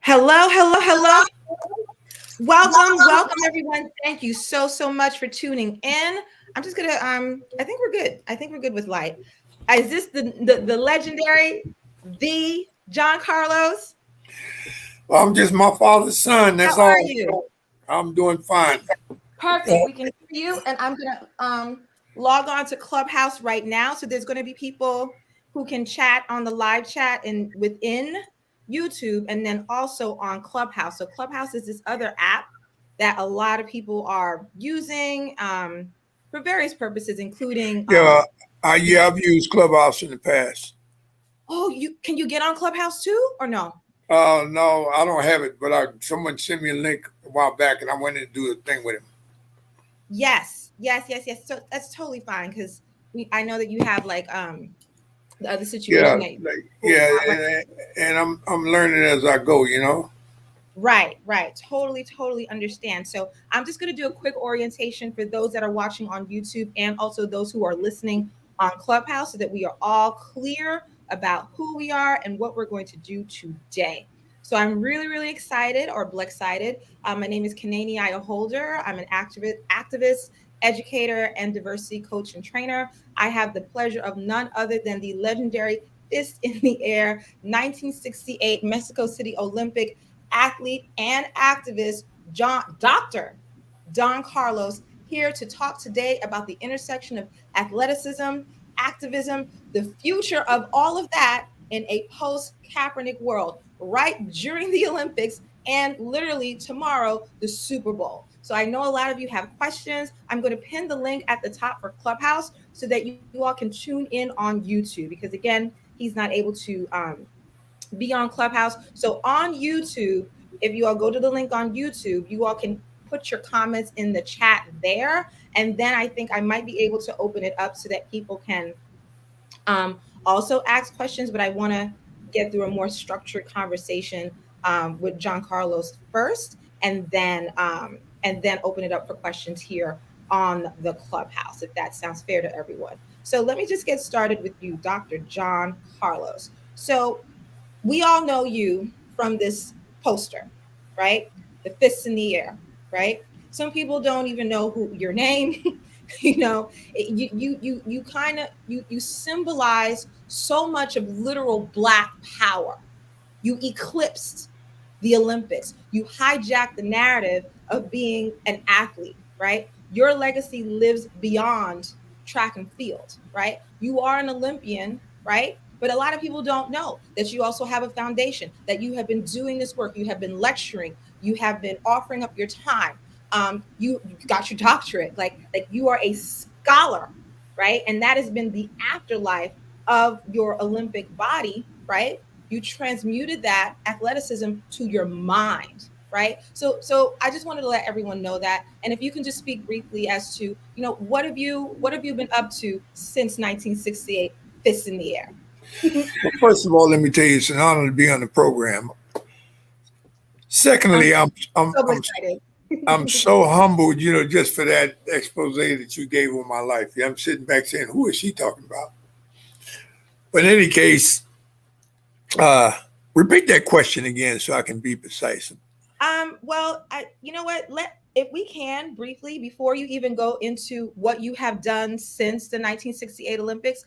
Hello, hello, hello. Welcome everyone. Thank you so much for tuning in. I'm just gonna I think we're good. I think we're good with light. Is this the legendary the John Carlos? Well, I'm just my father's son. That's How are all. you? I'm doing fine. Perfect. We can hear you, and I'm gonna log on to Clubhouse right now. So there's gonna be people who can chat on the live chat and within YouTube, and then also on Clubhouse. So Clubhouse is this other app that a lot of people are using for various purposes, including I've used Clubhouse in the past. oh, can you get on Clubhouse too, or no? No, I don't have it, but someone sent me a link a while back, and I went in to do a thing with him. Yes. So that's totally fine because I know that you have like the other situation and I'm learning as I go, Right. Totally understand. So I'm just going to do a quick orientation for those that are watching on YouTube and also those who are listening on Clubhouse so that we are all clear about who we are and what we're going to do today. So I'm really excited or excited. My name is Kanene Ayo Holder. I'm an activist, educator, and diversity coach and trainer. I have the pleasure of none other than the legendary Fist in the Air 1968 Mexico City Olympic athlete and activist Dr. Don Carlos, here to talk today about the intersection of athleticism, activism, the future of all of that in a post-Kaepernick world, right during the Olympics and literally tomorrow, the Super Bowl. So I know a lot of you have questions. I'm going to pin the link at the top for Clubhouse so that you all can tune in on YouTube because, again, he's not able to be on Clubhouse. So on YouTube, if you all go to the link on YouTube, you all can put your comments in the chat there. And then I think I might be able to open it up so that people can also ask questions, but I want to get through a more structured conversation with John Carlos first, and then open it up for questions here on the Clubhouse, if that sounds fair to everyone. So let me just get started with you, Dr. John Carlos. So we all know you from this poster, right? The fists in the air, right? Some people don't even know who your name. You kind of you symbolize so much of literal Black power. You eclipsed the Olympics. You hijacked the narrative of being an athlete, right? Your legacy lives beyond track and field, right? You are an Olympian, right? But a lot of people don't know that you also have a foundation, that you have been doing this work, you have been lecturing, you have been offering up your time. You got your doctorate, like you are a scholar, right? And that has been the afterlife of your Olympic body, right? You transmuted that athleticism to your mind, right? So I just wanted to let everyone know that. And if you can just speak briefly as to, what have you been up to since 1968, Fists in the Air? First of all, let me tell you, it's an honor to be on the program. Secondly, I'm so humbled, just for that expose that you gave on my life. I'm sitting back saying, who is she talking about? But in any case, repeat that question again so I can be precise. Well, you know what? If we can briefly, before you even go into what you have done since the 1968 Olympics,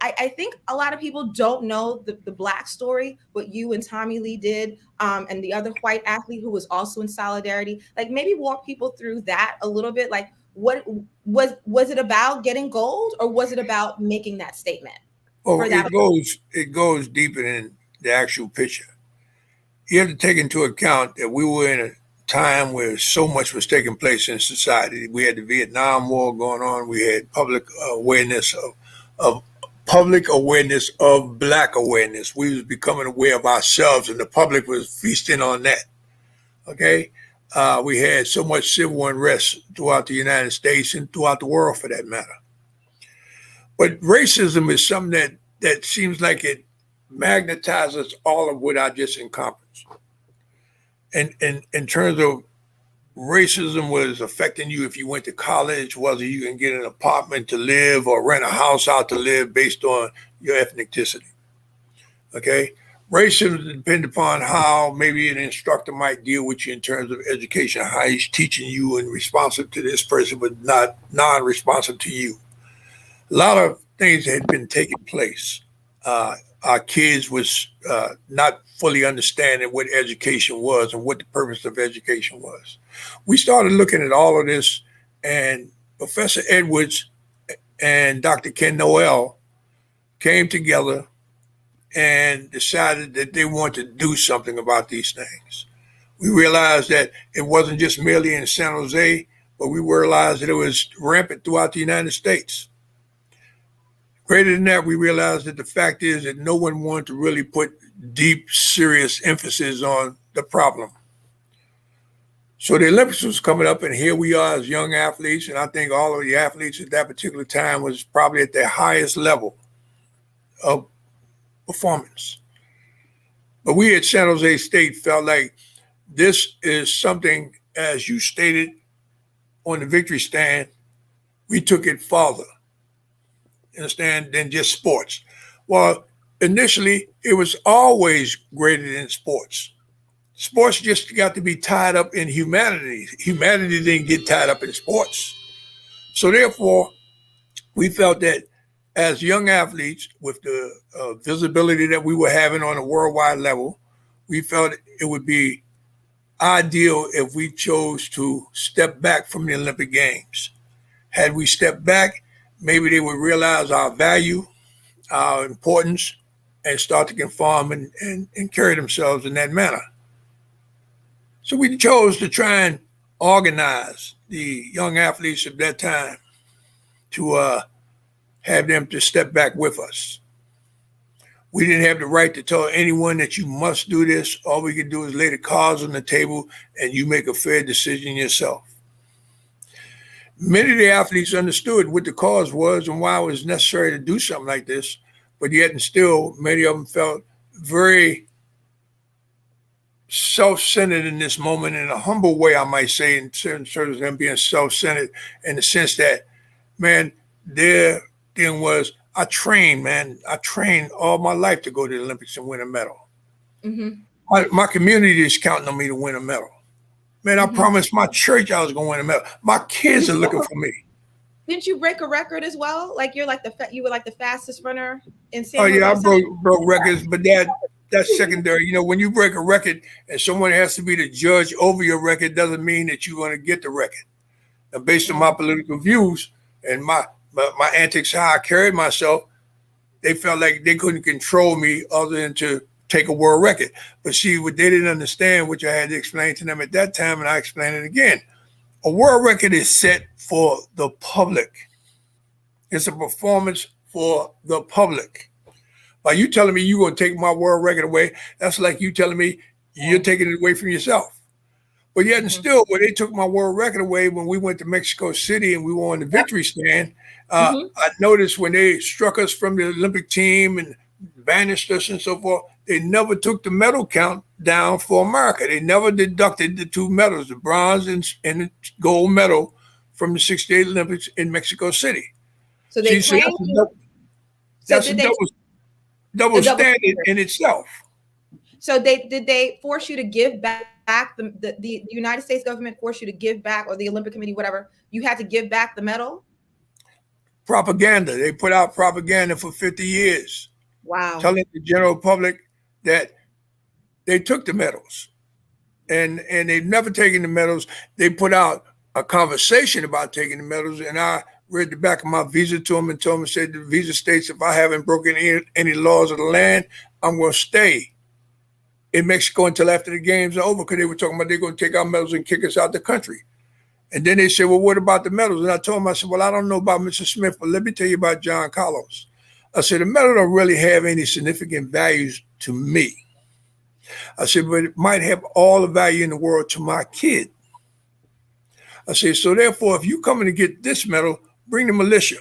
I think a lot of people don't know the Black story, what you and Tommy Lee did, and the other white athlete who was also in solidarity. Like, maybe walk people through that a little bit. Like, what was it about getting gold, or was it about making that statement? Oh, it goes deeper than the actual picture. You have to take into account that we were in a time where so much was taking place in society. We had the Vietnam War going on. We had public awareness of Black awareness. We was becoming aware of ourselves, and the public was feasting on that. Okay, we had so much civil unrest throughout the United States and throughout the world, for that matter. But racism is something that seems like it magnetizes all of what I just encompassed. And in terms of racism was affecting you if you went to college, whether you can get an apartment to live or rent a house out to live based on your ethnicity. Okay? Racism depends upon how maybe an instructor might deal with you in terms of education, how he's teaching you and responsive to this person, but not non-responsive to you. A lot of things had been taking place. Our kids was not fully understanding what education was and what the purpose of education was. We started looking at all of this, and Professor Edwards and Dr. Ken Noel came together and decided that they wanted to do something about these things. We realized that it wasn't just merely in San Jose, but we realized that it was rampant throughout the United States. Greater than that, we realized that the fact is that no one wanted to really put deep, serious emphasis on the problem. So the Olympics was coming up, and here we are as young athletes, and I think all of the athletes at that particular time was probably at their highest level of performance. But we at San Jose State felt like this is something, as you stated on the victory stand, we took it farther, understand, than just sports. Well, initially, it was always greater than sports. Sports just got to be tied up in humanity. Humanity didn't get tied up in sports. So therefore, we felt that as young athletes, with the visibility that we were having on a worldwide level, we felt it would be ideal if we chose to step back from the Olympic Games. Had we stepped back, maybe they would realize our value, our importance, and start to conform and carry themselves in that manner. So we chose to try and organize the young athletes of that time to have them to step back with us. We didn't have the right to tell anyone that you must do this. All we could do is lay the cards on the table and you make a fair decision yourself. Many of the athletes understood what the cause was and why it was necessary to do something like this, but yet and still, many of them felt very self-centered in this moment, in a humble way, I might say, in certain terms of them being self-centered, in the sense that, man, their thing was, I trained all my life to go to the Olympics and win a medal. Mm-hmm. My community is counting on me to win a medal. Man, I promised my church I was going to win a medal. My kids are looking for me. Didn't you break a record as well? Like you were like the fastest runner in San Jose? Oh yeah, I broke records, but that's secondary. You know, when you break a record and someone has to be the judge over your record, doesn't mean that you're going to get the record. Now, based on my political views and my antics, how I carried myself, they felt like they couldn't control me other than to take a world record. But see, what they didn't understand, which I had to explain to them at that time, and I explained it again. A world record is set for the public. It's a performance for the public. By you telling me you're going to take my world record away, that's like you telling me you're taking it away from yourself. But yet and still, when they took my world record away when we went to Mexico City and we were on the victory stand, I noticed when they struck us from the Olympic team and banished us and so forth, they never took the medal count down for America. They never deducted the two medals, the bronze and the gold medal from the '68 Olympics in Mexico City. So they that's a double standard in itself. So did they force you to give back the United States government forced you to give back, or the Olympic Committee, whatever, you had to give back the medal? Propaganda. They put out propaganda for 50 years. Wow. Telling the general public that they took the medals and they've never taken the medals. They put out a conversation about taking the medals, and I read the back of my visa to them and told them, said the visa states, if I haven't broken any laws of the land, I'm going to stay in Mexico until after the games are over, because they were talking about they're going to take our medals and kick us out the country. And then they said, well, what about the medals? And I told them, I said, well, I don't know about Mr. Smith, but let me tell you about John Carlos. I said, the medal don't really have any significant values to me. I said, but it might have all the value in the world to my kid. I said, so therefore, if you coming to get this medal, bring the militia,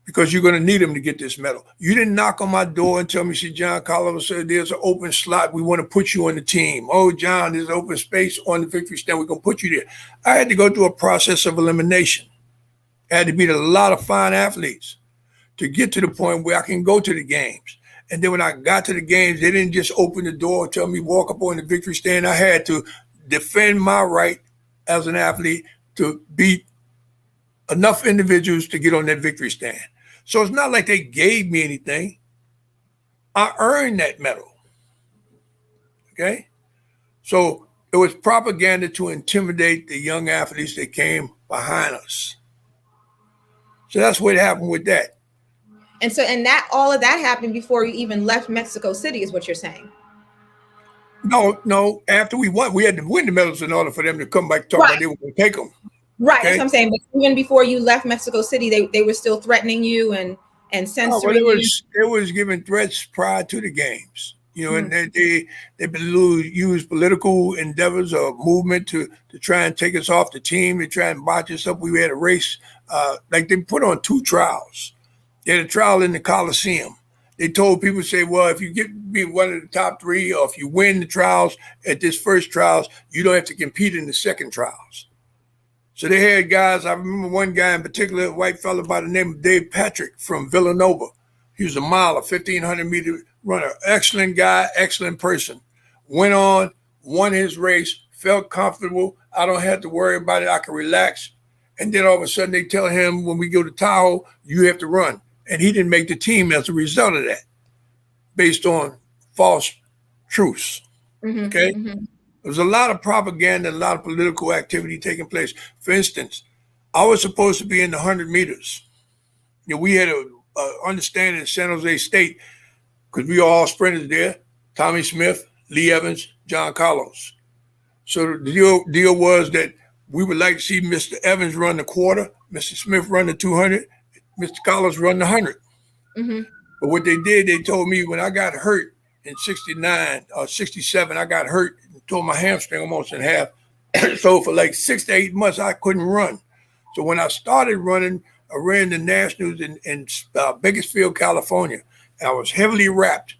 because you're going to need them to get this medal. You didn't knock on my door and tell me, see, John Carlos said, there's an open slot. We want to put you on the team. Oh, John, there's an open space on the victory stand. We're going to put you there. I had to go through a process of elimination. I had to beat a lot of fine athletes to get to the point where I can go to the games. And then when I got to the games, they didn't just open the door and tell me walk up on the victory stand. I had to defend my right as an athlete to beat enough individuals to get on that victory stand. So it's not like they gave me anything. I earned that medal. Okay? So it was propaganda to intimidate the young athletes that came behind us. So that's what happened with that. And so, and that all of that happened before you even left Mexico City, is what you're saying? No. After we won, we had to win the medals in order for them to come back and talk about they were going to take them. Right. Okay? That's what I'm saying. But even before you left Mexico City, they were still threatening you and censoring you. It was giving threats prior to the games. And they used political endeavors or movement to try and take us off the team, to try and botch us up. We had a race, like they put on 2 trials. They had a trial in the Coliseum. They told people, say, well, if you be one of the top 3, or if you win the trials at this first trials, you don't have to compete in the second trials. So they had guys, I remember one guy in particular, a white fellow by the name of Dave Patrick from Villanova. He was a miler, 1,500-meter runner. Excellent guy, excellent person. Went on, won his race, felt comfortable. I don't have to worry about it. I can relax. And then all of a sudden they tell him, when we go to Tahoe, you have to run. And he didn't make the team as a result of that, based on false truths. Okay? There was a lot of propaganda, a lot of political activity taking place. For instance, I was supposed to be in the 100 meters. We had a understanding in San Jose State, because we were all sprinters there: Tommy Smith, Lee Evans, John Carlos. So the deal was that we would like to see Mr. Evans run the quarter, Mr. Smith run the 200, Mr. Carlos run the 100. But what they did, they told me when I got hurt in 69 or 67, I got hurt and tore my hamstring almost in half. So for like 6 to 8 months, I couldn't run. So when I started running, I ran the nationals in Bakersfield, California. I was heavily wrapped.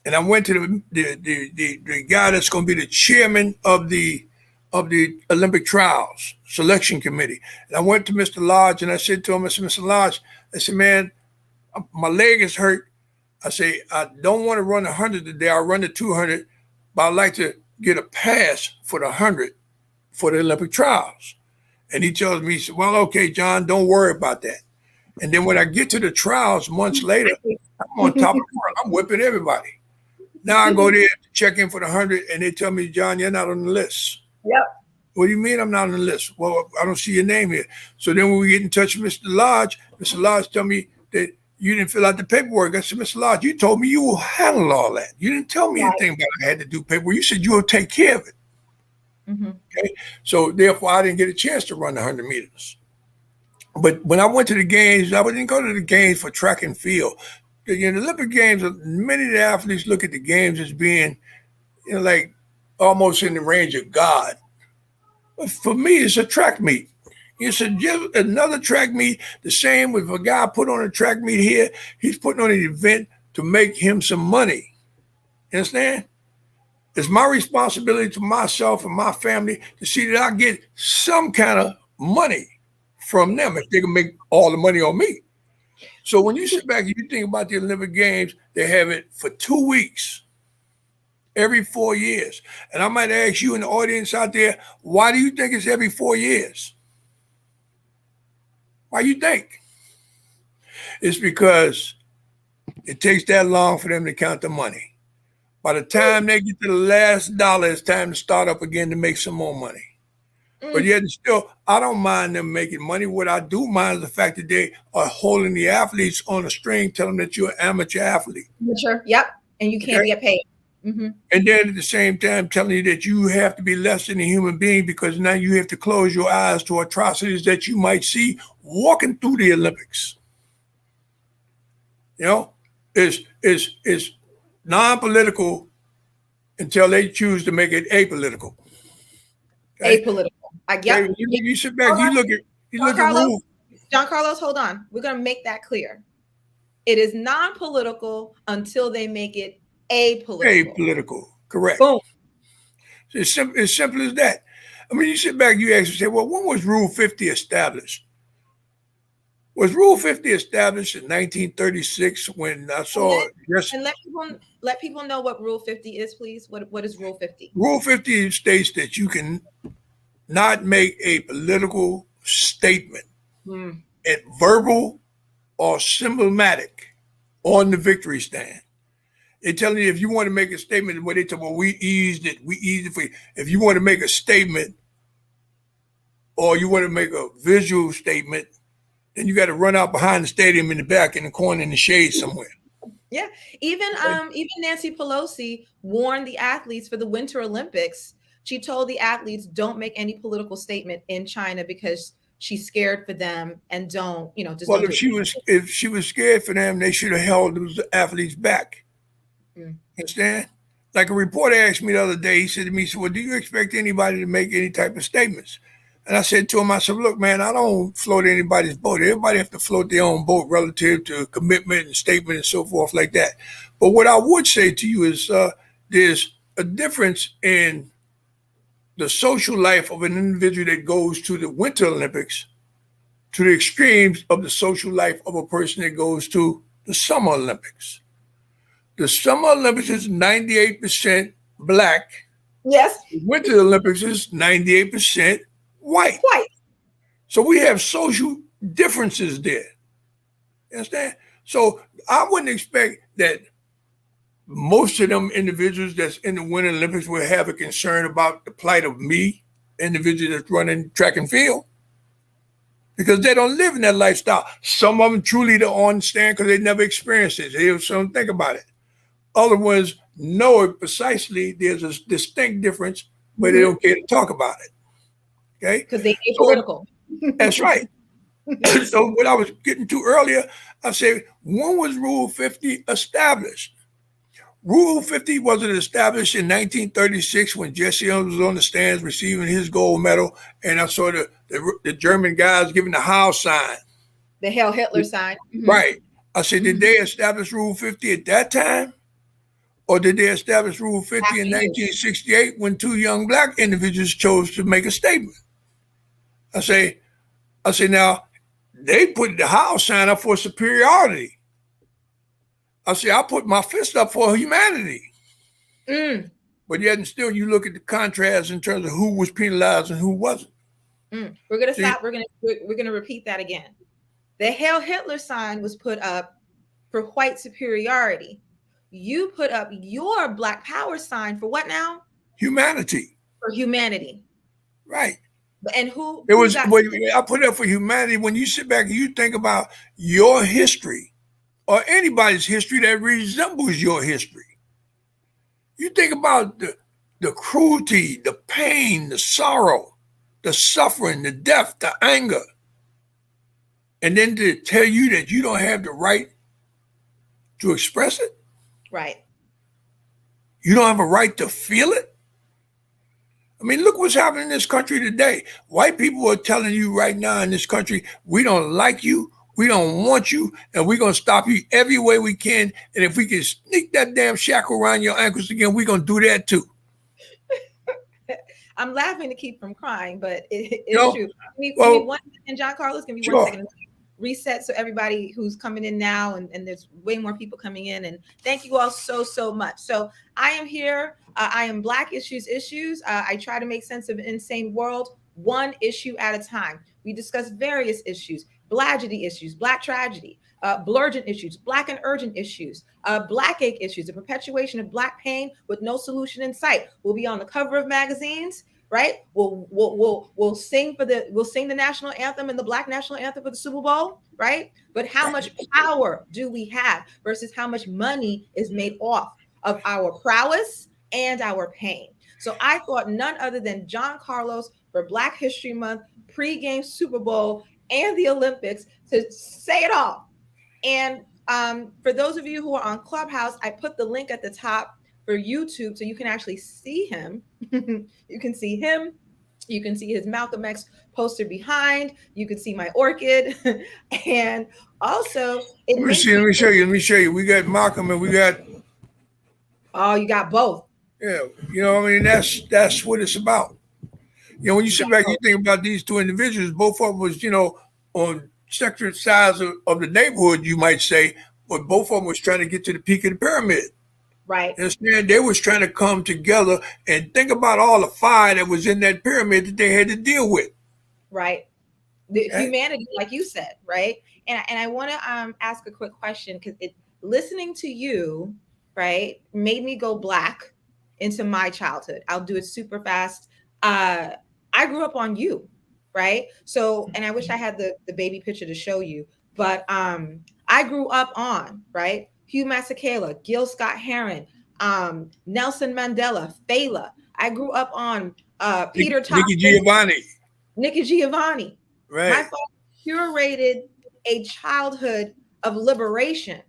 And I went to the guy that's going to be the chairman of the Olympic trials selection committee. And I went to Mr. Lodge and I said to him, I said, Mr. Lodge, I said, man, my leg is hurt. I say, I don't want to run the 100 today. I'll run the 200, but I'd like to get a pass for the 100 for the Olympic trials. And he tells me, he said, well, okay, John, don't worry about that. And then when I get to the trials months later, I'm on top of the world. I'm whipping everybody. Now I go there to check in for the 100, and they tell me, John, you're not on the list. Yep. What do you mean I'm not on the list? Well, I don't see your name here. So then when we get in touch with Mr. Lodge tell me that you didn't fill out the paperwork. I said, Mr. Lodge, you told me you will handle all that. You didn't tell me anything about I had to do paperwork. You said you will take care of it. Okay. So therefore, I didn't get a chance to run the 100 meters. But when I went to the games, I didn't go to the games for track and field. The Olympic Games, many of the athletes look at the games as being, like almost in the range of God. But for me, it's a track meet. It's just another track meet. The same with a guy put on a track meet here, he's putting on an event to make him some money. You understand? It's my responsibility to myself and my family to see that I get some kind of money from them if they can make all the money on me. So when you sit back and you think about the Olympic Games, they have it for 2 weeks, every 4 years. And I might ask you in the audience out there, why do you think it's every 4 years? Why you think? It's because it takes that long for them to count the money. By the time they get to the last dollar, it's time to start up again to make some more money. But yet still, I don't mind them making money. What I do mind is the fact that they are holding the athletes on a string, telling them that you're an amateur athlete. Amateur, yep. And you can't get paid. And then at the same time, telling you that you have to be less than a human being because now you have to close your eyes to atrocities that you might see walking through the Olympics. It's non-political until they choose to make it apolitical. Okay? Apolitical. You sit back, you look at rules. John Carlos, hold on. We're going to make that clear. It is non-political until they make it apolitical. Apolitical, correct. Boom. It's simple as that. I mean, you sit back, you actually say, well, when was Rule 50 established? Was Rule 50 established in 1936 when I saw and let people know what Rule 50 is, please? What is Rule 50? Rule 50 states that you can not make a political statement, verbal or symbolic, on the victory stand. They're telling you if you want to make a statement, what they tell, well, we eased it for you. If you want to make a statement or you want to make a visual statement, then you got to run out behind the stadium in the back in the corner in the shade somewhere. Yeah, even Nancy Pelosi warned the athletes for the Winter Olympics. She told the athletes, don't make any political statement in China because she's scared for them, and don't, just well, don't if she was scared for them, they should have held those athletes back. Understand? Like a reporter asked me the other day, he said to me, well, do you expect anybody to make any type of statements? And I said to him, I said, look, man, I don't float anybody's boat. Everybody has to float their own boat relative to commitment and statement and so forth like that. But what I would say to you is there's a difference in the social life of an individual that goes to the Winter Olympics to the extremes of the social life of a person that goes to the Summer Olympics. The Summer Olympics is 98% black. Yes. The Winter Olympics is 98% white. So we have social differences there. You understand? So I wouldn't expect that most of them individuals that's in the Winter Olympics will have a concern about the plight of me, individual that's running track and field, because they don't live in that lifestyle. Some of them truly don't understand because they never experienced it. They don't think about it. Other ones know it precisely. There's a distinct difference, but they don't care to talk about it. Okay? Because they're apolitical. That's right. So what I was getting to earlier, I said, when was Rule 50 established? Rule 50 wasn't established in 1936 when Jesse Owens was on the stands receiving his gold medal, and I saw the German guys giving the Heil sign. The Hail Hitler sign. Right. I said, did they establish Rule 50 at that time? Or did they establish Rule 50 in 1968 when two young black individuals chose to make a statement? I say, now, they put the Heil sign up for superiority. I say, I put my fist up for humanity. But yet and still, you look at the contrast in terms of who was penalized and who wasn't. We're going to stop. We're going to repeat that again. The Hail Hitler sign was put up for white superiority. You put up your Black Power sign for what now? Humanity. For humanity. Right. And who? I put it up for humanity. When you sit back and you think about your history or anybody's history that resembles your history, you think about the cruelty, the pain, the sorrow, the suffering, the death, the anger. And then to tell you that you don't have the right to express it. Right. You don't have a right to feel it. I mean, look what's happening in this country today. White people are telling you right now in this country, we don't like you, we don't want you, and we're going to stop you every way we can. And if we can sneak that damn shackle around your ankles again, we're going to do that too. I'm laughing to keep from crying, but it's true. Give me 1 second, John Carlos, give me 1 second. Reset so everybody who's coming in now, and there's way more people coming in, and thank you all so much. So I am here. I am Black Issues. I try to make sense of an insane world, one issue at a time. We discuss various issues, blagedy issues, Black tragedy, blurgent issues, Black and urgent issues, Black ache issues, the perpetuation of Black pain with no solution in sight. We'll be on the cover of magazines. Right? We'll sing the national anthem and the Black national anthem for the Super Bowl, right? But how much power do we have versus how much money is made off of our prowess and our pain? So I thought none other than John Carlos for Black History Month, pregame Super Bowl, and the Olympics to say it all. And for those of you who are on Clubhouse, I put the link at the top for YouTube so you can actually see him. You can see him. You can see his Malcolm X poster behind. You can see my orchid. And also, let me show you. We got Malcolm and we got. Oh, you got both. Yeah, I mean, that's what it's about. When you sit back, you think about these two individuals. Both of them was, on sector size of the neighborhood, you might say, but both of them was trying to get to the peak of the pyramid. Right. Understand? They was trying to come together and think about all the fire that was in that pyramid that they had to deal with. Right. The Okay? humanity, like you said, right? And I want to ask a quick question, because listening to you, right, made me go black into my childhood. I'll do it super fast. I grew up on you, right? So, and I wish I had the baby picture to show you, but I grew up on, right, Hugh Masekela, Gil Scott Heron, Nelson Mandela, Fela. I grew up on Peter Nikki Tosh, Giovanni. Nikki Giovanni. Right. My father curated a childhood of liberation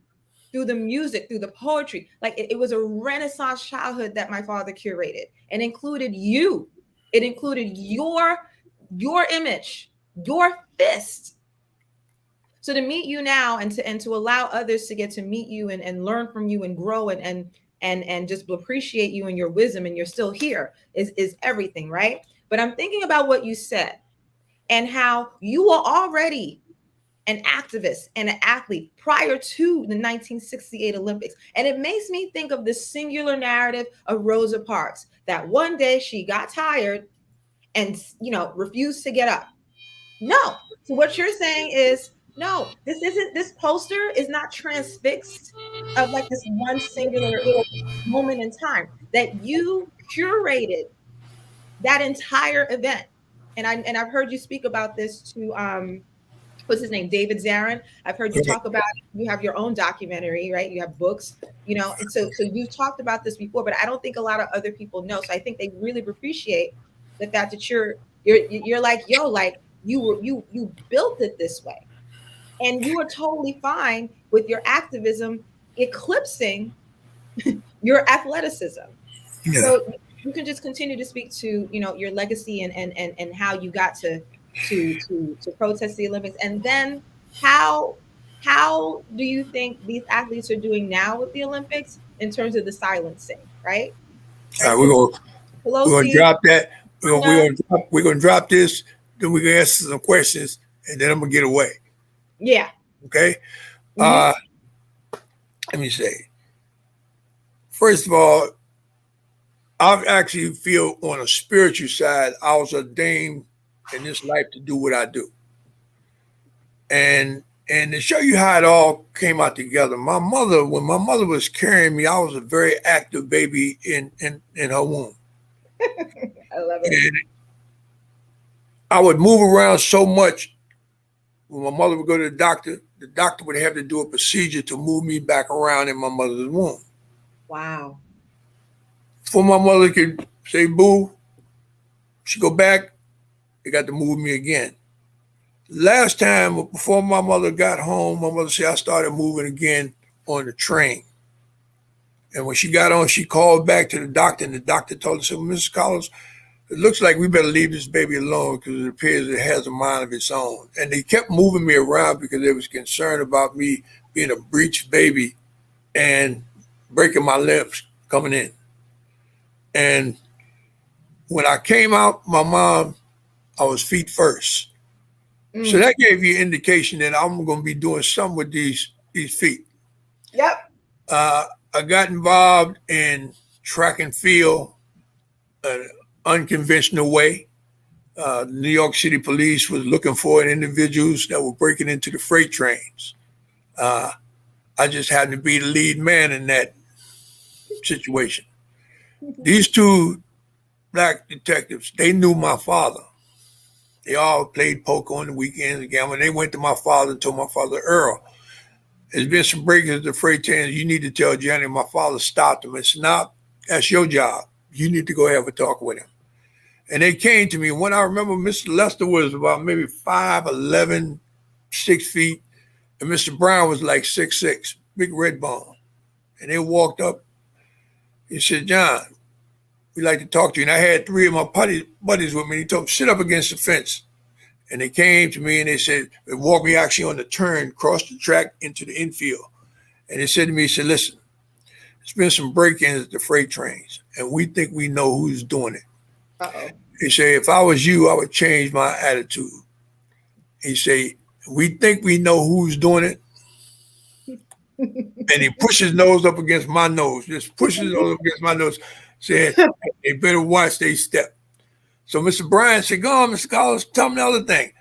through the music, through the poetry. Like it was a Renaissance childhood that my father curated, and included you. It included your image, your fist. So to meet you now, and to allow others to get to meet you and learn from you and grow and just appreciate you and your wisdom, and you're still here, is everything, right? But I'm thinking about what you said, and how you were already an activist and an athlete prior to the 1968 Olympics. And it makes me think of this singular narrative of Rosa Parks, that one day she got tired and, refused to get up. No. So what you're saying is, no, this poster is not transfixed of like this one singular moment in time, that you curated that entire event. And I've heard you speak about this to what's his name, David Zarin. I've heard you talk about it. You have your own documentary, right? You have books, and so you've talked about this before, but I don't think a lot of other people know. So I think they really appreciate the fact that you're like, yo, like you built it this way, and you are totally fine with your activism eclipsing your athleticism. Yeah. So you can just continue to speak to your legacy and how you got to protest the Olympics, and then how do you think these athletes are doing now with the Olympics in terms of the silencing, right? All right, we're gonna drop that. We're gonna drop this. Then we're gonna answer some questions, and then I'm gonna get away. Yeah. Okay. Let me say. First of all, I actually feel on a spiritual side, I was ordained in this life to do what I do. And to show you how it all came out together, when my mother was carrying me, I was a very active baby in her womb. I love it. And I would move around so much. When my mother would go to the doctor would have to do a procedure to move me back around in my mother's womb. Wow. Before my mother could say boo, she go back, they got to move me again. Last time, before my mother got home, my mother said I started moving again on the train. And when she got on, she called back to the doctor, and the doctor told her, so, Mrs. Collins, it looks like we better leave this baby alone because it appears it has a mind of its own. And they kept moving me around because they was concerned about me being a breech baby and breaking my limbs coming in. And when I came out, my mom, I was feet first. So that gave you an indication that I'm going to be doing something with these feet. Yep. I got involved in track and field, an unconventional way. New York City police was looking for individuals that were breaking into the freight trains. I just happened to be the lead man in that situation. These two black detectives, they knew my father. They all played poker on the weekends again. When they went to my father and told my father, Earl, there's been some breakers at the freight trains. You need to tell Johnny. My father stopped him and said, no, that's your job. You need to go have a talk with him. And they came to me. When I remember, Mr. Lester was about maybe 5'11", 6 feet. And Mr. Brown was like 6'6", big red bone. And they walked up. He said, John, we'd like to talk to you. And I had 3 of my buddies with me. He told them, sit up against the fence. And they came to me and they said, they walked me actually on the turn, crossed the track into the infield. And they said to me, he said, listen, there's been some break-ins at the freight trains, and we think we know who's doing it. Uh-oh. He said, if I was you, I would change my attitude. He said, We think we know who's doing it. And he pushed his nose up against my nose, just pushes his nose up against my nose, said, they better watch their step. So Mr. Bryan said, go on, Mr. Collins, tell me the other thing.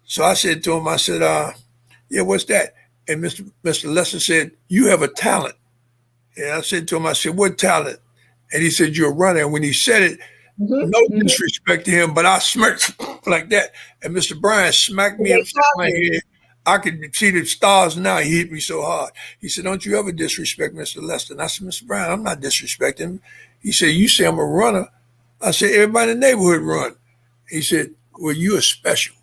So I said to him, I said, yeah, what's that? And Mr. Lester said, you have a talent. And I said to him, I said, what talent? And he said, you're a runner. And when he said it, no disrespect to him, but I smirked like that. And Mr. Bryan smacked me upside my head. I could see the stars now. He hit me so hard. He said, don't you ever disrespect Mr. Lester. And I said, Mr. Bryan, I'm not disrespecting him. He said, you say I'm a runner. I said, everybody in the neighborhood run. He said, well, you are special.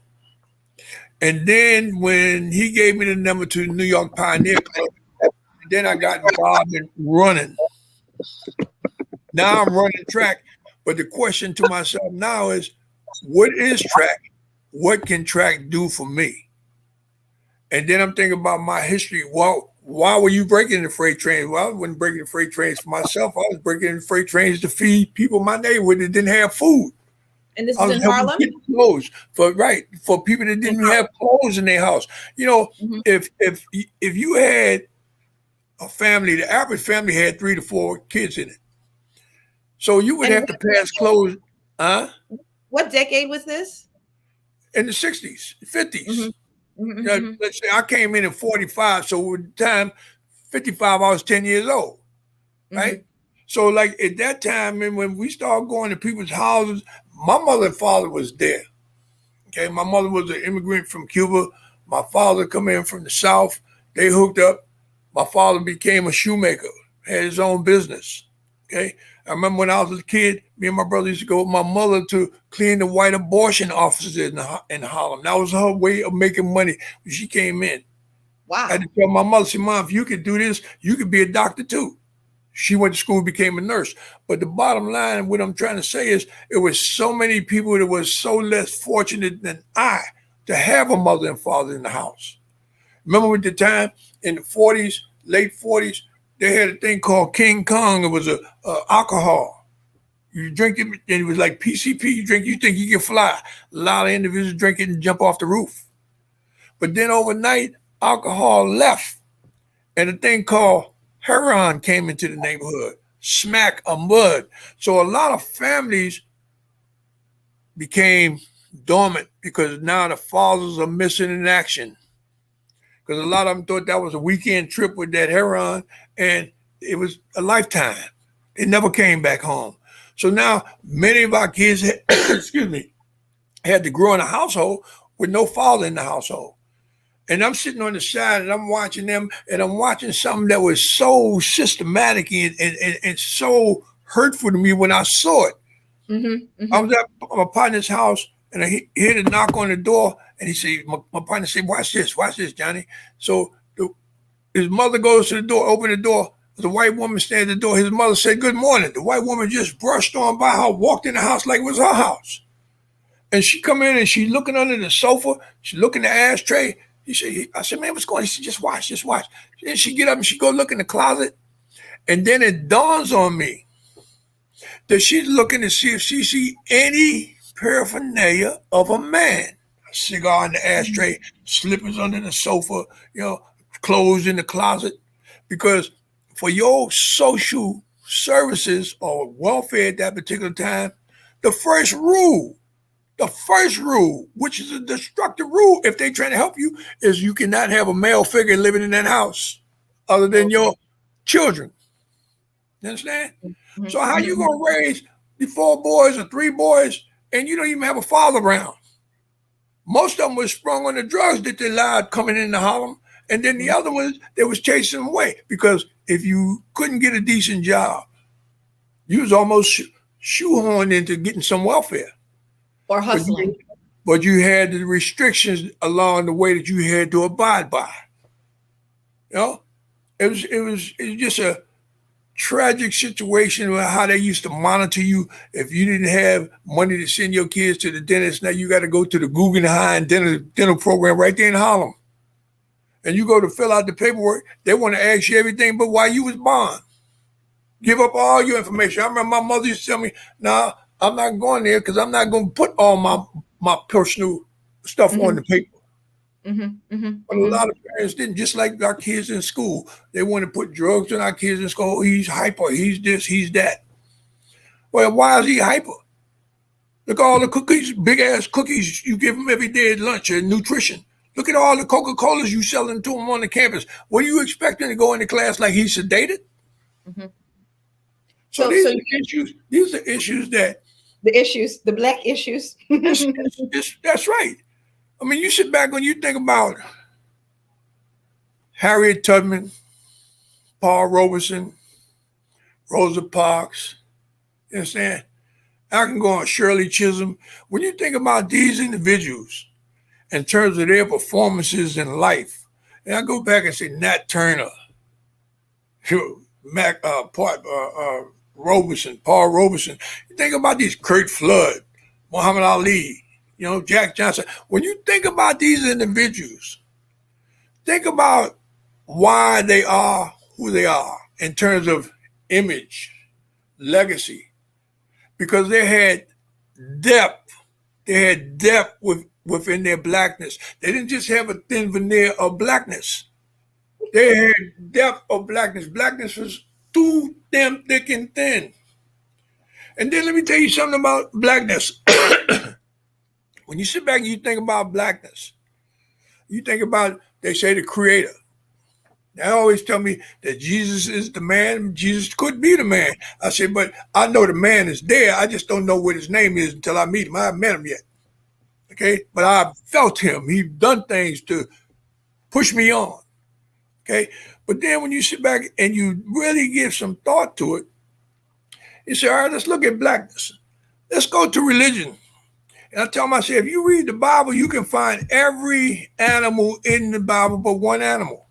And then when he gave me the number to the New York Pioneer Club, then I got involved in running. Now I'm running track. But the question to myself now is, what is track? What can track do for me? And then I'm thinking about my history. Well, why were you breaking the freight trains? Well, I wasn't breaking the freight trains for myself. I was breaking the freight trains to feed people in my neighborhood that didn't have food. And this is in Harlem? Clothes for people that didn't have clothes in their house. You know, if you had a family, the average family had 3 to 4 kids in it. So you would have to pass clothes. What decade was this? In the 60s, 50s. Let's say I came in 45, so at the time, 55, I was 10 years old, right? So like at that time, and when we started going to people's houses, my mother and father was there, okay? My mother was an immigrant from Cuba. My father come in from the South. They hooked up. My father became a shoemaker, had his own business, okay? I remember when I was a kid, me and my brother used to go with my mother to clean the white abortion offices in Harlem. That was her way of making money when she came in. Wow. I had to tell my mother, say, Mom, if you could do this, you could be a doctor too. She went to school, became a nurse. But the bottom line, what I'm trying to say is, it was so many people that was so less fortunate than I to have a mother and father in the house. Remember at the time in the 40s, late 40s, they had a thing called King Kong. It was a alcohol. You drink it, and it was like PCP. You drink, you think you can fly. A lot of individuals drink it and jump off the roof. But then overnight, alcohol left, and a thing called heroin came into the neighborhood. Smack or mud. So a lot of families became dormant because now the fathers are missing in action. Because a lot of them thought that was a weekend trip with that heroin, and it was a lifetime. They never came back home. So now many of our kids, had to grow in a household with no father in the household. And I'm sitting on the side and I'm watching them, and I'm watching something that was so systematic and so hurtful to me when I saw it. I was at my partner's house, and I heard a knock on the door, and he said, my partner said, watch this, Johnny. So his mother goes to the door, open the door. The white woman stands at the door. His mother said, good morning. The white woman just brushed on by her, walked in the house like it was her house. And she come in and she looking under the sofa. She looking at the ashtray. I said, man, what's going on? He said, just watch. Then she get up and she go look in the closet. And then it dawns on me that she's looking to see if she see any paraphernalia of a man. A cigar in the ashtray, slippers under the sofa, clothes in the closet. Because for your social services or welfare at that particular time, the first rule, which is a destructive rule if they're trying to help you, is you cannot have a male figure living in that house other than your children. You understand? So how you going to raise the 4 boys or 3 boys and you don't even have a father around? Most of them was sprung on the drugs that they allowed coming into Harlem. And then the other ones, they was chasing them away because if you couldn't get a decent job, you was almost shoehorned into getting some welfare. Or hustling. But you had the restrictions along the way that you had to abide by. It was just a tragic situation with how they used to monitor you. If you didn't have money to send your kids to the dentist, now you got to go to the Guggenheim dental program right there in Harlem. And you go to fill out the paperwork, they want to ask you everything but why you was born. Give up all your information. I remember my mother used to tell me, no, I'm not going there because I'm not going to put all my personal stuff on the paper. But a lot of parents didn't. Just like our kids in school, they want to put drugs in our kids in school. Oh, he's hyper. He's this. He's that. Well, why is he hyper? Look at all the cookies, big ass cookies you give him every day at lunch and nutrition. Look at all the Coca-Colas you selling to him on the campus. What are you expecting to go into class like he's sedated? So these are issues. These are issues that the black issues. That's right. I mean, you sit back when you think about Harriet Tubman, Paul Robeson, Rosa Parks. You understand? I can go on Shirley Chisholm. When you think about these individuals in terms of their performances in life, and I go back and say Nat Turner, Robeson, Paul Robeson. You think about these Kurt Flood, Muhammad Ali, Jack Johnson. When you think about these individuals, think about why they are who they are in terms of image, legacy, because they had depth. They had depth within their blackness. They didn't just have a thin veneer of blackness. They had depth of blackness. Blackness was too damn thick and thin. And then let me tell you something about blackness. When you sit back and you think about blackness, you think about, they say, the creator. They always tell me that Jesus is the man. Jesus could be the man. I say, but I know the man is there. I just don't know what his name is until I meet him. I haven't met him yet. Okay? But I felt him. He's done things to push me on. Okay? But then when you sit back and you really give some thought to it, you say, all right, let's look at blackness. Let's go to religion. And I tell myself, if you read the Bible, you can find every animal in the Bible but one animal.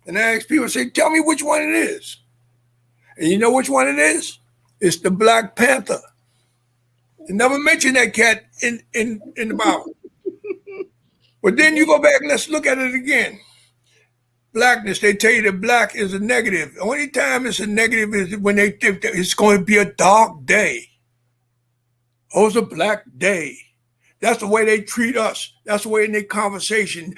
And I ask people, say, tell me which one it is. And you know which one it is? It's the Black Panther. They never mention that cat in the Bible. But then you go back, let's look at it again. Blackness, they tell you that black is a negative. The only time it's a negative is when they think that it's going to be a dark day. Oh, it's a black day. That's the way they treat us. That's the way in their conversation.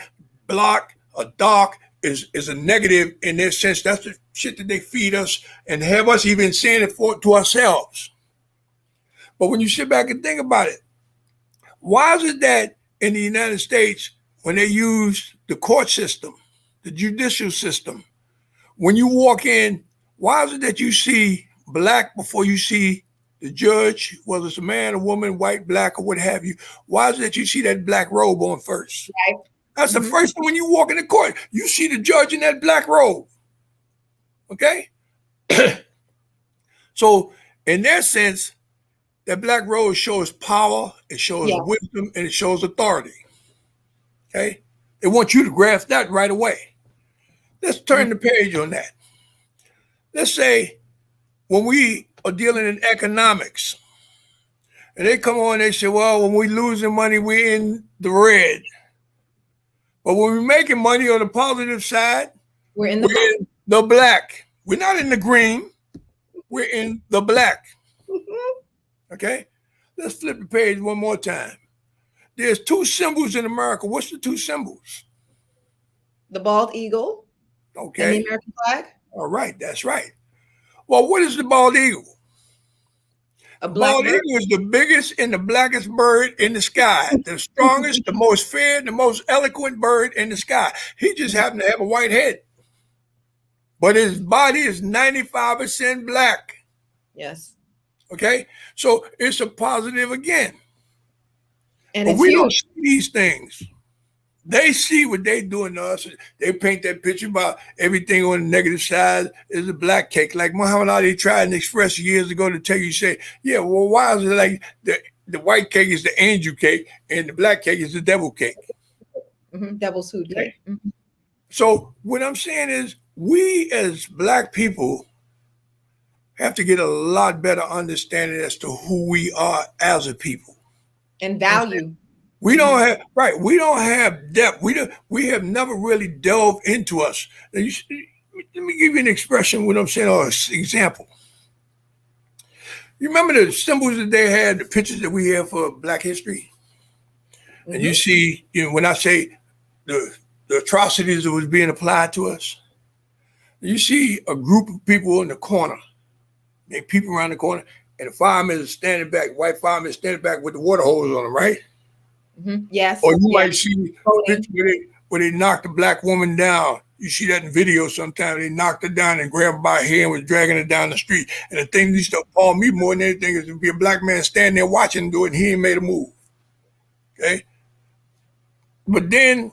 Black or dark is a negative in their sense. That's the shit that they feed us and have us even saying it to ourselves. But when you sit back and think about it, why is it that in the United States, when they use the court system, the judicial system, when you walk in, why is it that you see black before you see the judge, whether it's a man, a woman, white, black, or what have you? Why is it that you see that black robe on first? Right. That's the first thing when you walk in the court. You see the judge in that black robe. Okay? So in that sense, that black robe shows power, it shows wisdom, and it shows authority. Okay? They want you to grasp that right away. Let's turn the page on that. Let's say when we are dealing in economics, and they come on, they say, well, when we're losing money, we're in the red. But when we're making money on the positive side, we're in the black. We're not in the green. We're in the black. Okay? Let's flip the page one more time. There's two symbols in America. What's the two symbols? The bald eagle. Okay. And the American flag. All right. That's right. Well, what is the bald eagle? A black bald bird? Eagle is the biggest and the blackest bird in the sky. The strongest, the most feared, the most eloquent bird in the sky. He just happened to have a white head. But his body is 95% black. Yes. Okay? So it's a positive again. And but it's we huge. don't see these things. They see what they're doing to us. They paint that picture about everything on the negative side is a black cake. Like Muhammad Ali tried and expressed years ago to tell you, say, yeah, well, why is it like the white cake is the angel cake and the black cake is the devil cake? Devil's food cake. Mm-hmm. So what I'm saying is we as black people have to get a lot better understanding as to who we are as a people. And value. We don't have We don't have depth. We have never really delved into us. Let me give you an expression. What I'm saying, or an example. You remember the symbols that they had, the pictures that we have for Black history? And you see, when I say the atrocities that was being applied to us, you see a group of people in the corner. They peep around the corner, and the firemen is standing back, white firemen is standing back with the water hose on them, right? Yes. Or you might see a picture where they knocked a black woman down. You see that in video sometimes. They knocked her down and grabbed her by her hair and was dragging her down the street. And the thing that used to appall me more than anything is to be a black man standing there watching him do it, and he ain't made a move. Okay? But then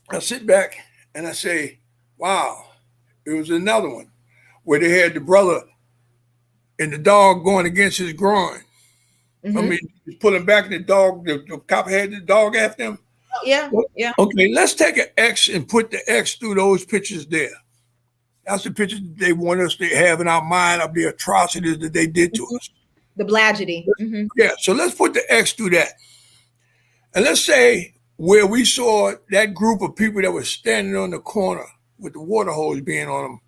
I sit back and I say, wow, it was another one where they had the brother and the dog going against his groin. I mean, he was pulling back and the cop had the dog after him. Oh, yeah, yeah. Okay, let's take an X and put the X through those pictures there. That's the pictures that they want us to have in our mind of the atrocities that they did to us. The blagedy. Yeah, so let's put the X through that. And let's say where we saw that group of people that were standing on the corner with the water hose being on them.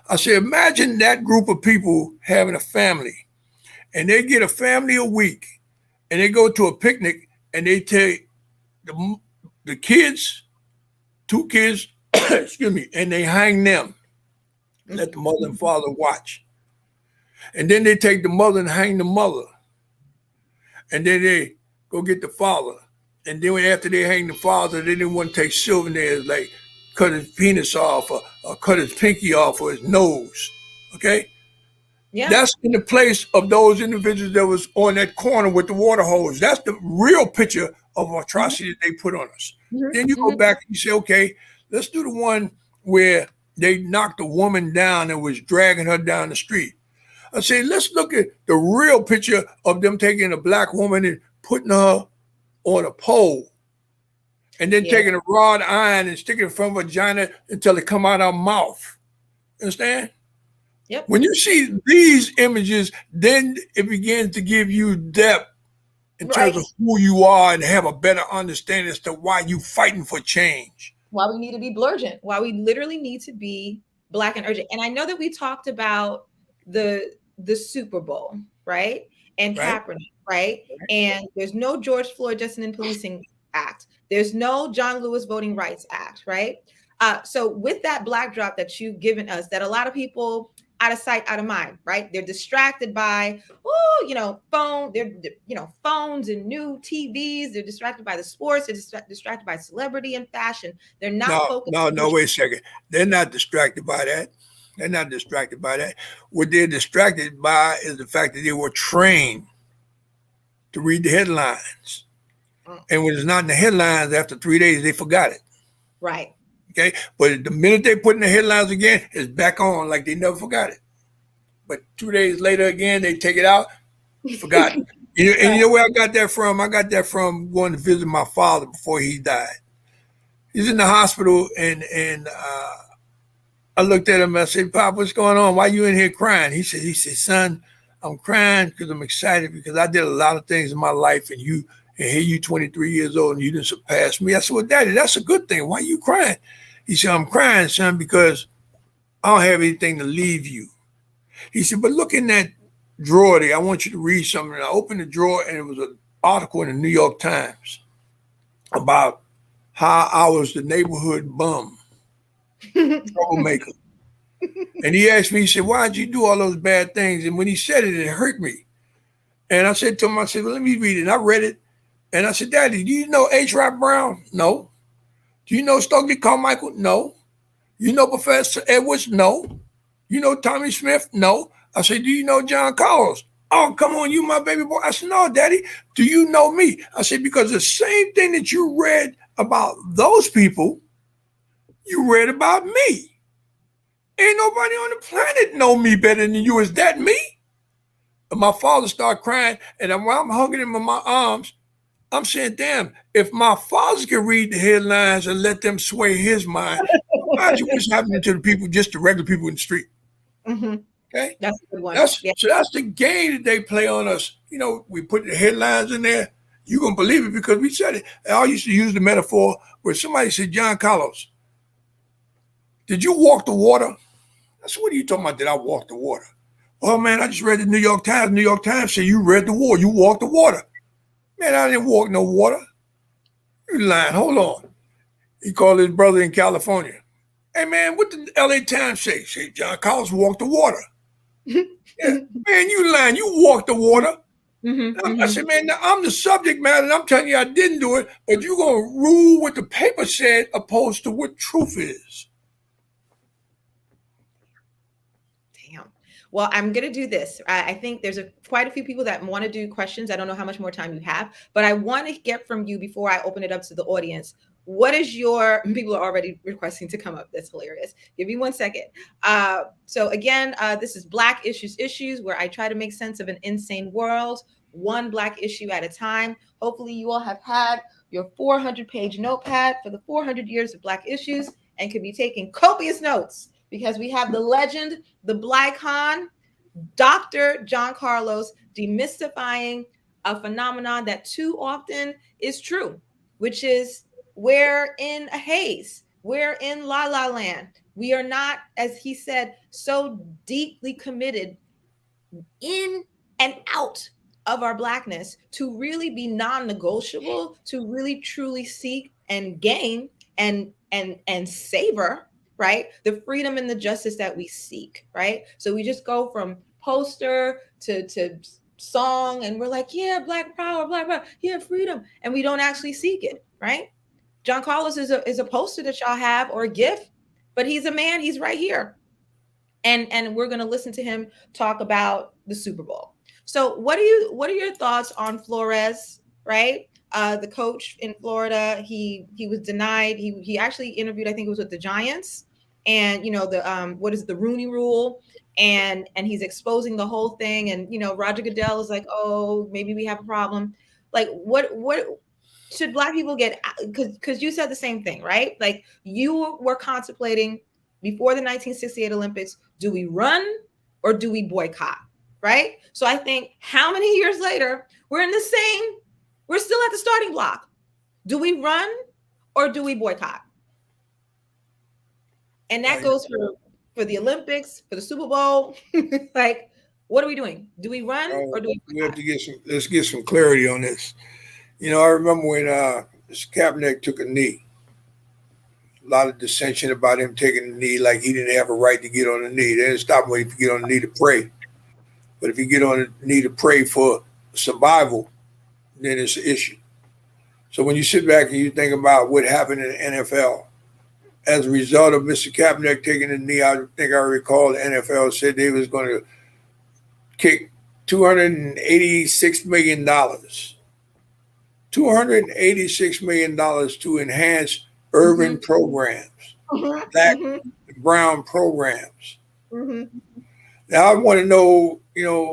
I say, imagine that group of people having a family, and they get a family a week, and they go to a picnic, and they take the kids, 2 kids, excuse me, and they hang them, let the mother and father watch. And then they take the mother and hang the mother. And then they go get the father. And then after they hang the father, then they want to take souvenirs like cut his penis off or cut his pinky off or his nose. Okay? Yeah. That's in the place of those individuals that was on that corner with the water hose. That's the real picture of atrocity that they put on us. Then you go back and you say, okay, let's do the one where they knocked a woman down and was dragging her down the street. I say, let's look at the real picture of them taking a black woman and putting her on a pole and then taking a rod iron and sticking it from her vagina until it come out her mouth. Understand? Yep. When you see these images, then it begins to give you depth in terms of who you are and have a better understanding as to why you fighting for change. Why we need to be blurgent, why we literally need to be black and urgent. And I know that we talked about the Super Bowl, right? And Kaepernick, right? And there's no George Floyd Justice and Policing Act. There's no John Lewis Voting Rights Act, right? So with that backdrop that you've given us, that a lot of people out of sight, out of mind, right? They're distracted by, phones and new TVs. They're distracted by the sports. They're distracted by celebrity and fashion. They're not focused. No, wait a second. They're not distracted by that. They're not distracted by that. What they're distracted by is the fact that they were trained to read the headlines. And when it's not in the headlines, after 3 days, they forgot it. Right. Okay. But the minute they put in the headlines again, it's back on like they never forgot it. But 2 days later again, they take it out, forgotten. And you know where I got that from? I got that from going to visit my father before he died. He's in the hospital, and I looked at him and I said, Pop, what's going on? Why are you in here crying? He said, son, I'm crying because I'm excited because I did a lot of things in my life, and here you 23 years old and you didn't surpass me. I said, well, Daddy, that's a good thing. Why are you crying? He said, I'm crying, son, because I don't have anything to leave you. He said, but look in that drawer there. I want you to read something. And I opened the drawer, and it was an article in the New York Times about how I was the neighborhood bum, troublemaker. And he asked me, he said, why'd you do all those bad things? And when he said it, it hurt me. And I said to him, well, let me read it. And I read it. And I said, Daddy, do you know H. Rap Brown? No. Do you know Stokely Carmichael? No. You know Professor Edwards? No. You know Tommy Smith? No. I said, do you know John Carlos? Oh, come on, you my baby boy. I said, no, Daddy. Do you know me? I said, because the same thing that you read about those people, you read about me. Ain't nobody on the planet know me better than you. Is that me? And my father started crying, and while I'm hugging him in my arms, I'm saying, damn, if my father can read the headlines and let them sway his mind, imagine what's happening to the people, just the regular people in the street. Okay? That's a good one. So that's the game that they play on us. You know, we put the headlines in there. You're going to believe it because we said it. I used to use the metaphor where somebody said, John Carlos, did you walk the water? I said, what are you talking about? Did I walk the water? Oh, man, I just read the New York Times. New York Times said you read the water. You walked the water. Man, I didn't walk no water. You lying. Hold on. He called his brother in California. Hey, man, what the LA Times say? Say John Collins walked the water. Yeah. Man, you lying. You walked the water. I said, man, now I'm the subject matter, and I'm telling you I didn't do it, but you're going to rule what the paper said opposed to what truth is. Damn. Well, I'm going to do this. I think there's quite a few people that want to do questions. I don't know how much more time you have, but I want to get from you before I open it up to the audience. What is your, people are already requesting to come up. That's hilarious. Give me 1 second. So again, this is Black Issues, where I try to make sense of an insane world, one Black issue at a time. Hopefully you all have had your 400-page notepad for the 400 years of Black issues and can be taking copious notes, because we have the legend, the BLICON, Dr. John Carlos, demystifying a phenomenon that too often is true, which is we're in a haze. We're in la la land. We are not, as he said, so deeply committed in and out of our Blackness to really be non-negotiable, to really truly seek and gain and savor, right, the freedom and the justice that we seek, right? So we just go from poster to song, and we're like, yeah, Black power, yeah, freedom, and we don't actually seek it, right? John Carlos is a poster that y'all have, or a GIF, but he's a man. He's right here, and we're going to listen to him talk about the Super Bowl. So what are your thoughts on Flores, right? The coach in Florida, he was denied. He actually interviewed, I think it was with the Giants, and the what is the Rooney Rule, and he's exposing the whole thing, and Roger Goodell is like, oh, maybe we have a problem. Like, what should Black people get? Because you said the same thing, right? Like, you were contemplating before the 1968 Olympics, do we run or do we boycott, right? So I think how many years later, we're still at the starting block. Do we run or do we boycott? And that goes for the Olympics, for the Super Bowl. Like, what are we doing? Do we run or do we boycott? We have to let's get some clarity on this. I remember when Mr. Kaepernick took a knee. A lot of dissension about him taking the knee, like he didn't have a right to get on the knee. They didn't stop him if you get on the knee to pray. But if you get on the knee to pray for survival, then it's an issue. So when you sit back and you think about what happened in the NFL, as a result of Mr. Kaepernick taking the knee, I think I recall the NFL said they was going to kick $286 million. $286 million to enhance urban programs, Black and brown programs. Now I want to know,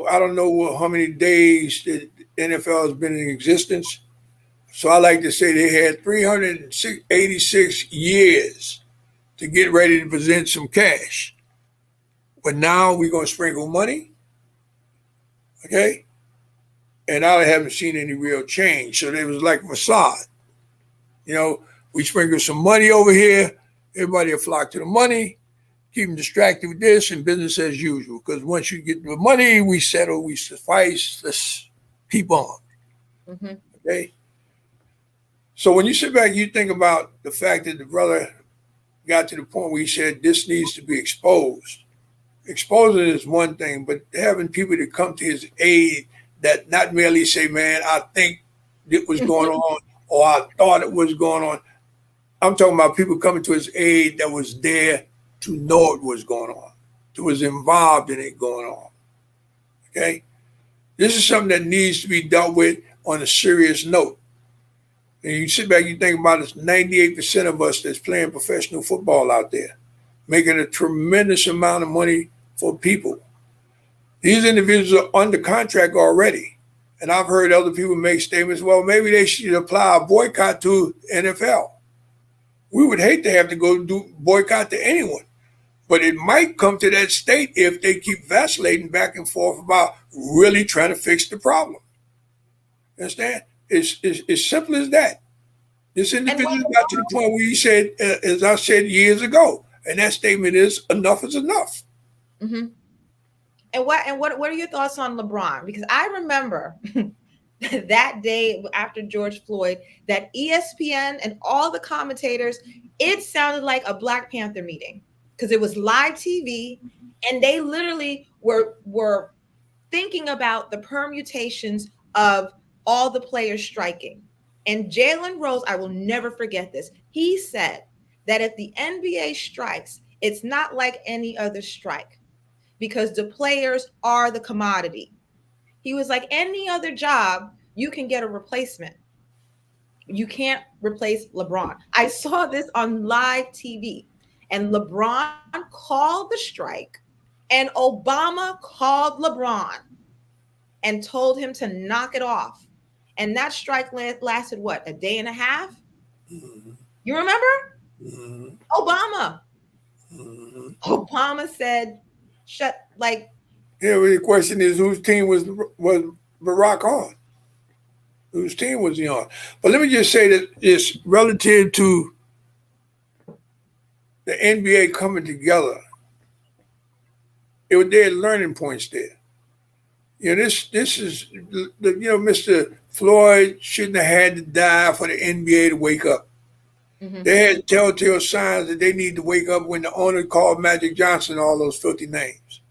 I don't know how many days the NFL has been in existence. So I like to say they had 386 years to get ready to present some cash. But now we're going to sprinkle money. Okay? And I haven't seen any real change. So it was like a facade. We sprinkle some money over here. Everybody will flock to the money, keep them distracted with this, and business as usual. Because once you get the money, we settle, we suffice, let's keep on. Okay? So when you sit back, you think about the fact that the brother got to the point where he said this needs to be exposed. Exposing is one thing, but having people to come to his aid that not merely say, man, I think it was going on, or I thought it was going on. I'm talking about people coming to his aid that was there to know it was going on, that was involved in it going on. Okay? This is something that needs to be dealt with on a serious note. And you sit back, you think about it, 98% of us that's playing professional football out there, making a tremendous amount of money for people. These individuals are under contract already. And I've heard other people make statements, well, maybe they should apply a boycott to NFL. We would hate to have to go do boycott to anyone. But it might come to that state if they keep vacillating back and forth about really trying to fix the problem. You understand? It's simple as that. This individual got to the point where he said, as I said years ago, and that statement is enough is enough. And what are your thoughts on LeBron? Because I remember that day after George Floyd, that ESPN and all the commentators, it sounded like a Black Panther meeting because it was live TV, and they literally were thinking about the permutations of all the players striking. And Jalen Rose, I will never forget this. He said that if the NBA strikes, it's not like any other strike because the players are the commodity. He was like, any other job, you can get a replacement. You can't replace LeBron. I saw this on live TV, and LeBron called the strike, and Obama called LeBron and told him to knock it off. And that strike lasted what, a day and a half? Mm-hmm. You remember? Mm-hmm. Obama. Mm-hmm. Obama said, shut, like. Yeah, well, the question is whose team was Barack on? Whose team was he on? But let me just say that it's relative to the NBA coming together. There are learning points there. This is Mr. Floyd shouldn't have had to die for the NBA to wake up. Mm-hmm. They had telltale signs that they need to wake up when the owner called Magic Johnson all those filthy names.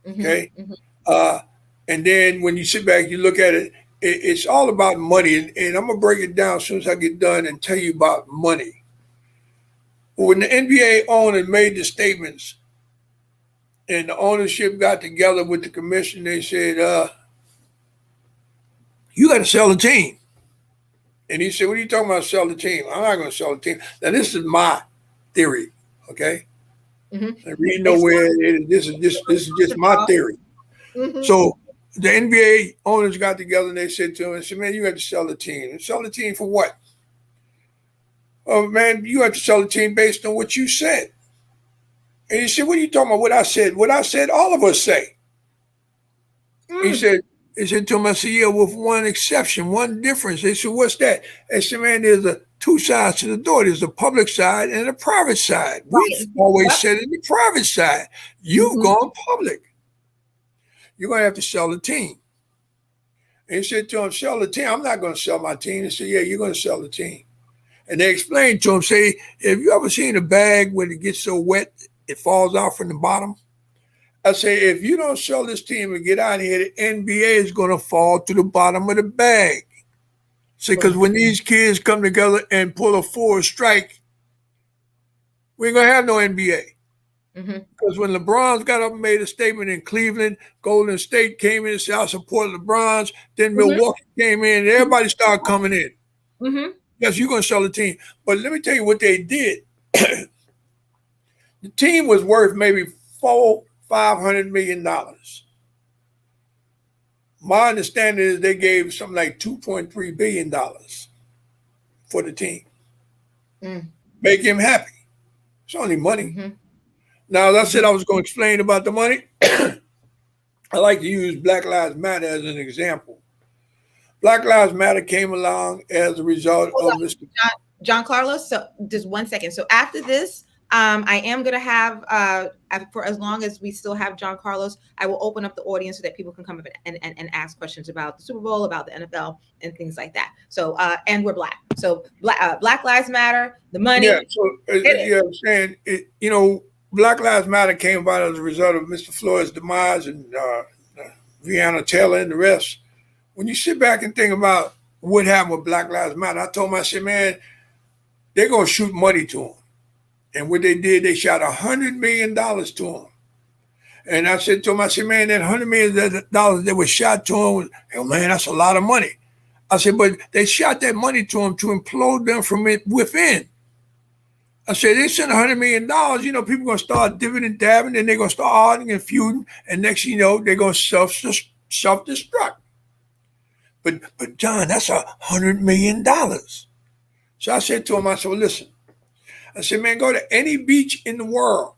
Mm-hmm. Okay, mm-hmm. And then when you sit back, you look at it. It's all about money, and I'm gonna break it down as soon as I get done and tell you about money. When the NBA owner made the statements, and the ownership got together with the commission, they said, "You got to sell the team." And he said, "What are you talking about? Sell the team? I'm not going to sell the team." Now this is my theory, okay? Mm-hmm. I read nowhere. This is just my theory. Mm-hmm. So the NBA owners got together and they said to him, "I said, man, you got to sell the team. And sell the team for what? Oh man, you have to sell the team based on what you said." And he said, "What are you talking about? What I said? What I said? All of us say." He said to him, I said, "Yeah, with one exception, one difference." They said, "What's that?" I said, "Man, there's two sides to the door. There's the public side and the private side. We've always said in the private side, you've gone public. You're going to have to sell the team." And he said to him, "Sell the team." "I'm not going to sell my team." He said, "Yeah, you're going to sell the team." And they explained to him, say, "Have you ever seen a bag when it gets so wet, it falls out from the bottom?" I say, if you don't sell this team and get out of here, the NBA is going to fall to the bottom of the bag. See, because when these kids come together and pull a forward strike, we ain't going to have no NBA. Because when LeBron's got up and made a statement in Cleveland, Golden State came in and said, "I support LeBron's." Then Milwaukee came in and everybody started coming in. Yes, you're going to sell the team. But let me tell you what they did. The team was worth maybe $500 million. My understanding is they gave something like $2.3 billion for the team. Make him happy. It's only money. Now, as I said, I was going to explain about the money. I like to use Black Lives Matter as an example. Black Lives Matter came along as a result of Mr. John Carlos. So just 1 second. So after this, I am going to have, for as long as we still have John Carlos, I will open up the audience so that people can come up and ask questions about the Super Bowl, about the NFL, and things like that. So, and we're Black. So Black Lives Matter, the money. Yeah, so I'm saying, Black Lives Matter came about as a result of Mr. Floyd's demise and Breonna Taylor and the rest. When you sit back and think about what happened with Black Lives Matter, I told him, I said, man, they're going to shoot money to him. And what they did, they shot $100 million to him. And I said to him, I said, man, that $100 million that was shot to him, oh, man, that's a lot of money. I said, but they shot that money to him to implode them from within. I said, they sent $100 million, people going to start dipping and dabbing, and they're going to start arguing and feuding, and next thing you know, they're going to self-destruct. But John, that's $100 million. So I said to him, I said, well, listen. I said, man, go to any beach in the world,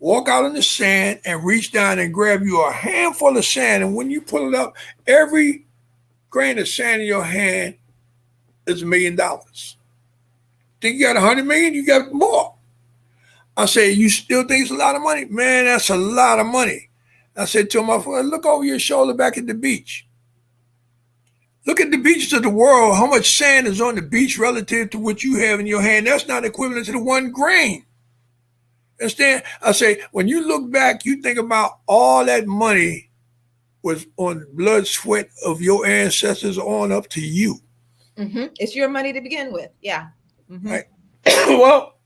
walk out in the sand and reach down and grab you a handful of sand. And when you pull it up, every grain of sand in your hand is $1 million. Think you got 100 million? You got more. I said, you still think it's a lot of money? Man, that's a lot of money. I said to him, look over your shoulder back at the beach. Look at the beaches of the world. How much sand is on the beach relative to what you have in your hand? That's not equivalent to the 1 grain. Understand? I say, when you look back, you think about all that money was on blood, sweat of your ancestors on up to you. It's your money to begin with. Yeah. Right? Well,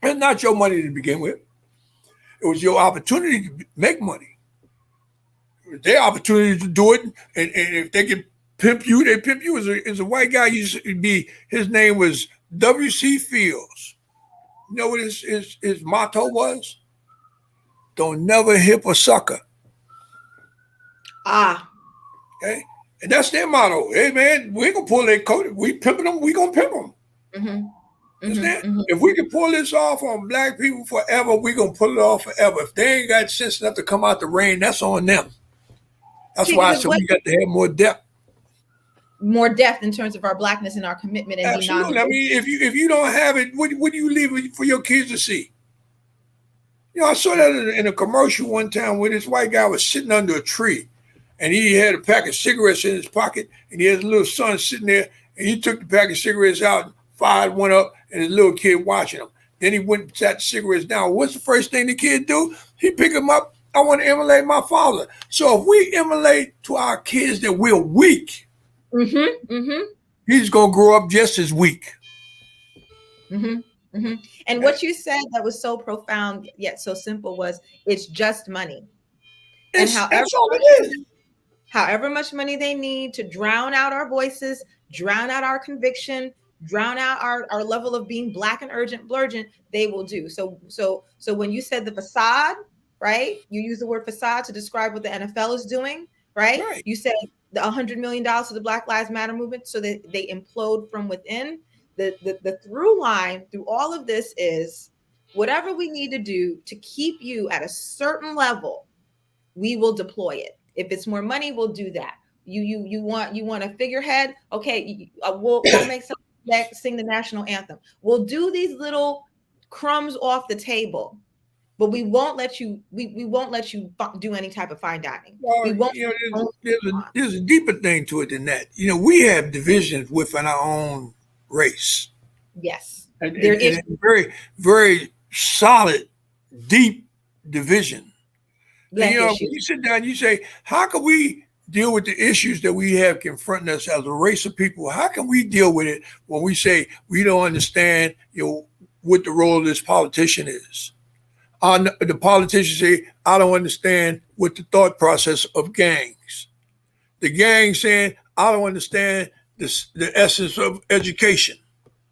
it's not your money to begin with. It was your opportunity to make money. It was their opportunity to do it, and if they can pimp you, they pimp you. As a white guy used to be, his name was W.C. Fields. You know what his motto was? Don't never hip a sucker. Okay? And that's their motto. Hey, man, we ain't going to pull their coat. We pimping them, we going to pimp them. If we can pull this off on black people forever, we going to pull it off forever. If they ain't got sense enough to come out the rain, that's on them. That's why I said we got to have more depth. More depth in terms of our blackness and our commitment. And absolutely. I mean, if you don't have it, what do you leave for your kids to see? You know, I saw that in a commercial one time where this white guy was sitting under a tree, and he had a pack of cigarettes in his pocket, and he had his little son sitting there, and he took the pack of cigarettes out and fired one up, and his little kid watching him. Then he went and sat the cigarettes down. What's the first thing the kid do? He pick them up. I want to emulate my father. So if we emulate to our kids that we're weak, he's going to grow up just as weak. And what you said that was so profound yet so simple was, it's just money. And that's all it is. However much money they need to drown out our voices, drown out our conviction, drown out our level of being black and urgent, blurgent, they will do. So when you said the facade, right? You use the word facade to describe what the NFL is doing, right? You said the $100 million to the Black Lives Matter movement so that they implode from within. The through line through all of this is whatever we need to do to keep you at a certain level, we will deploy it. If it's more money, we'll do that. You want a figurehead? Okay, we'll make some that sing the national anthem. We'll do these little crumbs off the table, but we won't let you. We won't let you do any type of fine dining. Well, we won't. You know, there's a deeper thing to it than that. You know, we have divisions within our own race. Yes, and very, very solid, deep division. And, you know, when you sit down, you say, how can we deal with the issues that we have confronting us as a race of people? How can we deal with it when we say we don't understand, you know, what the role of this politician is? The politicians say, I don't understand what the thought process of gangs. The gang saying, I don't understand the essence of education.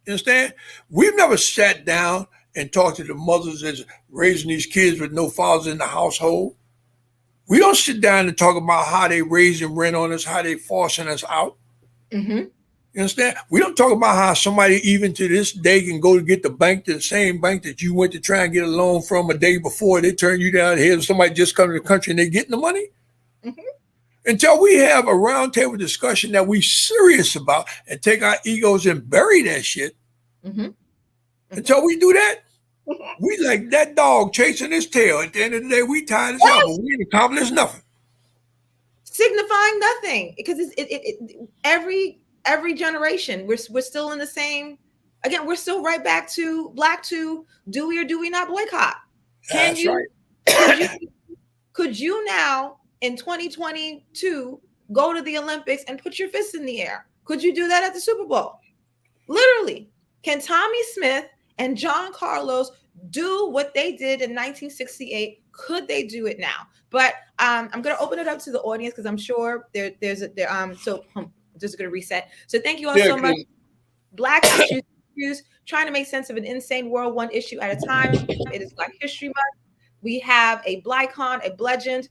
You understand? We've never sat down and talked to the mothers that's raising these kids with no fathers in the household. We don't sit down and talk about how they raising rent on us, how they forcing us out. You understand? We don't talk about how somebody even to this day can go to get the same bank that you went to try and get a loan from a day before. They turn you down here. Somebody just come to the country and they're getting the money. Until we have a roundtable discussion that we serious about and take our egos and bury that shit. Until we do that, we like that dog chasing his tail. At the end of the day, we tired as hell, but we ain't accomplished nothing. Signifying nothing, because every generation we're still in the same. Again, we're still right back to black to do we or do we not boycott? That's right. Could you now in 2022 go to the Olympics and put your fists in the air? Could you do that at the Super Bowl? Literally, can Tommy Smith and John Carlos do what they did in 1968? Could they do it now? But I'm going to open it up to the audience because I'm sure there's so I'm just going to reset. So thank you all so much. Black issues, trying to make sense of an insane world, one issue at a time. It is Black History Month. We have a BLICON, a BLURGENT,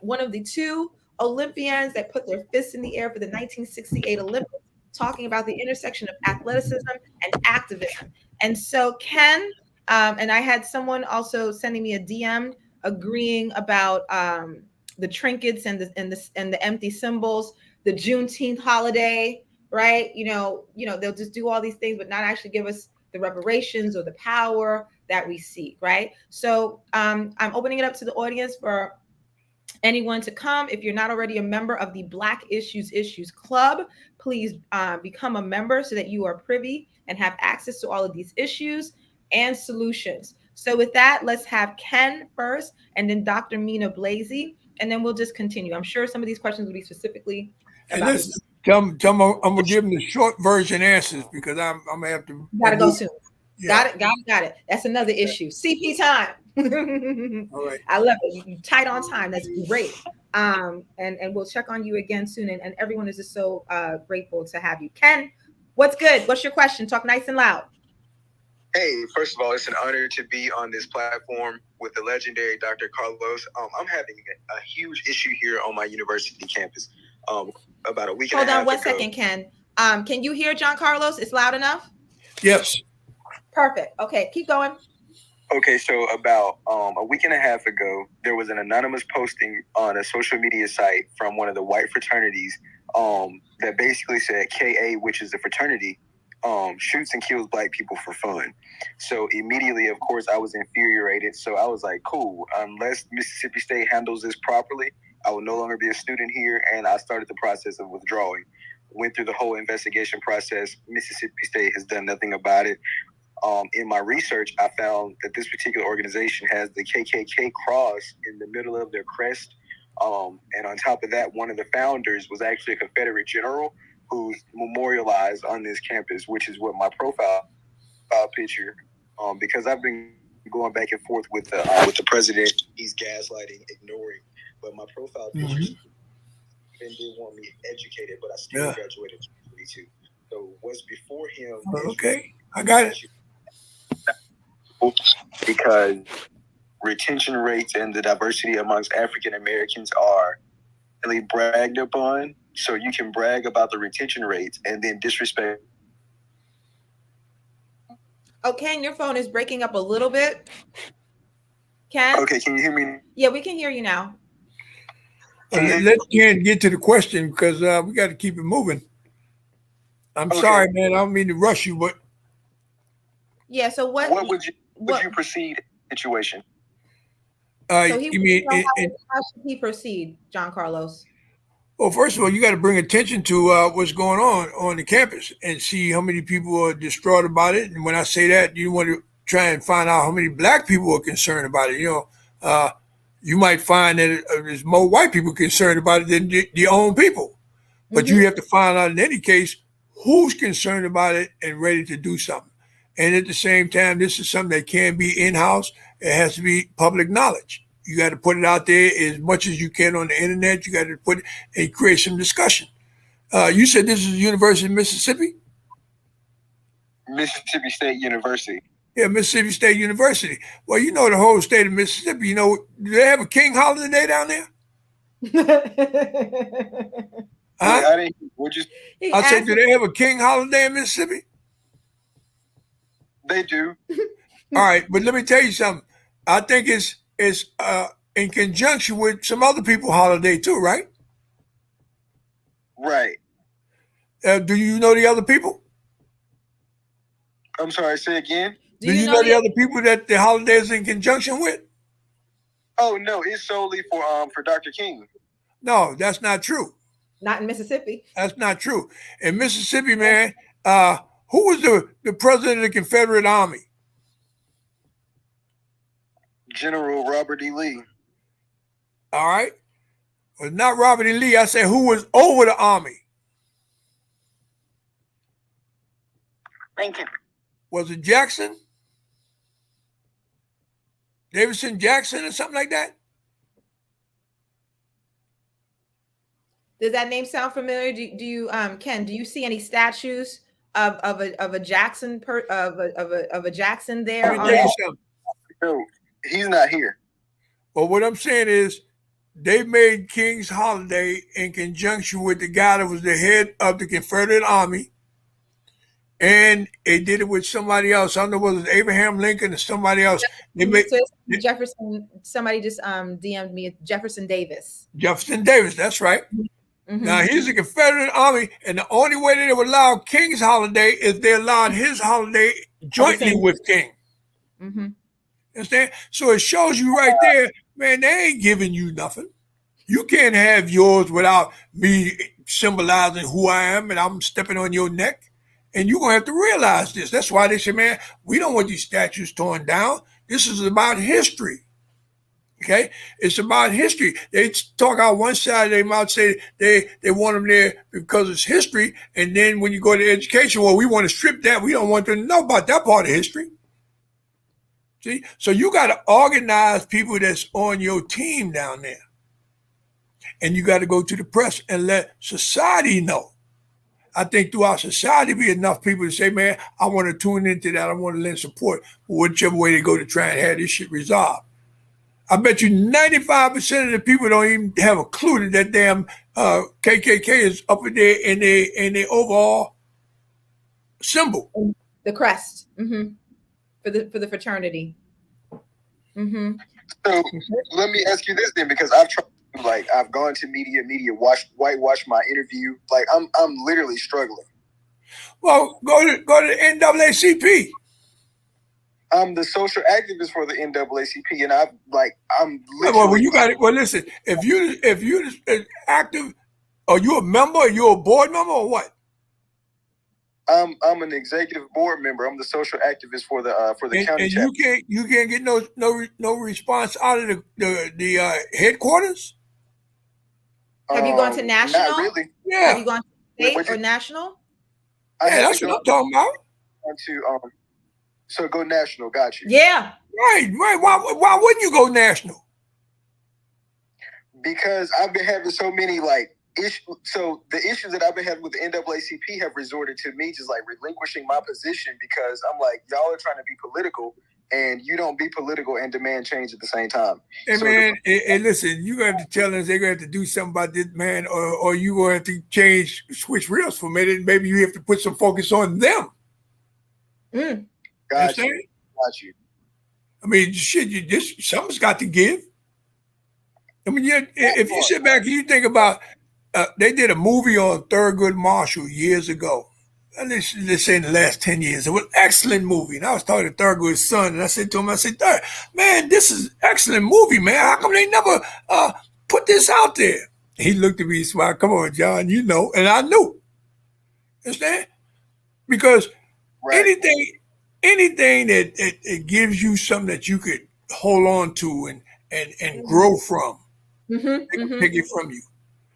one of the two Olympians that put their fists in the air for the 1968 Olympics, talking about the intersection of athleticism and activism. And so Ken, and I had someone also sending me a DM agreeing about the trinkets and the empty symbols, the Juneteenth holiday, right? You know, they'll just do all these things, but not actually give us the reparations or the power that we seek, right? So I'm opening it up to the audience for anyone to come. If you're not already a member of the Black Issues Club, please become a member so that you are privy and have access to all of these issues and solutions. So with that, let's have Ken first, and then Dr. Mina Blasey, and then we'll just continue. I'm sure some of these questions will be specifically And about this, tell them, I'm gonna give them the short version answers because I'm gonna have to. Gotta go soon. Yeah. Got it. That's another issue. CP time. All right. I love it. You tight on time. That's great. And we'll check on you again soon. And everyone is just so grateful to have you. Ken, what's good? What's your question? Talk nice and loud. Hey, first of all, it's an honor to be on this platform with the legendary Dr. Carlos. I'm having a huge issue here on my university campus. About a week and a half ago. Hold on 1 second, Ken. Can you hear John Carlos? It's loud enough? Yes. Perfect. Okay, keep going. Okay, so about a week and a half ago, there was an anonymous posting on a social media site from one of the white fraternities that basically said KA, which is a fraternity, shoots and kills Black people for fun. So immediately, of course, I was infuriated. So I was like, cool, unless Mississippi State handles this properly, I will no longer be a student here. And I started the process of withdrawing. Went through the whole investigation process. Mississippi State has done nothing about it. In my research, I found that this particular organization has the KKK cross in the middle of their crest. And on top of that, one of the founders was actually a Confederate general who's memorialized on this campus, which is what my profile picture, because I've been going back and forth with the president. He's gaslighting, ignoring, but my profile picture even did want me educated, but I still graduated in 2022. So what's before him? Okay, I got it. Because retention rates and the diversity amongst African Americans are really bragged upon. So you can brag about the retention rates and then disrespect. Okay, and your phone is breaking up a little bit. Ken? Okay, can you hear me? Yeah, we can hear you now. Let's get to the question because we got to keep it moving. I'm sorry, man. I don't mean to rush you, but yeah. So what would you proceed situation? So how should he proceed, John Carlos? Well, first of all, you got to bring attention to what's going on the campus and see how many people are distraught about it. And when I say that, you want to try and find out how many Black people are concerned about it. You know, you might find that there's more white people concerned about it than your own people. But you have to find out in any case who's concerned about it and ready to do something. And at the same time, this is something that can be in-house. It has to be public knowledge. You got to put it out there as much as you can on the internet. You got to put it and create some discussion. You said this is the University of Mississippi? Mississippi State University. Yeah, Mississippi State University. Well, you know the whole state of Mississippi. You know, do they have a King holiday down there? I said, do they have a King holiday in Mississippi? They do. All right, but let me tell you something. I think it's in conjunction with some other people's holiday too, right? Right. Do you know the other people? I'm sorry, say again? Do you know the other people that the holiday is in conjunction with? Oh, no, it's solely for Dr. King. No, that's not true. Not in Mississippi. That's not true. In Mississippi, man, who was the president of the Confederate Army? General Robert E. Lee. All right. Well, not Robert E. Lee. I said who was over the Army? Lincoln. Was it Jackson? Davidson Jackson or something like that? Does that name sound familiar? Do you Ken? Do you see any statues of a Jackson of a Jackson there? No, he's not here. Well, what I'm saying is, they made King's holiday in conjunction with the guy that was the head of the Confederate Army, and they did it with somebody else. I don't know whether it was Abraham Lincoln or somebody else. They made Jefferson. Somebody just DM'd me. Jefferson Davis. Jefferson Davis. That's right. Now, he's the Confederate Army, and the only way that they would allow King's holiday is they allowed his holiday jointly with King. Understand? So it shows you right there, man, they ain't giving you nothing. You can't have yours without me symbolizing who I am and I'm stepping on your neck. And you're going to have to realize this. That's why they say, man, we don't want these statues torn down. This is about history. Okay? It's about history. They talk out one side of their mouth, say they want them there because it's history. And then when you go to education, well, we want to strip that. We don't want them to know about that part of history. See? So you got to organize people that's on your team down there. And you got to go to the press and let society know. I think throughout society, be enough people to say, man, I want to tune into that. I want to lend support for whichever way they go to try and have this shit resolved. I bet you 95% of the people don't even have a clue that damn KKK is up in there in their overall symbol. The crest for the fraternity. So let me ask you this then, because I've tried. Like, I've gone to media, whitewash my interview. Like, I'm literally struggling. Well, go to the NAACP. I'm the social activist for the NAACP, and I'm literally. Well, you got it. Well, listen, if you active, are you a member? Are you a board member or what? I'm an executive board member. I'm the social activist for the county. And chapter. you can't get no response out of the headquarters. Have you gone to national? Not really. Yeah. Have you gone to state or national? Yeah, that's what I'm talking about. So go national. Got you. Yeah. Right. Why wouldn't you go national? Because I've been having so many issues. So the issues that I've been having with the NAACP have resorted to me just relinquishing my position, because I'm like, y'all are trying to be political. And you don't be political and demand change at the same time. Hey, so man, listen, you're going to have to tell us they're going to have to do something about this, man, or you're going to have to switch reels for a minute. Maybe you have to put some focus on them. Got you. I mean, shit, something's got to give. I mean, if you sit back and you think about, they did a movie on Thurgood Marshall years ago. Let's say in the last 10 years. It was an excellent movie. And I was talking to Thurgood's son, and I said to him, Thurgood, man, this is an excellent movie, man. How come they never put this out there? He looked at me and smiled, come on, John, you know. And I knew. Understand? Because anything that gives you something that you could hold on to and grow from, they can take it from you.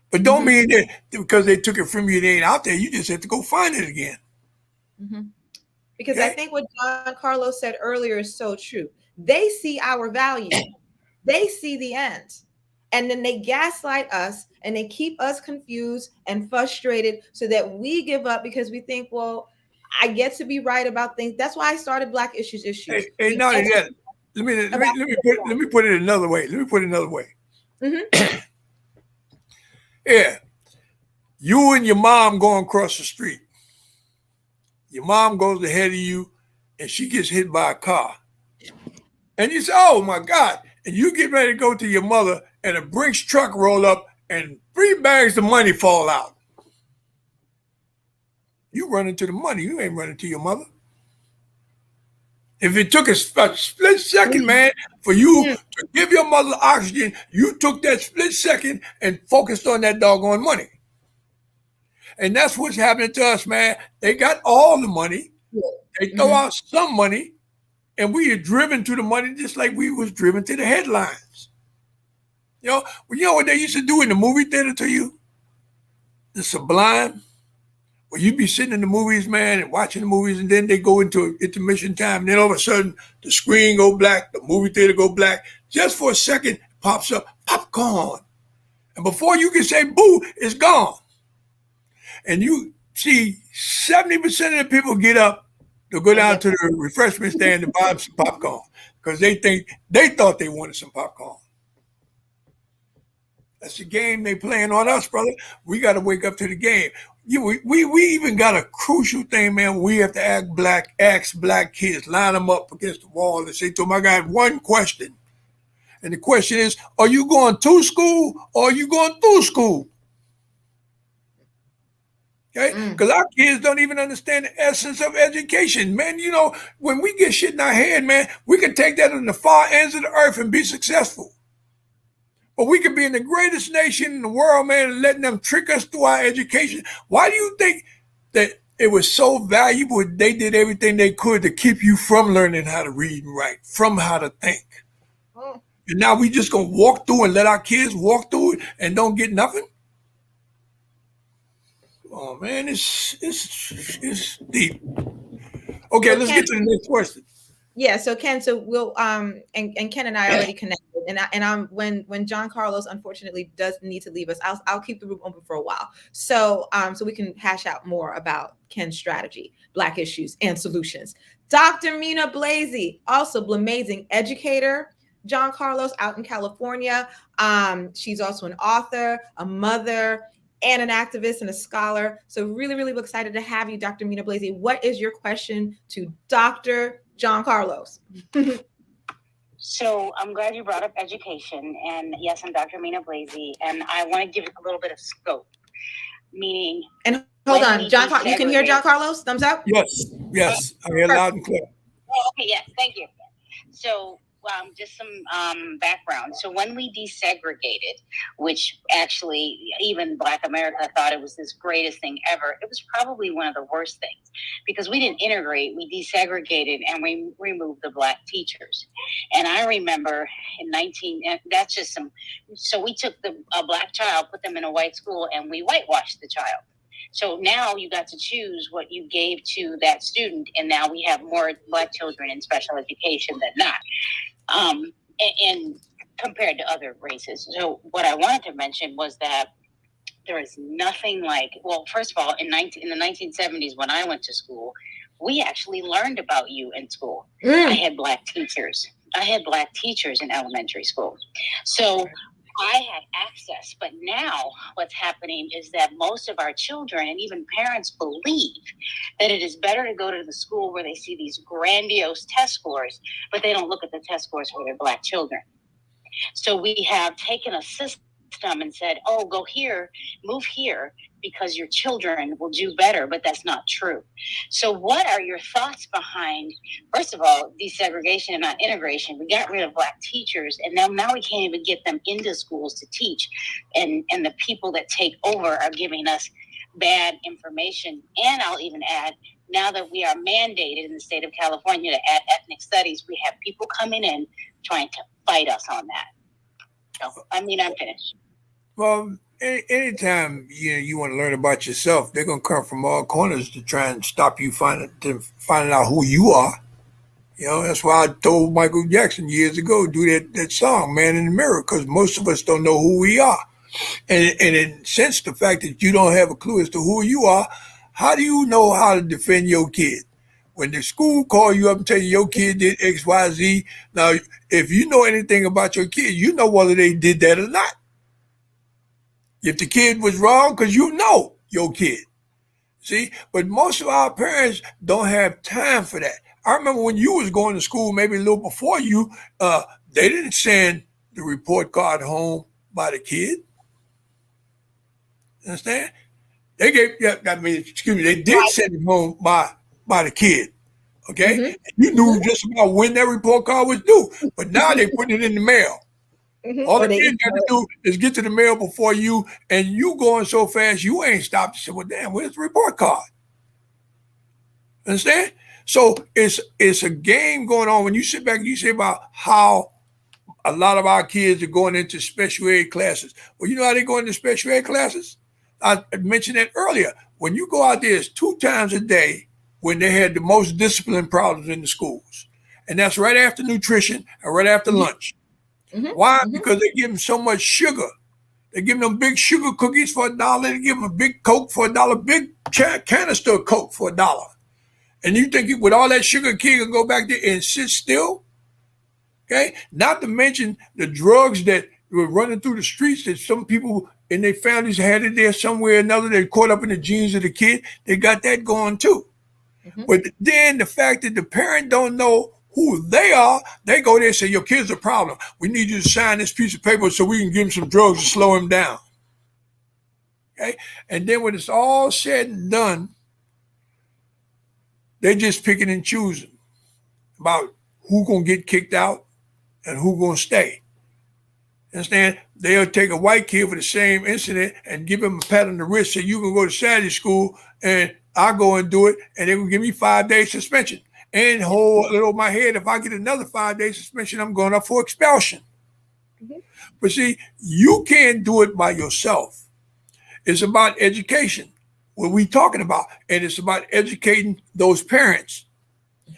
But don't mean that because they took it from you, it ain't out there. You just have to go find it again. Because I think what John Carlos said earlier is so true. They see our value. They see the end. And then they gaslight us and they keep us confused and frustrated so that we give up because we think, well, I get to be right about things. That's why I started Black Issues. Hey, not only that, let me put it another way. Yeah, you and your mom going across the street. Your mom goes ahead of you and she gets hit by a car. And you say, oh my God. And you get ready to go to your mother and a Brinks truck roll up and 3 bags of money fall out. You run into the money. You ain't running to your mother. If it took a split second, man, for you to give your mother oxygen, you took that split second and focused on that doggone money. And that's what's happening to us, man. They got all the money. They throw out some money, and we are driven to the money just like we was driven to the headlines. You know what they used to do in the movie theater to you? The Sublime. Well, you'd be sitting in the movies, man, and watching the movies, and then they go into intermission time, and then all of a sudden, the screen go black, the movie theater go black. Just for a second, it pops up, popcorn. And before you can say boo, it's gone. And you see 70% of the people get up to go down to the refreshment stand and buy some popcorn because they thought they wanted some popcorn. That's the game they playing on us, brother. We got to wake up to the game. We even got a crucial thing, man. We have to ask black kids, line them up against the wall and say to them, I got one question. And the question is, are you going to school or are you going through school? Okay? Because our kids don't even understand the essence of education. Man, when we get shit in our head, man, we can take that on the far ends of the earth and be successful. But we could be in the greatest nation in the world, man, and letting them trick us through our education. Why do you think that it was so valuable? They did everything they could to keep you from learning how to read and write, from how to think. Oh. And now we just gonna walk through and let our kids walk through it and don't get nothing? Oh man, it's deep. Okay, So let's get to the next question. Yeah, so Ken, so we'll and Ken and I already connected, and I'm when John Carlos unfortunately does need to leave us, I'll keep the room open for a while, so we can hash out more about Ken's strategy, Black issues and solutions. Dr. Mina Blasey, also amazing educator. John Carlos out in California. She's also an author, a mother, and an activist and a scholar. So really, really excited to have you, Dr. Mina Blasey. What is your question to Dr. John Carlos? So I'm glad you brought up education. And yes, I'm Dr. Mina Blasey, and I want to give it a little bit of scope, meaning. And hold on, John, you can hear John Carlos? Thumbs up? Yes, I hear loud and clear. Oh, okay, yes, thank you. So just some background. So when we desegregated, which actually even Black America thought it was this greatest thing ever, it was probably one of the worst things because we didn't integrate, we desegregated and we removed the Black teachers. And I remember that's just so we took a Black child, put them in a white school, and we whitewashed the child. So now you got to choose what you gave to that student, and now we have more Black children in special education than not. And compared to other races. So what I wanted to mention was that there is nothing like, well, first of all, in the 1970s when I went to school, we actually learned about you in school. I had Black teachers. In elementary school. So I had access, but now what's happening is that most of our children and even parents believe that it is better to go to the school where they see these grandiose test scores, but they don't look at the test scores for their Black children. So we have taken a system and said, oh, go here, move here, because your children will do better, but that's not true. So what are your thoughts behind, first of all, desegregation and not integration? We got rid of Black teachers, and now we can't even get them into schools to teach. And the people that take over are giving us bad information. And I'll even add, now that we are mandated in the state of California to add ethnic studies, we have people coming in trying to fight us on that. So, I'm finished. Well, anytime you want to learn about yourself, they're gonna come from all corners to try and stop you finding out who you are. That's why I told Michael Jackson years ago, do that song, Man in the Mirror, because most of us don't know who we are. And in sense, the fact that you don't have a clue as to who you are, how do you know how to defend your kid? When the school call you up and tell you your kid did X, Y, Z, now, if you know anything about your kid, you know whether they did that or not. If the kid was wrong, because you know your kid. See? But most of our parents don't have time for that. I remember when you was going to school, maybe a little before you, they didn't send the report card home by the kid. Understand? They did send it home by the kid. Okay? Mm-hmm. You knew just about when that report card was due. But now they put it in the mail. Mm-hmm. All the kids got to do is get to the mail before you, and you going so fast, you ain't stopped to say, well, damn, where's the report card? Understand? So it's a game going on. When you sit back and you say about how a lot of our kids are going into special ed classes. Well, you know how they go into special ed classes? I mentioned that earlier. When you go out there, it's 2 times a day when they had the most discipline problems in the schools. And that's right after nutrition and right after lunch. Mm-hmm. Why? Mm-hmm. Because they give them so much sugar. They give them big sugar cookies for $1. They give them a big Coke for $1, big canister of Coke for $1. And you think with all that sugar, a kid can go back there and sit still? Okay? Not to mention the drugs that were running through the streets that some people and their families had it there somewhere or another. They caught up in the genes of the kid. They got that going too. Mm-hmm. But then the fact that the parent don't know who they are, they go there and say, your kid's a problem. We need you to sign this piece of paper so we can give him some drugs to slow him down. Okay? And then when it's all said and done, they just picking and choosing about who gonna get kicked out and who gonna stay. Understand? They'll take a white kid for the same incident and give him a pat on the wrist so you can go to Saturday school and I'll go and do it and they will give me 5 days suspension and hold it over my head. If I get another 5 day suspension, I'm going up for expulsion. Mm-hmm. But see, you can't do it by yourself. It's about education, what we're talking about. And it's about educating those parents.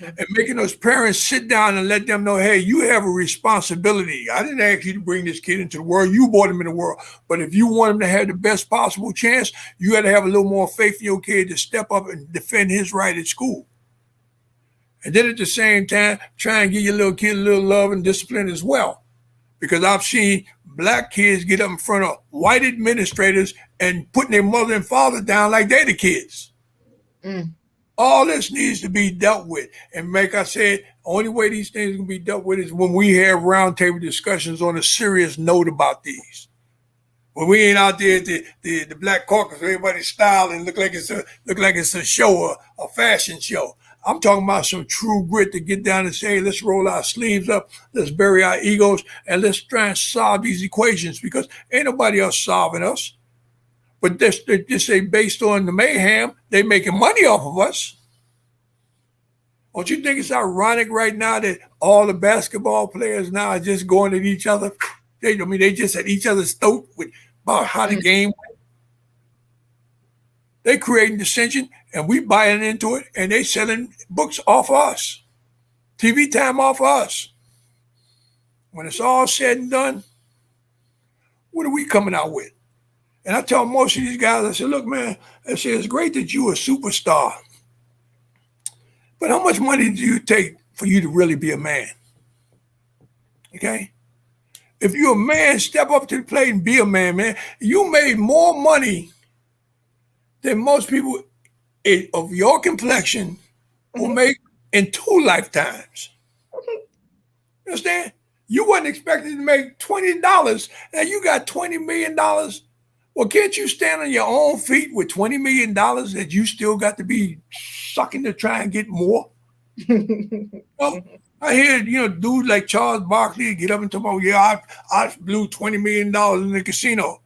And making those parents sit down and let them know, hey, you have a responsibility. I didn't ask you to bring this kid into the world. You brought him in the world. But if you want him to have the best possible chance, you got to have a little more faith in your kid to step up and defend his right at school. And then at the same time, try and give your little kid a little love and discipline as well. Because I've seen black kids get up in front of white administrators and putting their mother and father down like they're the kids. Mm. All this needs to be dealt with. And like I said, only way these things can be dealt with is when we have roundtable discussions on a serious note about these. When we ain't out there at the Black Caucus, everybody's style and look like it's a show, a fashion show. I'm talking about some true grit to get down and say, hey, let's roll our sleeves up, let's bury our egos, and let's try and solve these equations because ain't nobody else solving us. But they say based on the mayhem, they making money off of us. Don't you think it's ironic right now that all the basketball players now are just going at each other? They just at each other's throat about how the game went. They creating dissension and we buying into it and they selling books off us. TV time off us. When it's all said and done, what are we coming out with? And I tell most of these guys, I said, look, man, I say, it's great that you're a superstar. But how much money do you take for you to really be a man? Okay? If you're a man, step up to the plate and be a man, man. You made more money than most people of your complexion will make in 2 lifetimes. You understand? You wasn't expected to make $20. Now you got $20 million. Well, can't you stand on your own feet with $20 million that you still got to be sucking to try and get more? Well, I hear, dudes like Charles Barkley get up and talk about, yeah, I blew $20 million in the casino.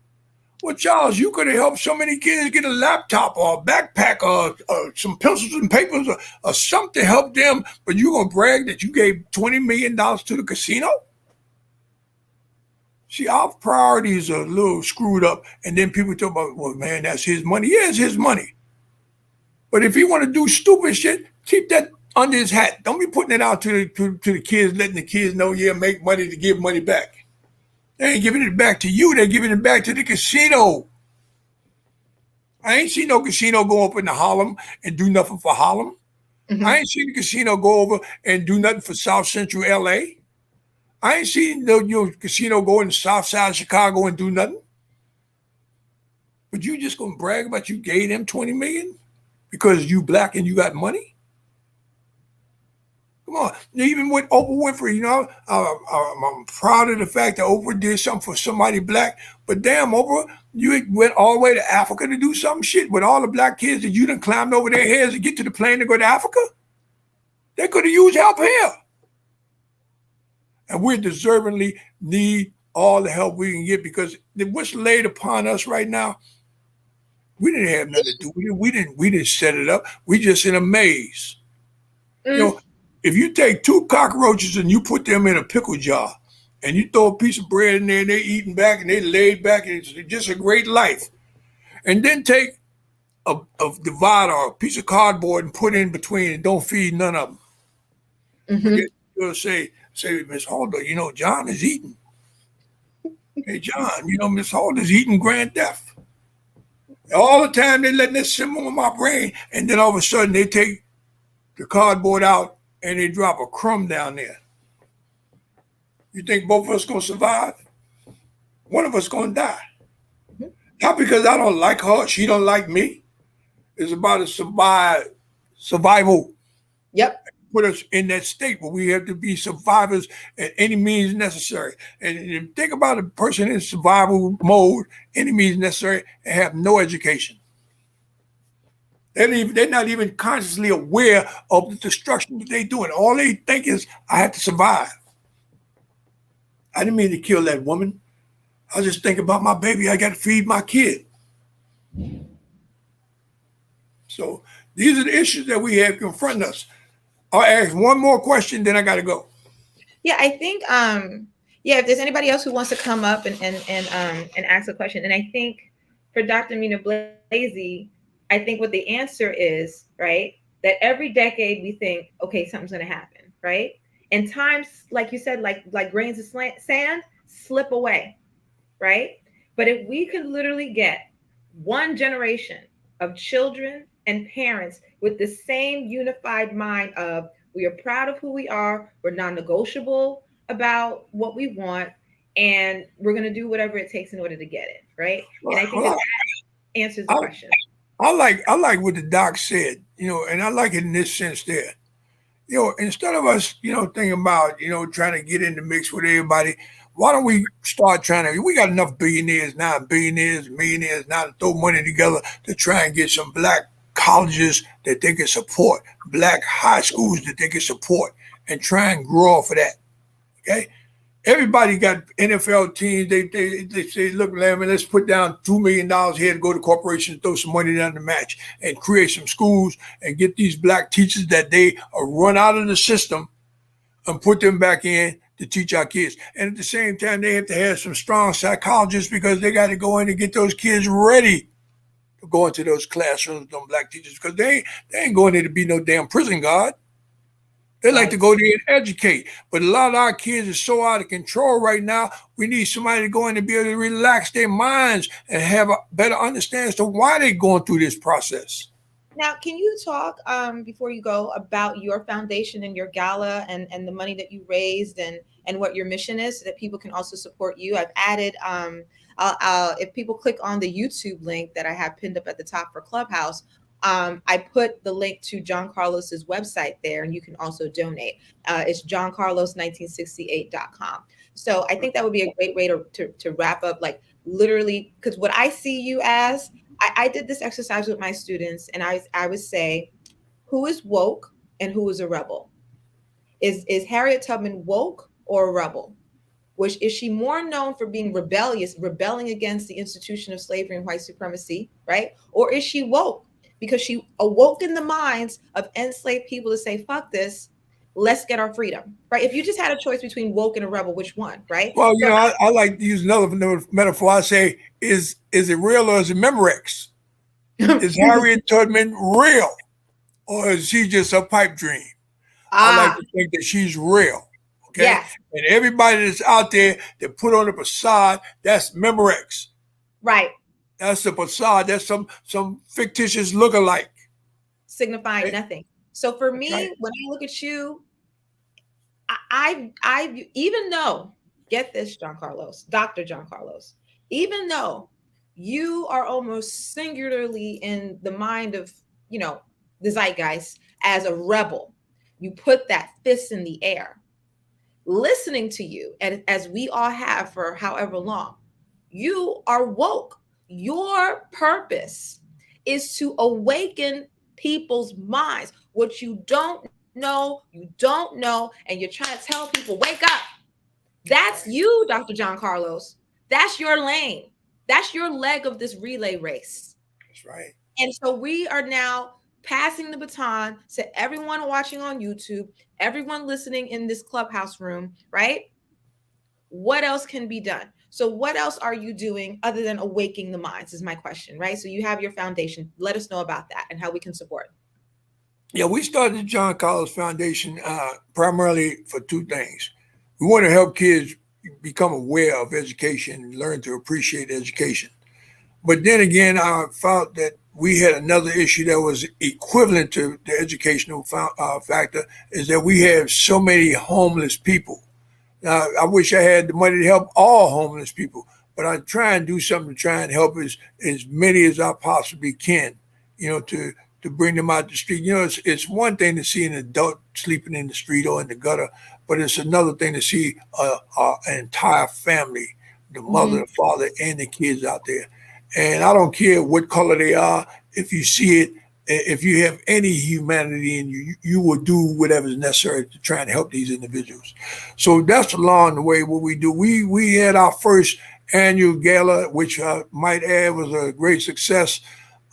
Well, Charles, you could have helped so many kids get a laptop or a backpack or some pencils and papers or something to help them, but you're going to brag that you gave $20 million to the casino? See, our priorities are a little screwed up, and then people talk about, well, man, that's his money. Yeah, it's his money. But if he want to do stupid shit, keep that under his hat. Don't be putting it out to the kids, letting the kids know, yeah, make money to give money back. They ain't giving it back to you. They're giving it back to the casino. I ain't seen no casino go up into Harlem and do nothing for Harlem. Mm-hmm. I ain't seen the casino go over and do nothing for South Central LA. I ain't seen no casino go in the South Side of Chicago and do nothing. But you just gonna brag about you gave them $20 million because you black and you got money? Come on. Even with Oprah Winfrey, I'm proud of the fact that Oprah did something for somebody black. But damn, Oprah, you went all the way to Africa to do some shit with all the black kids that you done climbed over their heads to get to the plane to go to Africa. They could have used help here. And we deservingly need all the help we can get because what's laid upon us right now, we didn't have nothing to do with it. We didn't set it up. We just in a maze. If you take 2 cockroaches and you put them in a pickle jar and you throw a piece of bread in there and they're eating back and they laid back and it's just a great life. And then take a divider or a piece of cardboard and put in between and don't feed none of them. Mm-hmm. You'll say, Miss Holder, John is eating. Hey, John, Miss Holder's eating Grand Theft. All the time they're letting this simmer in my brain. And then all of a sudden they take the cardboard out and they drop a crumb down there. You think both of us going to survive? One of us going to die. Mm-hmm. Not because I don't like her, she don't like me. It's about a survival. Yep. Put us in that state where we have to be survivors at any means necessary. And if you think about a person in survival mode, any means necessary, and have no education. They're not even consciously aware of the destruction that they're doing. All they think is, I have to survive. I didn't mean to kill that woman. I just think about my baby. I got to feed my kid. So these are the issues that we have confronting us. I'll ask one more question, then I got to go. Yeah, I think if there's anybody else who wants to come up and ask a question, and I think for Dr. Mina Blasey, I think what the answer is, right, that every decade we think, okay, something's going to happen, right? And times, like you said, like grains of sand slip away, right? But if we could literally get one generation of children and parents with the same unified mind of, we are proud of who we are, we're non-negotiable about what we want, and we're going to do whatever it takes in order to get it, right? And I think that answers the question. I like what the doc said, and I like it in this sense there. Instead of us, thinking about, trying to get in the mix with everybody, why don't we start we got enough billionaires now, millionaires now to throw money together to try and get some black colleges that they can support, black high schools that they can support, and try and grow off of that. Okay? Everybody got NFL teams. They say, look, man, let's put down $2 million here to go to corporations, throw some money down the match, and create some schools and get these black teachers that they are run out of the system and put them back in to teach our kids. And at the same time, they have to have some strong psychologists because they got to go in and get those kids ready to go into those classrooms, them black teachers, because they ain't going there to be no damn prison guard. They like to go there and educate. But a lot of our kids are so out of control right now, we need somebody to go in and be able to relax their minds and have a better understanding as to why they're going through this process. Now, can you talk before you go about your foundation and your gala and the money that you raised and what your mission is so that people can also support you? I've added, if people click on the YouTube link that I have pinned up at the top for Clubhouse, I put the link to John Carlos's website there, and you can also donate. It's johncarlos1968.com. So I think that would be a great way to wrap up, like literally, because what I see you as, I did this exercise with my students, and I would say, who is woke and who is a rebel? Is Harriet Tubman woke or a rebel? Which is she more known for being rebellious, rebelling against the institution of slavery and white supremacy, right? Or is she woke because she awoke in the minds of enslaved people to say, fuck this, let's get our freedom, right? If you just had a choice between woke and a rebel, which one, right? Well, I like to use another metaphor. I say, is it real or is it Memorex? Is Harriet Tubman real or is she just a pipe dream? I like to think that she's real. Okay. Yes. And everybody that's out there that put on a facade, that's Memorex. Right. That's a facade. That's some fictitious lookalike. Signifying nothing. So for me, when I look at you, I even though, get this, John Carlos, Dr. John Carlos, even though you are almost singularly in the mind of, the zeitgeist as a rebel, you put that fist in the air. Listening to you, and as we all have for however long, you are woke. Your purpose is to awaken people's minds. What you don't know, and you're trying to tell people, wake up. That's you, Dr. John Carlos. That's your lane. That's your leg of this relay race. That's right. And so we are now passing the baton to everyone watching on YouTube, everyone listening in this Clubhouse room, right? What else can be done? So what else are you doing other than awakening the minds is my question, right? So you have your foundation. Let us know about that and how we can support. Yeah, we started the John Carlos Foundation primarily for two things. We want to help kids become aware of education and learn to appreciate education. But then again, I felt that we had another issue that was equivalent to the educational factor, is that we have so many homeless people. Now, I wish I had the money to help all homeless people, but I try and do something to try and help as many as I possibly can, to bring them out the street. It's one thing to see an adult sleeping in the street or in the gutter, but it's another thing to see an entire family, the mother, the father, and the kids out there. And I don't care what color they are. If you see it, if you have any humanity in you, you will do whatever is necessary to try and help these individuals. So that's along the way what we do. We had our first annual gala, which I might add was a great success.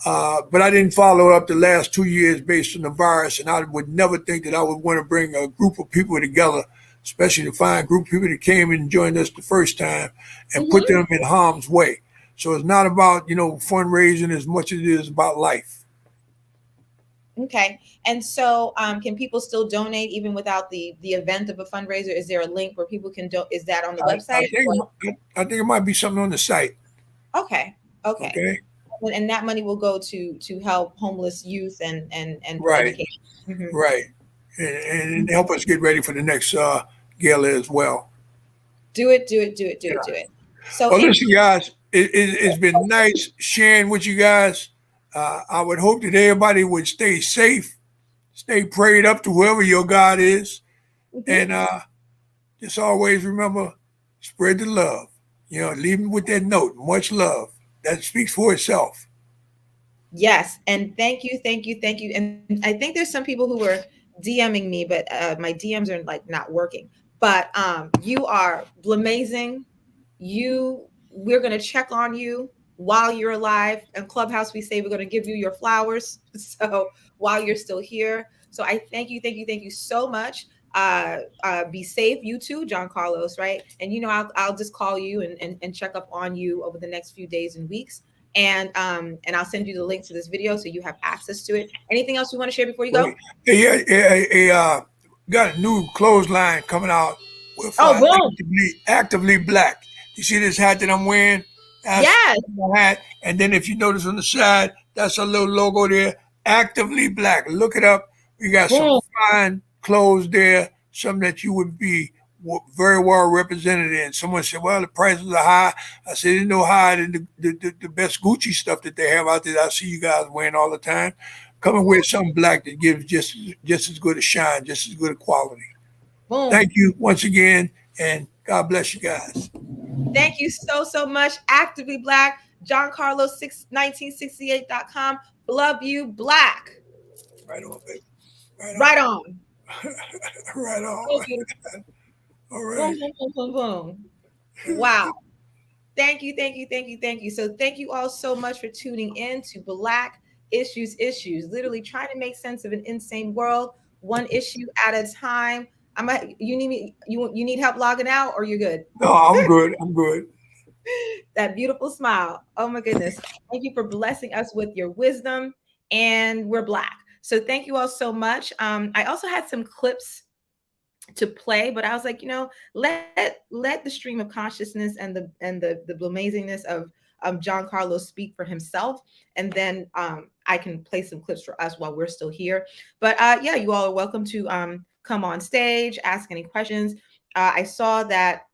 But I didn't follow up the last 2 years based on the virus, and I would never think that I would want to bring a group of people together, especially the fine group of people that came and joined us the first time, and put them in harm's way. So it's not about, fundraising as much as it is about life. Okay. And so can people still donate even without the event of a fundraiser? Is there a link where people can is that on the website? I think it might be something on the site. Okay. And that money will go to help homeless youth and right. education. Right. And help us get ready for the next gala as well. Do it. So listen, guys, it's been nice sharing with you guys. I would hope that everybody would stay safe, stay prayed up to whoever your God is, and just always remember, spread the love. Leave them with that note, much love. That speaks for itself. Yes, and thank you. And I think there's some people who were DMing me, but my DMs are like not working. But you are amazing. We're gonna check on you while you're alive. In Clubhouse, we say we're going to give you your flowers. So while you're still here. So I thank you so much. Be safe, you too, John Carlos, right? And I'll just call you and check up on you over the next few days and weeks. And I'll send you the link to this video so you have access to it. Anything else you want to share before you go? Yeah. Got a new clothesline coming out with actively black. You see this hat that I'm wearing? Yes. Hat. And then if you notice on the side, that's a little logo there, actively black. Look it up. We got some fine clothes there, some that you would be very well represented in. Someone said, well, the prices are high. I said, it's no higher than the best Gucci stuff that they have out there that I see you guys wearing all the time. Come and wear something black that gives just as good a shine, just as good a quality. Boom. Thank you once again, and God bless you guys. Thank you so much. Actively Black, John Carlos 1968.com. Love you, Black. Right on, baby. Right on. Right on. All right. Boom. Wow. Thank you. So thank you all so much for tuning in to Black Issues, literally trying to make sense of an insane world, one issue at a time. You need help logging out, or you're good? No, I'm good. That beautiful smile. Oh my goodness. Thank you for blessing us with your wisdom, and we're Black. So thank you all so much. I also had some clips to play, but I was like, let the stream of consciousness and the amazingness of John Carlos speak for himself, and then I can play some clips for us while we're still here. But yeah, you all are welcome to come on stage, ask any questions. I saw that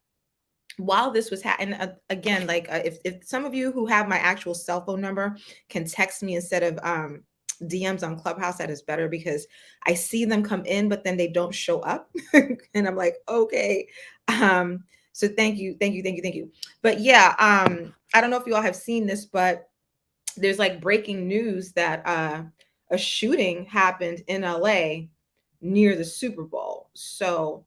while this was happening, again, like if some of you who have my actual cell phone number can text me instead of DMs on Clubhouse, that is better, because I see them come in, but then they don't show up. And I'm like, okay. So thank you. But yeah, I don't know if you all have seen this, but there's like breaking news that a shooting happened in LA near the Super Bowl. So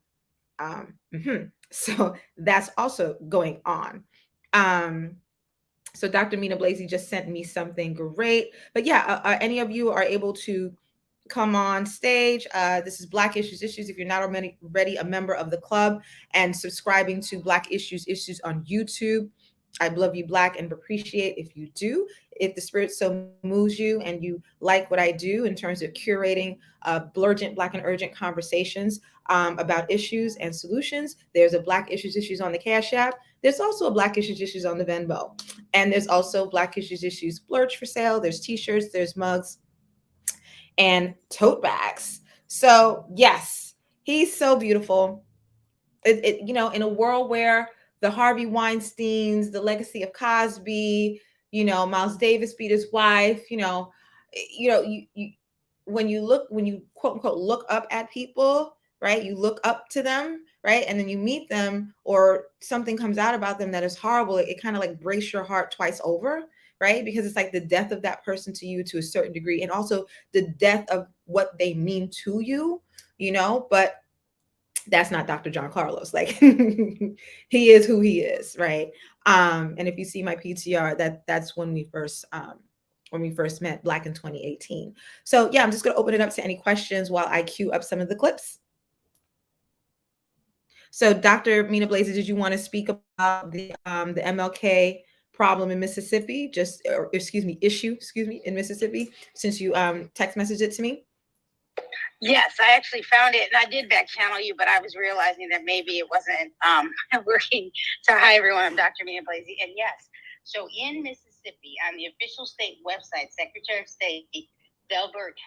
so that's also going on. So Dr. Mina Blasey just sent me something great. But yeah, any of you are able to come on stage. This is Black Issues. If you're not already a member of the club and subscribing to Black Issues on YouTube, I love you, Black, and appreciate if you do. If the spirit so moves you and you like what I do in terms of curating BLURGENT, Black and Urgent conversations about issues and solutions, there's a Black Issues on the Cash App. There's also a Black Issues on the Venmo. And there's also Black Issues Splurge for sale. There's t-shirts, there's mugs, and tote bags. So yes, he's so beautiful. In a world where the Harvey Weinsteins, the legacy of Cosby, Miles Davis beat his wife, when you quote unquote look up at people, right? You look up to them, right? And then you meet them, or something comes out about them that is horrible. It kind of like breaks your heart twice over, right? Because it's like the death of that person to you to a certain degree, and also the death of what they mean to you, but that's not Dr. John Carlos. Like he is who he is, right? And if you see my PTR, that's when we first met, Black in 2018. So yeah, I'm just going to open it up to any questions while I queue up some of the clips. So Dr. Mina Blazes, did you want to speak about the MLK problem in Mississippi, issue in Mississippi, since you text messaged it to me? Yes, I actually found it, and I did back channel you, but I was realizing that maybe it wasn't working. So hi everyone, I'm Dr. Mina Blazes, and yes, so in Mississippi, on the official state website, Secretary of State Delbert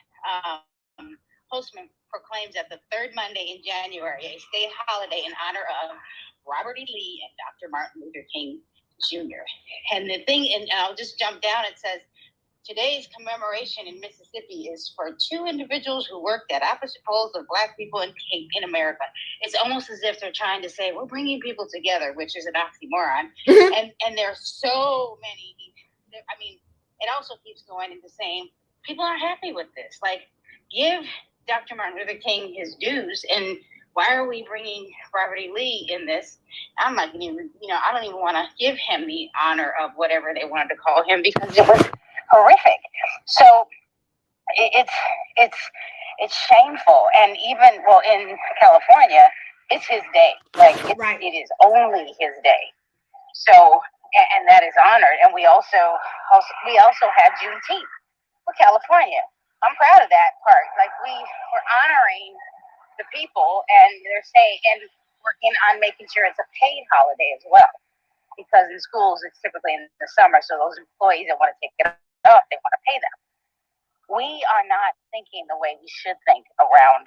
Postman proclaims that the third Monday in January a state holiday in honor of Robert E. Lee and Dr. Martin Luther King Jr. And the thing, and I'll just jump down, it says, today's commemoration in Mississippi is for two individuals who worked at opposite poles of Black people in America. It's almost as if they're trying to say, we're bringing people together, which is an oxymoron. And there's so many, I mean, it also keeps going into saying, people aren't happy with this. Like, give Dr. Martin Luther King his dues, and why are we bringing Robert E. Lee in this? I'm not even, I don't even want to give him the honor of whatever they wanted to call him, because it was horrific. So it's shameful. And even, well, in California, it's his day. Like, it is only his day. So, and that is honored. And we also have Juneteenth for California. I'm proud of that part. Like, we're honoring the people, and they're saying, and working on making sure it's a paid holiday as well, because in schools it's typically in the summer, so those employees that want to take it off, they want to pay them. We are not thinking the way we should think around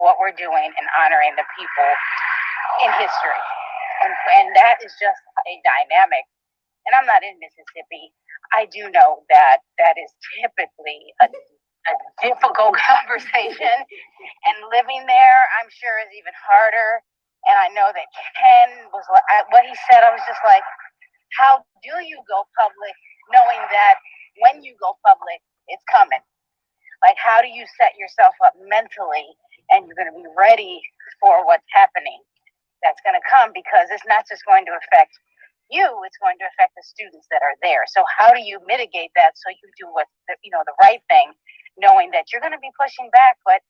what we're doing and honoring the people in history, and that is just a dynamic. And I'm not in Mississippi. I do know that is typically a difficult conversation, and living there, I'm sure, is even harder. And I know that Ken was like, what he said, I was just like, how do you go public knowing that when you go public, it's coming? Like, how do you set yourself up mentally, and you're going to be ready for what's happening that's going to come? Because it's not just going to affect you, it's going to affect the students that are there. So how do you mitigate that so you do what's the right thing, knowing that you're going to be pushing back? But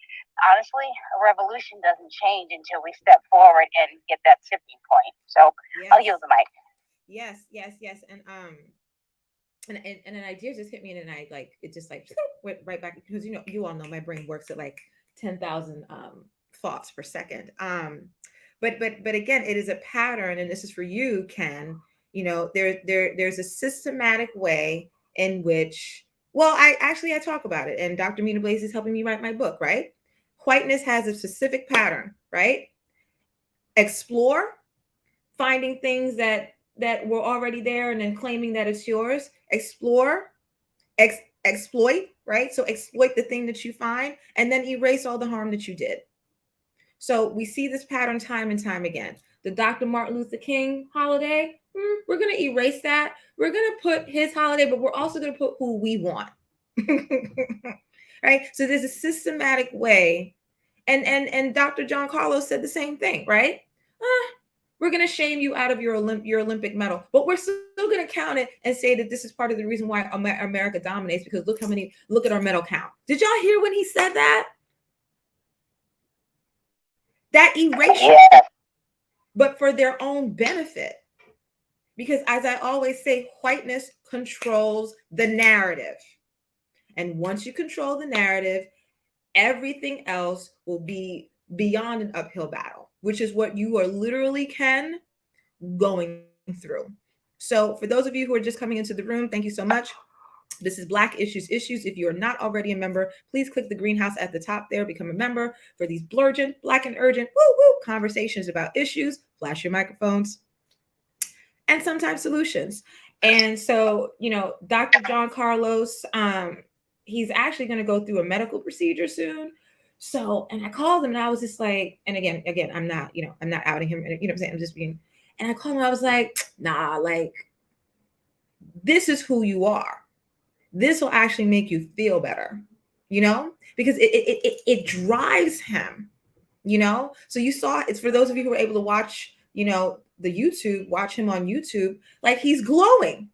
honestly, a revolution doesn't change until we step forward and get that tipping point. So yes. I'll yield the mic. Yes. And an idea just hit me, and it just went right back, because you all know my brain works at like 10,000 thoughts per second. But again, it is a pattern, and this is for you, Ken. There's a systematic way in which, well, I talk about it, and Dr. Mina Blaze is helping me write my book, right? Whiteness has a specific pattern, right? Explore, finding things that were already there and then claiming that it's yours. Explore, exploit, right? So exploit the thing that you find, and then erase all the harm that you did. So we see this pattern time and time again. The Dr. Martin Luther King holiday, we're going to erase that. We're going to put his holiday, but we're also going to put who we want. Right? So there's a systematic way. And Dr. John Carlos said the same thing, right? We're going to shame you out of your Olympic medal, but we're still going to count it and say that this is part of the reason why America dominates, because look at our medal count. Did y'all hear when he said that? That erasure, but for their own benefit. Because as I always say, whiteness controls the narrative. And once you control the narrative, everything else will be beyond an uphill battle, which is what you are literally, Ken, going through. So for those of you who are just coming into the room, thank you so much. This is Black Issues. If you are not already a member, please click the greenhouse at the top there, become a member for these blurgent, Black and urgent, conversations about issues, flash your microphones, and sometimes solutions. And so, Dr. John Carlos, he's actually going to go through a medical procedure soon. So, and I called him and I was just like, and again, I'm not outing him, what I'm saying? I'm just being, and I called him, I was like, nah, like, this is who you are. This will actually make you feel better, because it drives him, So you saw, it's for those of you who were able to watch, the YouTube, watch him on YouTube, like he's glowing.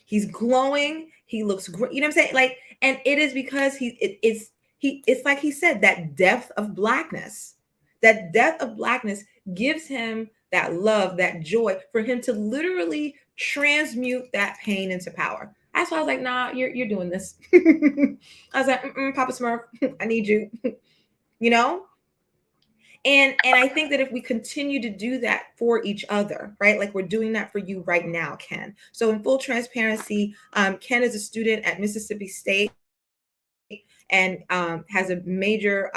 He's glowing. He looks great. You know what I'm saying? Like, and it is because it's like he said, that depth of blackness. That depth of blackness gives him that love, that joy, for him to literally transmute that pain into power. That's why I was like, nah, you're doing this. I was like, Papa Smurf, I need you. You know? And I think that if we continue to do that for each other, right? Like we're doing that for you right now, Ken. So in full transparency, Ken is a student at Mississippi State and has a major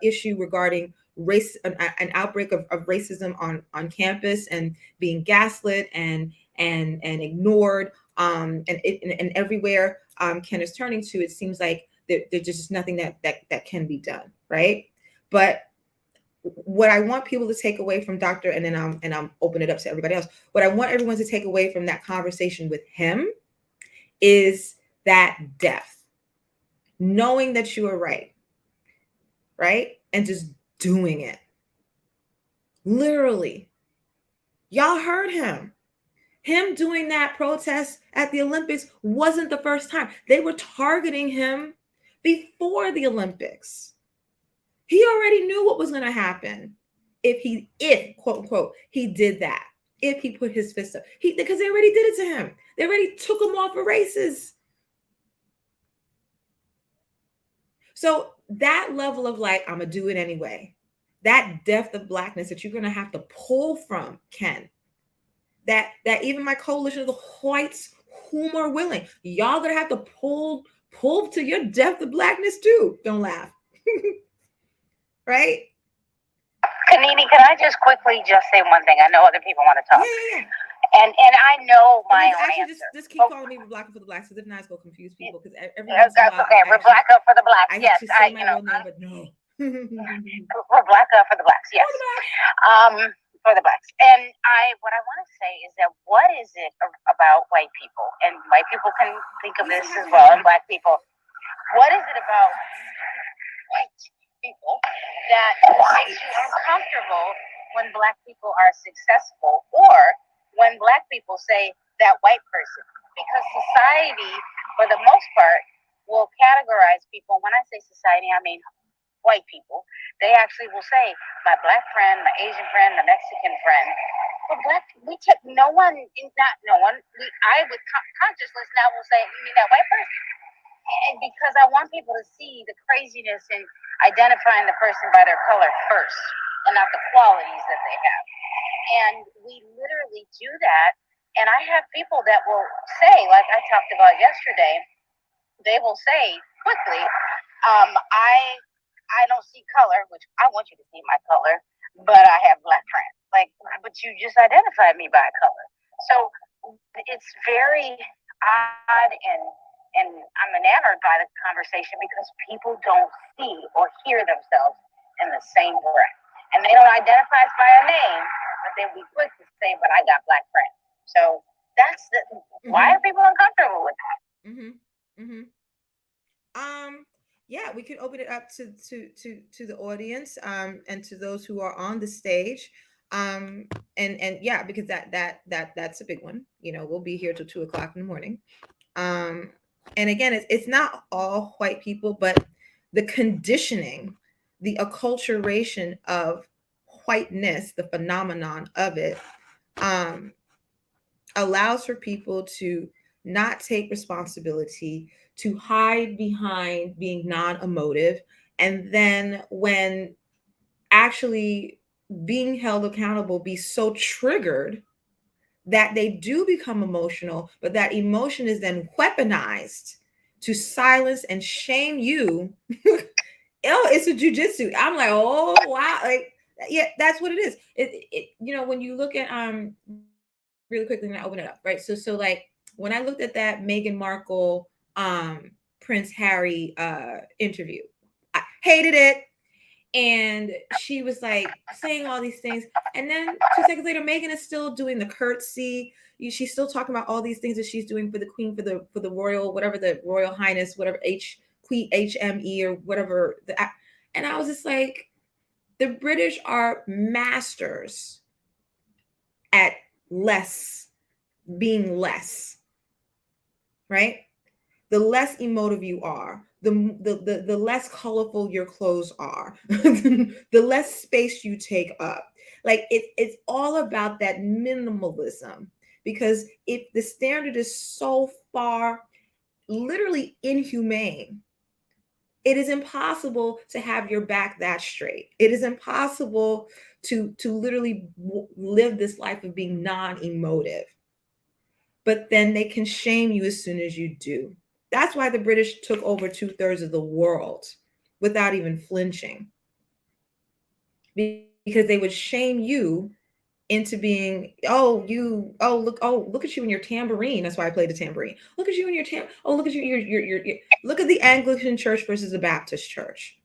issue regarding race, an outbreak of racism on campus, and being gaslit and ignored. And everywhere Ken is turning to, it seems like there's just nothing that can be done, right? But what I want people to take away from Dr. and then I'm open it up to everybody else. What I want everyone to take away from that conversation with him is that depth, knowing that you are right, and just doing it. Literally, y'all heard him. Him doing that protest at the Olympics wasn't the first time. They were targeting him before the Olympics. He already knew what was going to happen if quote unquote he did that, if he put his fist up. Because they already did it to him. They already took him off of races. So that level of like, I'm gonna do it anyway, that depth of blackness that you're gonna have to pull from, Ken. That even my coalition of the whites, whom are willing, y'all gonna have to pull to your depth of blackness too. Don't laugh. Right? Kanene, can I just quickly just say one thing? I know other people want to talk. Yeah. And I know my own actually answer. Just keep calling me Blacking for the Blacks, because if not, it's gonna confuse people. Because everyone. That's okay. We're Black Up for the Blacks. Yes, I my real name, but no. We're Black Up for the Blacks. Yes. For the Blacks. And what I want to say is that what is it about white people, and white people can think of this as well, and Black people. What is it about white people that makes you uncomfortable when Black people are successful, or when Black people say that white person? Because society, for the most part, will categorize people. When I say society, I mean white people. They actually will say my Black friend, my Asian friend, my Mexican friend. But Black, we took no one, not no one. I with consciousness now will say, you mean that white person? And because I want people to see the craziness in identifying the person by their color first, and not the qualities that they have. And we literally do that. And I have people that will say, like I talked about yesterday, they will say quickly, I don't see color, which I want you to see my color, but I have Black friends. Like, but you just identified me by color. So it's very odd, and I'm enamored by the conversation because people don't see or hear themselves in the same breath. And they don't identify us by a name, but then we quick to say, but I got Black friends. So that's why are people uncomfortable with that? Yeah, we can open it up to the audience and to those who are on the stage. And yeah, because that's a big one. You know, we'll be here till 2:00 in the morning. And again, it's not all white people, but the conditioning, the acculturation of whiteness, the phenomenon of it, allows for people to not take responsibility, to hide behind being non-emotive, and then when actually being held accountable, be so triggered that they do become emotional, but that emotion is then weaponized to silence and shame you. It's a jujitsu. I'm like, oh wow, like yeah, that's what it is. It you know, when you look at really quickly, and I open it up, right? So like when I looked at that Meghan Markle Prince Harry interview, I hated it. And she was like saying all these things. And then 2 seconds later, Meghan is still doing the curtsy. She's still talking about all these things that she's doing for the queen, for the royal, whatever the royal highness, whatever Queen HME or whatever. And I was just like, the British are masters at being less, right? The less emotive you are, the less colorful your clothes are, the less space you take up. Like it's all about that minimalism, because if the standard is so far literally inhumane, it is impossible to have your back that straight. It is impossible to literally live this life of being non-emotive. But then they can shame you as soon as you do. That's why the British took over 2/3 of the world without even flinching, because they would shame you into being, look at you and your tambourine. That's why I played the tambourine. Look at you and your look at you, you're look at the Anglican church versus the Baptist church.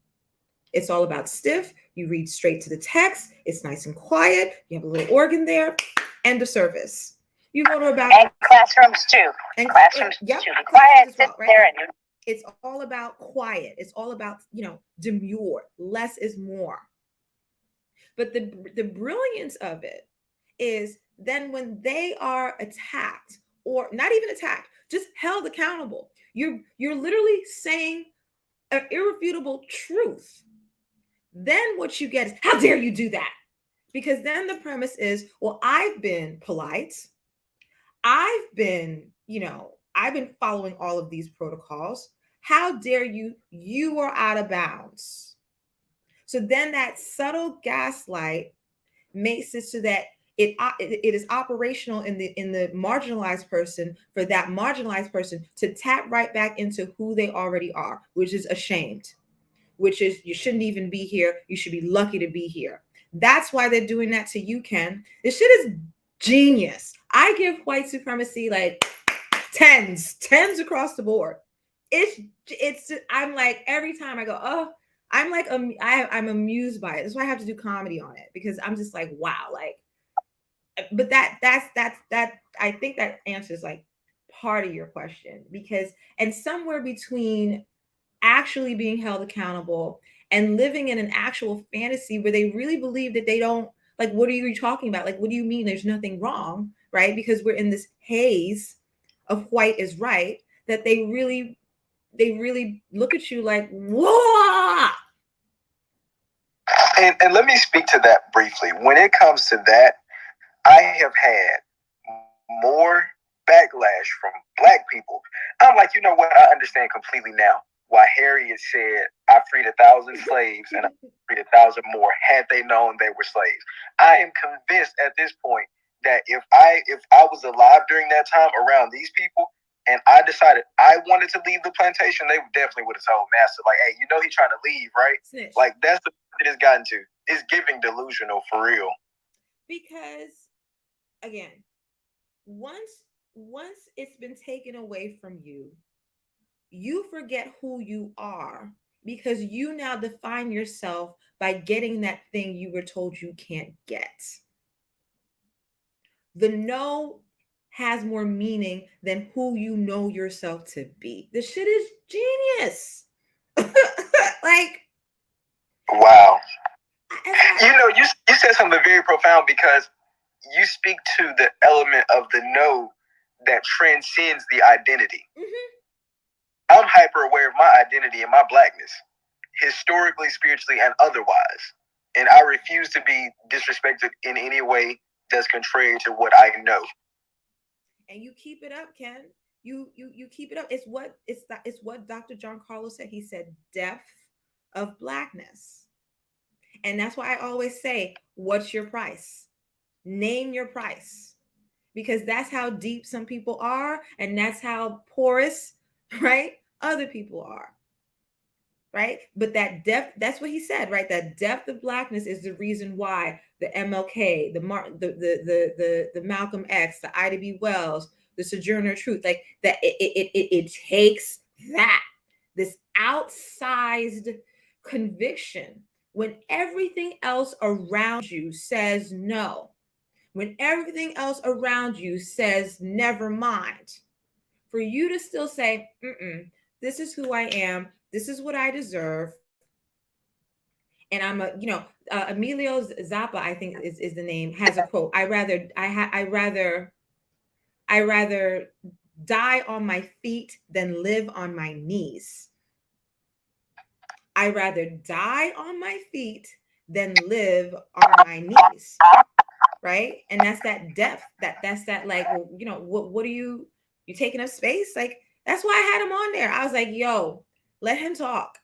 It's all about stiff. You read straight to the text. It's nice and quiet. You have a little organ there. End of service. You go to about and classrooms too. And classrooms yep, too. Be quiet, well, sit right? there, and it's all about quiet. It's all about, demure. Less is more. But the brilliance of it is then when they are attacked, or not even attacked, just held accountable, you're literally saying an irrefutable truth. Then what you get is, how dare you do that? Because then the premise is, well, I've been polite. I've been following all of these protocols. How dare you? You are out of bounds. So then that subtle gaslight makes it so that it is operational in the marginalized person, for that marginalized person to tap right back into who they already are, which is ashamed, which is, you shouldn't even be here. You should be lucky to be here. That's why they're doing that to you, Ken. This shit is genius. I give white supremacy like tens across the board. It's I'm like, every time I go, oh, I'm like, I'm amused by it. That's why I have to do comedy on it, because I'm just like, wow, like, but that's I think that answers like part of your question, because, and somewhere between actually being held accountable and living in an actual fantasy where they really believe that they don't, like, what are you talking about? Like, what do you mean there's nothing wrong, right? Because we're in this haze of white is right, that they really look at you like, whoa. And let me speak to that briefly. When it comes to that, I have had more backlash from Black people. I'm like, you know what? I understand completely now why Harriet said, I freed 1,000 slaves and I freed 1,000 more had they known they were slaves. I am convinced at this point that if I was alive during that time around these people, and I decided I wanted to leave the plantation, they definitely would have told Master, like, hey, he's trying to leave, right? Snitch. Like, that's the it has gotten to. It's giving delusional for real. Because, again, once it's been taken away from you, you forget who you are, because you now define yourself by getting that thing you were told you can't get. The no has more meaning than who you know yourself to be. This shit is genius. Like, wow. You said something very profound, because you speak to the element of the no that transcends the identity. Mm-hmm. I'm hyper aware of my identity and my Blackness, historically, spiritually, and otherwise. And I refuse to be disrespected in any way that's contrary to what I know. And you keep it up, Ken. You keep it up. It's what Dr. John Carlos said. He said, depth of Blackness. And that's why I always say, what's your price? Name your price. Because that's how deep some people are, and that's how porous, right, other people are. Right? But that depth, that's what he said, right? That depth of Blackness is the reason why the MLK, the Malcolm X, the Ida B. Wells, the Sojourner Truth, like that, it takes that, this outsized conviction when everything else around you says no, when everything else around you says never mind, for you to still say, this is who I am, this is what I deserve, And I'm a, Emilio Zappa, I think is the name, has a quote. I rather die on my feet than live on my knees. I rather die on my feet than live on my knees. Right. And that's that depth, that's that, like, well, what are you taking up space? Like, that's why I had him on there. I was like, yo, let him talk.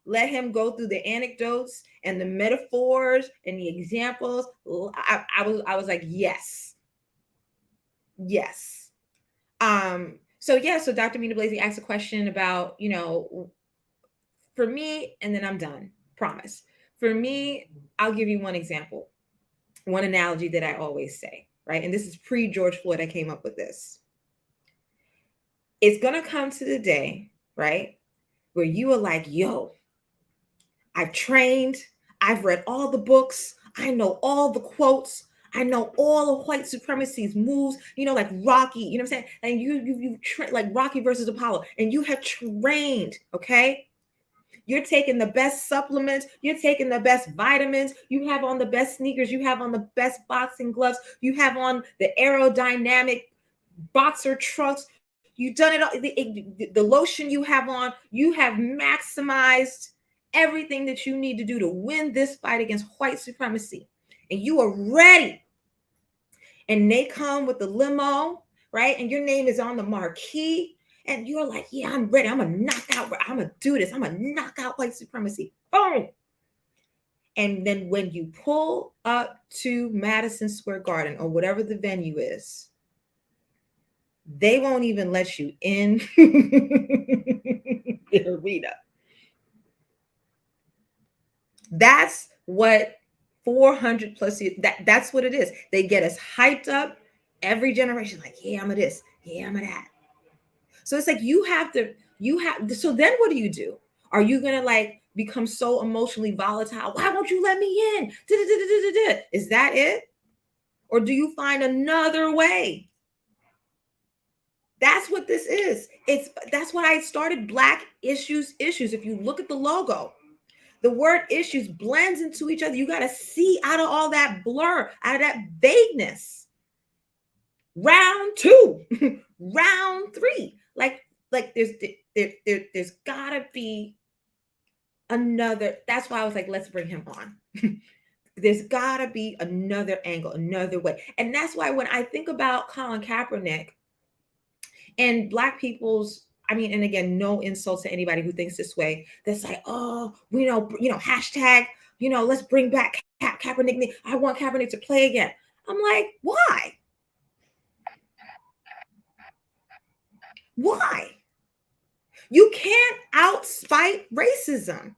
Let him go through the anecdotes and the metaphors and the examples. I was like, yes. So Dr. Mina Blazing asked a question about, for me, and then I'm done, promise. For me, I'll give you one example, one analogy that I always say, right? And this is pre-George Floyd, I came up with this. It's going to come to the day, right, where you are like, yo, I've trained, I've read all the books, I know all the quotes, I know all of white supremacy's moves, like Rocky, you know what I'm saying? And you like Rocky versus Apollo, and you have trained, okay? You're taking the best supplements, you're taking the best vitamins, you have on the best sneakers, you have on the best boxing gloves, you have on the aerodynamic boxer trunks, you've done it all, the lotion you have on, you have maximized everything that you need to do to win this fight against white supremacy. And you are ready. And they come with the limo, right? And your name is on the marquee. And you're like, yeah, I'm ready. I'm going to do this. I'm going to knock out white supremacy. Boom. And then when you pull up to Madison Square Garden or whatever the venue is, they won't even let you in the arena. That's what 400 plus years, that's what it is. They get us hyped up every generation, like, yeah, I'm a this, yeah, I'm a that. So it's like so then what do? Are you gonna like become so emotionally volatile? Why won't you let me in? Is that it? Or do you find another way? That's what this is. That's why I started Black Issues. If you look at the logo, the word issues blends into each other. You got to see out of all that blur, out of that vagueness. Round 2, round 3. Like there's gotta be another. That's why I was like, let's bring him on. There's gotta be another angle, another way. And that's why when I think about Colin Kaepernick and Black people's, and again, no insult to anybody who thinks this way, that's like, oh, hashtag, let's bring back Kaepernick. I want Kaepernick to play again. I'm like, why? Why? You can't outspite racism.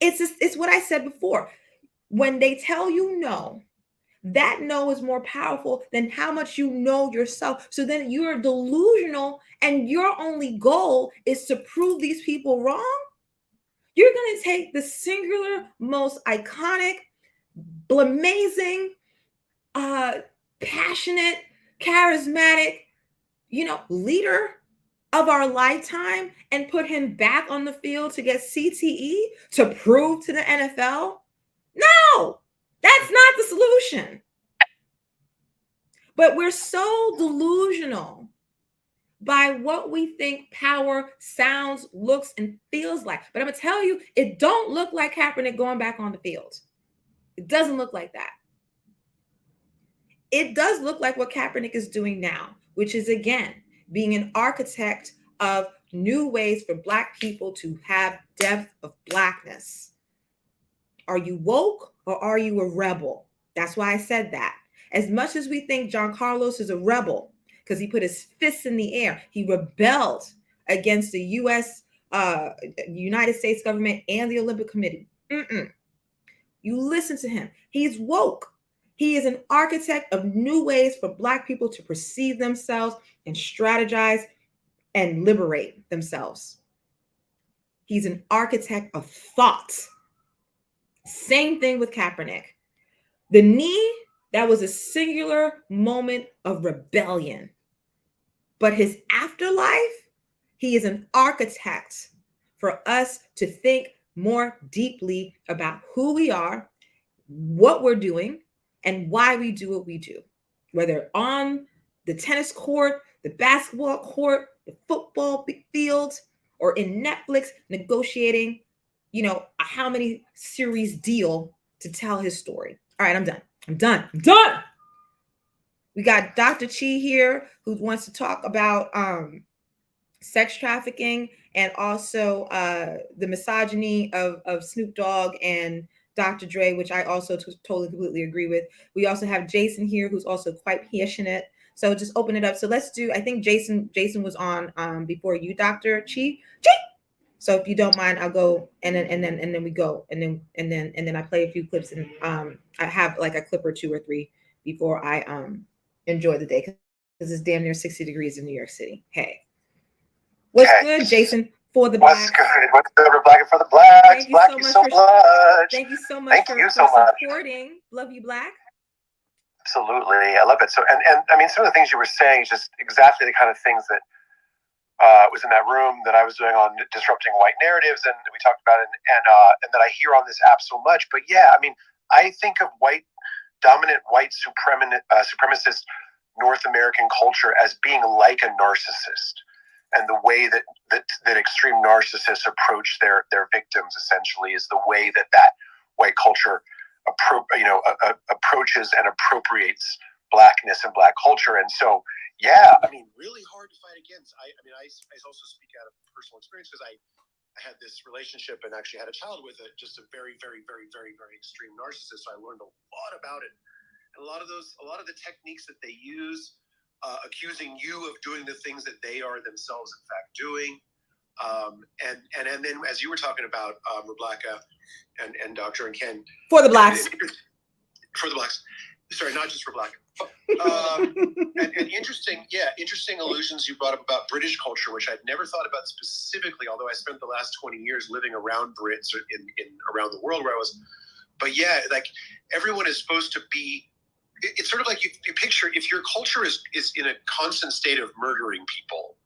It's what I said before. When they tell you no, that no is more powerful than how much you know yourself. So then you're delusional and your only goal is to prove these people wrong. You're going to take the singular, most iconic, amazing, passionate, charismatic, leader of our lifetime and put him back on the field to get CTE to prove to the NFL? No, that's not the solution. But we're so delusional by what we think power sounds, looks, and feels like. But I'm going to tell you, it don't look like Kaepernick going back on the field. It doesn't look like that. It does look like what Kaepernick is doing now, which is, again, being an architect of new ways for Black people to have depth of Blackness. Are you woke or are you a rebel? That's why I said that. As much as we think John Carlos is a rebel because he put his fists in the air, he rebelled against the United States government and the Olympic Committee. You listen to him. He's woke. He is an architect of new ways for Black people to perceive themselves and strategize and liberate themselves. He's an architect of thought. Same thing with Kaepernick. The knee, that was a singular moment of rebellion. But his afterlife, he is an architect for us to think more deeply about who we are, what we're doing, and why we do what we do, whether on the tennis court, the basketball court, the football field, or in Netflix negotiating, how many series deal to tell his story. All right, I'm done. We got Dr. Chi here who wants to talk about sex trafficking and also the misogyny of Snoop Dogg and Dr. Dre, which I also totally completely agree with. We also have Jason here, who's also quite passionate. So just open it up. So let's do. I think Jason was on before you, Dr. Chi. So if you don't mind, I'll go and then we go and then I play a few clips and I have like a clip or two or three before I enjoy the day because it's damn near 60 degrees in New York City. Hey, what's good, Jason? For the What's Blacks. good? What's good? We're Black for the Blacks. Black you so much. Thank you so much for supporting. Love you, Black. Absolutely, I love it. So, and I mean, some of the things you were saying is just exactly the kind of things that was in that room that I was doing on disrupting white narratives, and we talked about it, and that I hear on this app so much. But yeah, I mean, I think of dominant white supremacist North American culture as being like a narcissist. And the way that extreme narcissists approach their victims essentially is the way that white culture approaches and appropriates Blackness and Black culture. And so, yeah, I mean, really hard to fight against. I also speak out of personal experience because I had this relationship and actually had a child with just a very, very, very, very, very extreme narcissist. So I learned a lot about it. And a lot of the techniques that they use, accusing you of doing the things that they are themselves in fact doing, and then as you were talking about Rebecca and Dr. and Ken for the Blacks, sorry, not just Rebecca, and interesting allusions you brought up about British culture, which I'd never thought about specifically, although I spent the last 20 years living around Brits in around the world where I was. But yeah, like everyone is supposed to be. It's sort of like you picture if your culture is in a constant state of murdering people,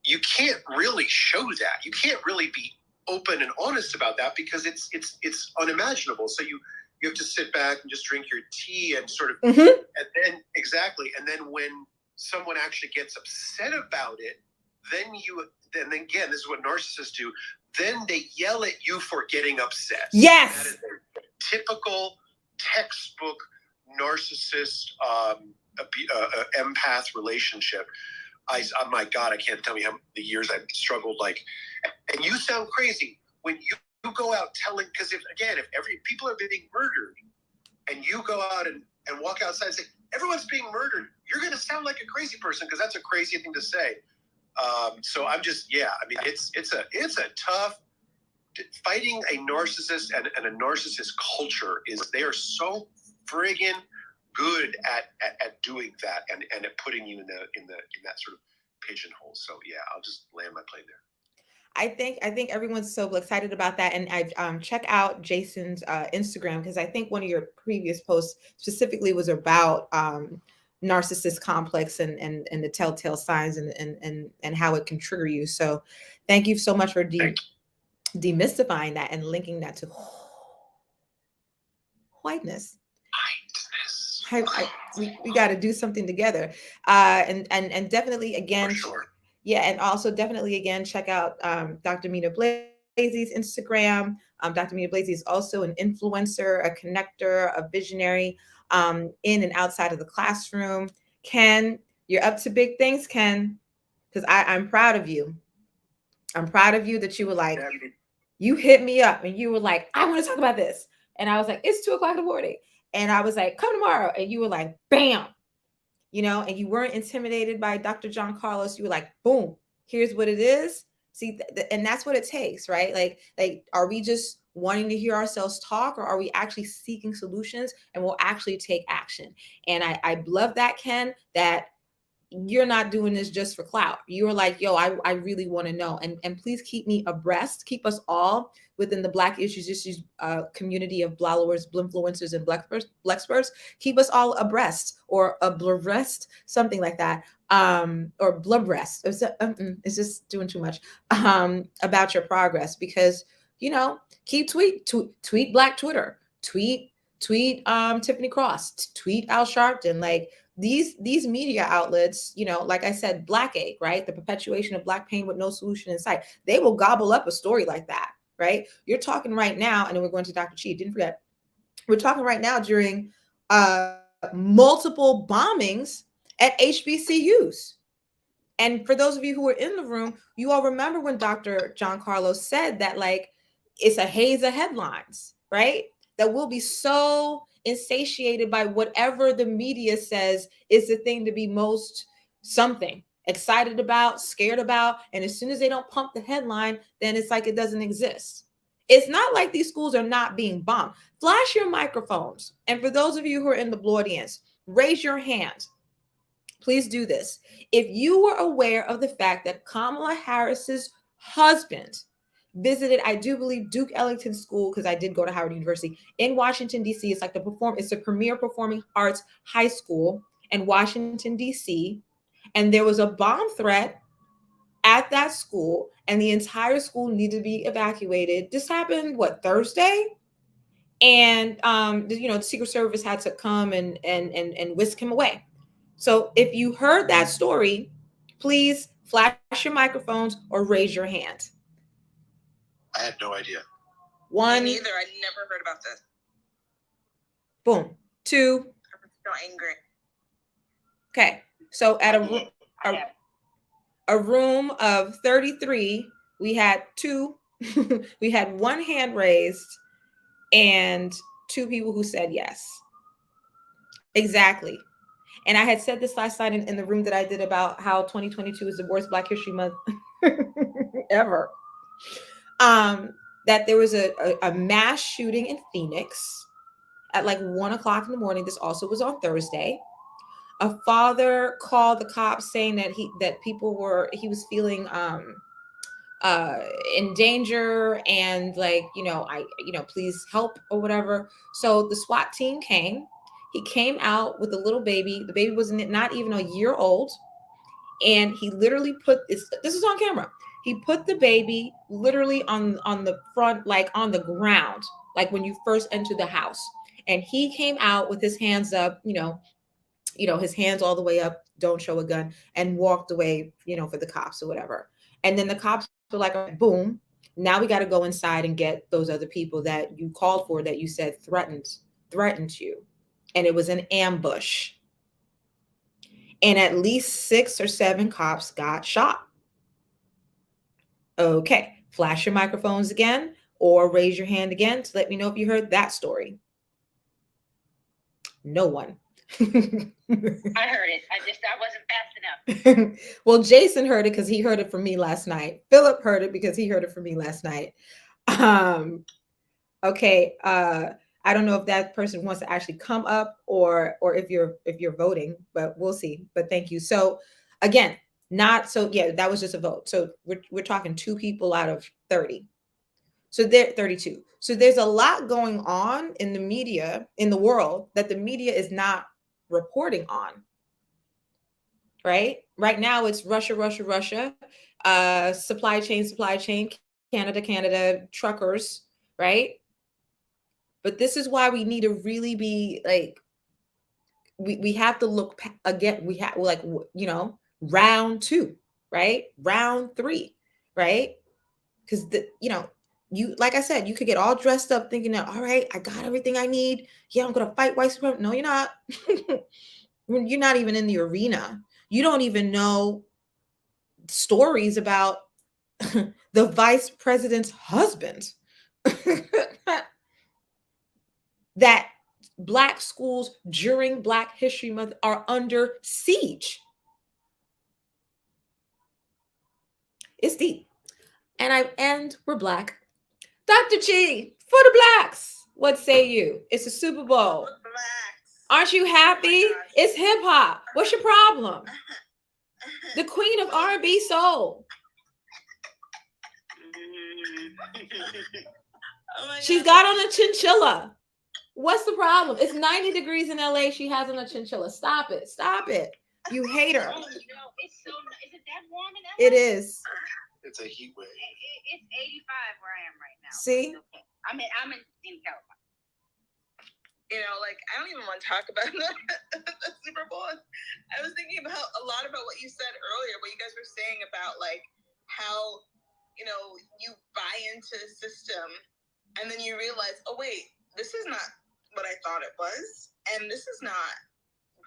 you can't really show that. You can't really be open and honest about that because it's unimaginable. So you have to sit back and just drink your tea and sort of, and then when someone actually gets upset about it, then again, this is what narcissists do. Then they yell at you for getting upset. Yes, that is a typical textbook narcissist empath relationship. My God, I can't tell you how the years I've struggled. And you sound crazy when you go out telling, because if people are being murdered, and you go out and walk outside and say everyone's being murdered, you're going to sound like a crazy person because that's a crazy thing to say. So I'm just I mean it's a tough fighting a narcissist and a narcissist culture they are so friggin' good at doing that and at putting you in that sort of pigeonhole. So yeah, I'll just land my plane there. I think everyone's so excited about that, and I check out Jason's Instagram because I think one of your previous posts specifically was about narcissist complex and the telltale signs and how it can trigger you. So thank you so much for demystifying that and linking that to whiteness. We got to do something together, and definitely again, sure. Yeah, and also definitely again check out Dr. Mina Blazey's Instagram. Dr. Mina Blazey is also an influencer, a connector, a visionary in and outside of the classroom. Ken, you're up to big things, Ken, because I'm proud of you. I'm proud of you that you were like, you hit me up and you were like, I want to talk about this, and I was like, it's 2:00 in the morning. And I was like, come tomorrow. And you were like, bam, and you weren't intimidated by Dr. John Carlos. You were like, boom, here's what it is. See, and that's what it takes, right? Like, are we just wanting to hear ourselves talk, or are we actually seeking solutions and we'll actually take action? And I love that, Ken, that you're not doing this just for clout. You're like, yo, I really want to know. And please keep me abreast. Keep us all within the Black issues community of blowers, blimfluencers, and Blackspurs. Keep us all abreast or abreast, something like that, or blood breast. It's just doing too much about your progress, because keep tweet Black Twitter, tweet Tiffany Cross, tweet Al Sharpton. Like these media outlets, like I said, Black ache, right? The perpetuation of Black pain with no solution in sight. They will gobble up a story like that, right? You're talking right now, and then we're going to Dr. Chi. Didn't forget, we're talking right now during multiple bombings at HBCUs. And for those of you who were in the room, you all remember when Dr. John Carlos said that, like, it's a haze of headlines, right? That we'll be so insatiated by whatever the media says is the thing to be most something excited about, scared about. And as soon as they don't pump the headline, then it's like it doesn't exist. It's not like these schools are not being bombed. Flash your microphones. And for those of you who are in the Blue audience, raise your hand. Please do this. If you were aware of the fact that Kamala Harris's husband visited, I do believe, Duke Ellington School, because I did go to Howard University in Washington, D.C. It's like it's the premier performing arts high school in Washington, D.C. And there was a bomb threat at that school, and the entire school needed to be evacuated. This happened, Thursday? And the Secret Service had to come and whisk him away. So if you heard that story, please flash your microphones or raise your hand. I had no idea. One. Me neither. I never heard about this. Boom. Two. I'm so angry. Okay. So at a room of 33, we had two. We had one hand raised and two people who said yes. Exactly. And I had said this last night in the room that I did about how 2022 is the worst Black History Month ever. That there was a mass shooting in Phoenix at like 1 o'clock in the morning. This also was on Thursday. A father called the cops saying that he was feeling in danger and like, please help or whatever. So the SWAT team came. He came out with a little baby. The baby was not even a year old. And he literally this is on camera. He put the baby literally on the front, like on the ground, like when you first enter the house. And he came out with his hands up, his hands all the way up, don't show a gun, and walked away, for the cops or whatever. And then the cops were like, boom, now we got to go inside and get those other people that you called for, that you said threatened you. And it was an ambush. And at least 6 or 7 cops got shot. Okay, flash your microphones again or raise your hand again to let me know if you heard that story. No one. I heard it. I wasn't fast enough. Well, Jason heard it because he heard it from me last night. Philip heard it because he heard it from me last night. Okay. I don't know if that person wants to actually come up or if you're voting, but we'll see. But thank you. So again, that was just a vote. So we're talking 2 people out of 30. So they're 32. So there's a lot going on in the media, in the world, that the media is not reporting on. Right? Right now it's Russia, supply chain, Canada, truckers, right? But this is why we need to really be like, we have to look again. We have round 2, right? Round 3, right? Because you, like I said, you could get all dressed up thinking that, all right, I got everything I need. Yeah, I'm gonna fight white supremacy. No, you're not. You're not even in the arena. You don't even know stories about the vice president's husband. That Black schools during Black History Month are under siege. It's deep. And we're Black. Dr. Chi, for the Blacks, what say you? It's a Super Bowl. Aren't you happy? It's hip hop. What's your problem? The queen of R&B soul. She's got on a chinchilla. What's the problem? It's 90 degrees in LA. She has on a chinchilla. Stop it. You hate her. Oh, no, it's so. Is it that warm in LA? It is. It's a heat wave. It's 85 where I am right now. See? Okay. I'm in California. You know, like, I don't even want to talk about the Super Bowl. I was thinking about a lot about what you said earlier, what you guys were saying about, like, how, you know, you buy into the system and then you realize, oh, wait, this is not what I thought it was. And this is not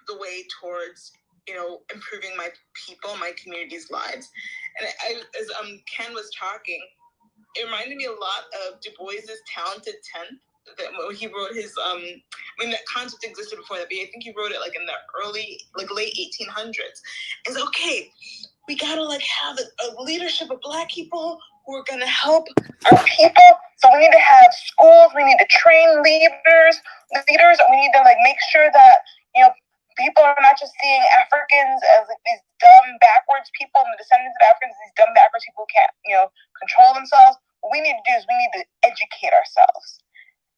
the way towards, you know, improving my people, my community's lives. And as Ken was talking, it reminded me a lot of Du Bois's Talented Tenth. That when he wrote his I mean, that concept existed before that, but I think he wrote it like in the late 1800s. It's okay, we gotta like have a leadership of Black people who are gonna help our people. So we need to have schools, we need to train leaders, and we need to like make sure that, you know, people are not just seeing Africans as like these dumb backwards people and the descendants of Africans, these dumb backwards people who can't, you know, control themselves. What we need to do is we need to educate ourselves.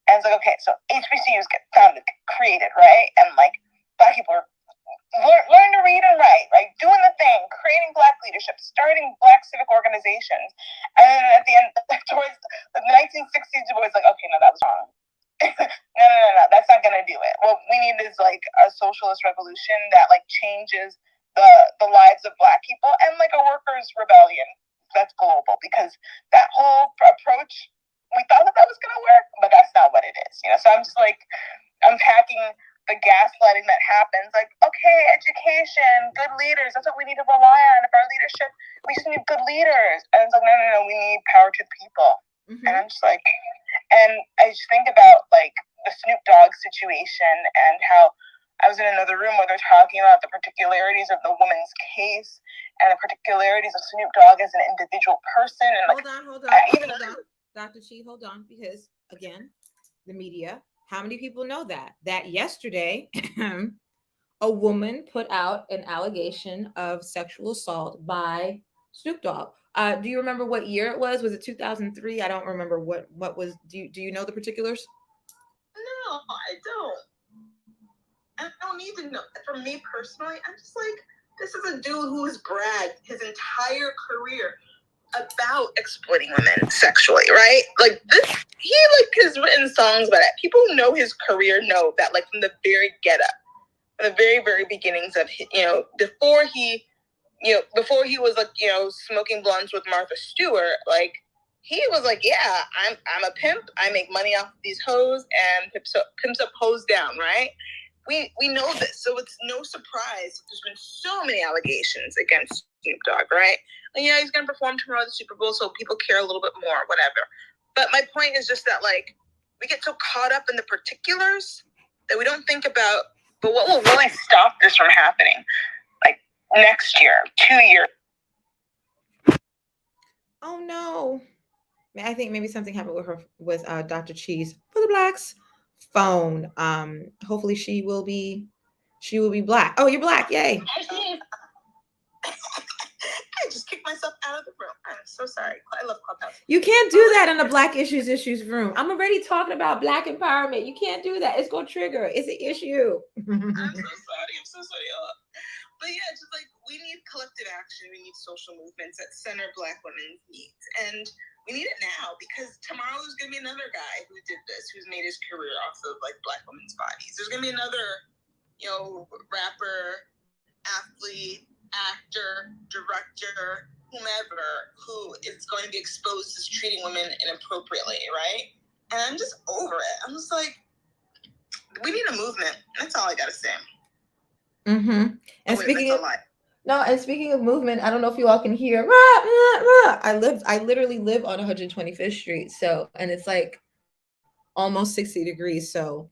And it's like, okay, so HBCUs get founded, created, right? And like Black people are learn to read and write, right? Doing the thing, creating Black leadership, starting Black civic organizations. And then at the end, towards the 1960s, it was like, okay, no, that was wrong. No, that's not gonna do it. What we need is like a socialist revolution that like changes the lives of Black people and like a workers' rebellion that's global, because that whole approach, we thought that was going to work, but that's not what it is, you know. So I'm just like unpacking the gaslighting that happens. Like, okay, education, good leaders, that's what we need to rely on. If our leadership, we just need good leaders. And it's like, no, we need power to the people. Mm-hmm. And I'm just like, and I just think about like the Snoop Dogg situation and how I was in another room where they're talking about the particularities of the woman's case and the particularities of Snoop Dogg as an individual person. And hold on. Dr. Chi, hold on, because again, the media, how many people know that yesterday a woman put out an allegation of sexual assault by Snoop Dogg? Do you remember what year it was? Was it 2003? I don't remember what was. Do you know the particulars? No, I don't need to know. For me personally, I'm just like, this is a dude who has bragged his entire career about exploiting women sexually, right? Like this, he like has written songs about it. People who know his career know that, like from the very get up, from the very, very beginnings of, you know, before he was like, you know, smoking blunts with Martha Stewart, like he was like, yeah, I'm a pimp. I make money off of these hoes and pimps up hoes down, right? We know this, so it's no surprise. There's been so many allegations against Snoop Dogg, right? And yeah, he's gonna perform tomorrow at the Super Bowl, so people care a little bit more, whatever. But my point is just that, like, we get so caught up in the particulars that we don't think about, but what will really stop this from happening? Like next year, 2 years. Oh no. I think maybe something happened with Dr. Chi's For the Blacks phone. Hopefully she will be Black. Oh, you're Black, yay. I just kicked myself out of the room. I'm so sorry. I love Clubhouse. You can't do that in the Black issues room. I'm already talking about Black empowerment. You can't do that. It's gonna trigger. It's an issue. I'm so sorry. But yeah, just like we need collective action. We need social movements that center Black women's needs, and we need it now, because tomorrow there's gonna be another guy who did this, who's made his career off of like Black women's bodies. There's gonna be another, you know, rapper, athlete, actor, director, whomever, who is going to be exposed as treating women inappropriately, right? And I'm just over it. I'm just like, we need a movement. That's all I gotta say. Mm-hmm. And speaking of movement, I don't know if you all can hear. I literally live on 125th Street, so, and it's like almost 60 degrees, so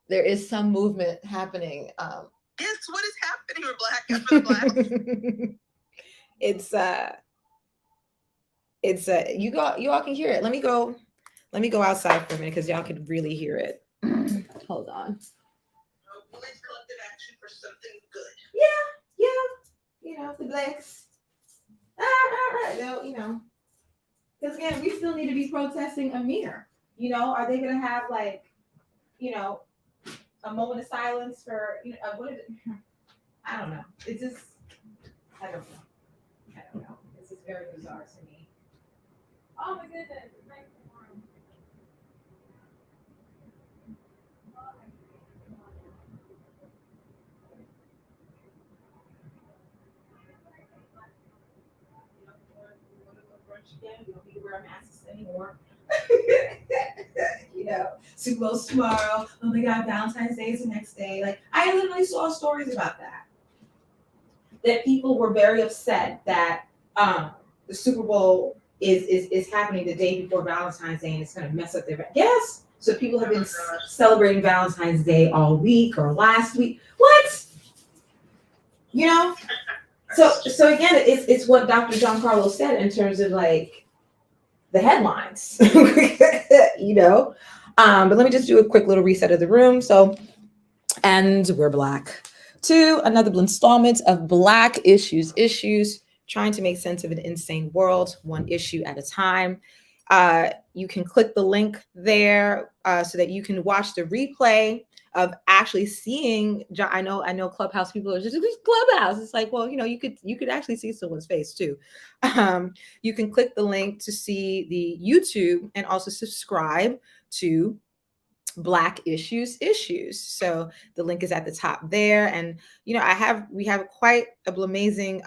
there is some movement happening. Yes, what is happening for the Blacks? It's you all can hear it. Let me go outside for a minute because y'all can really hear it. Hold on. Police collective action for something good. Yeah. You know, the Blacks. No, you know. Because again, we still need to be protesting Amir. You know, are they gonna have like, you know, a moment of silence for, you know, what is it? I don't know. It's just, I don't know. This is very bizarre to me. Oh my goodness. It's nice tomorrow. We don't need to wear masks anymore. You know, Super Bowl tomorrow. Oh my God, Valentine's Day is the next day. Like, I literally saw stories about that. That people were very upset that the Super Bowl is happening the day before Valentine's Day and it's going to mess up their yes. So people have been celebrating Valentine's Day all week or last week. What? You know? So again, it's what Dr. John Carlos said in terms of like the headlines, you know. But let me just do a quick little reset of the room. So, and we're Black to another installment of Black Issues, trying to make sense of an insane world, one issue at a time. You can click the link there so that you can watch the replay of actually seeing. I know Clubhouse people are just Clubhouse. It's like, well, you know, you could actually see someone's face too. You can click the link to see the YouTube and also subscribe to Black Issues. So the link is at the top there, and you know, we have quite a amazing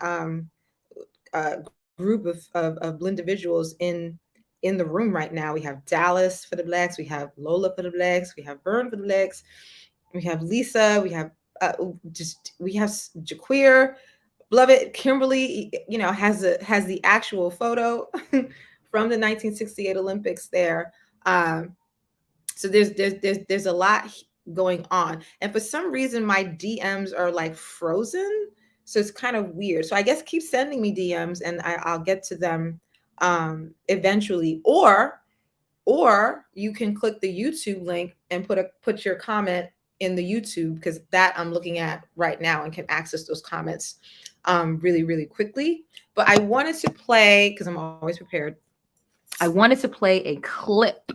group of individuals in the room right now. We have Dallas for the Blacks, we have Lola for the Blacks, we have Vern for the Blacks, we have Lisa, we have Jaquir, beloved Kimberly. You know, has the actual photo from the 1968 Olympics there. So there's a lot going on, and for some reason my DMs are like frozen, so it's kind of weird. So I guess keep sending me DMs, and I'll get to them eventually. Or you can click the YouTube link and put your comment in the YouTube, because that I'm looking at right now and can access those comments really, really quickly. But I wanted to play, because I'm always prepared. I wanted to play a clip.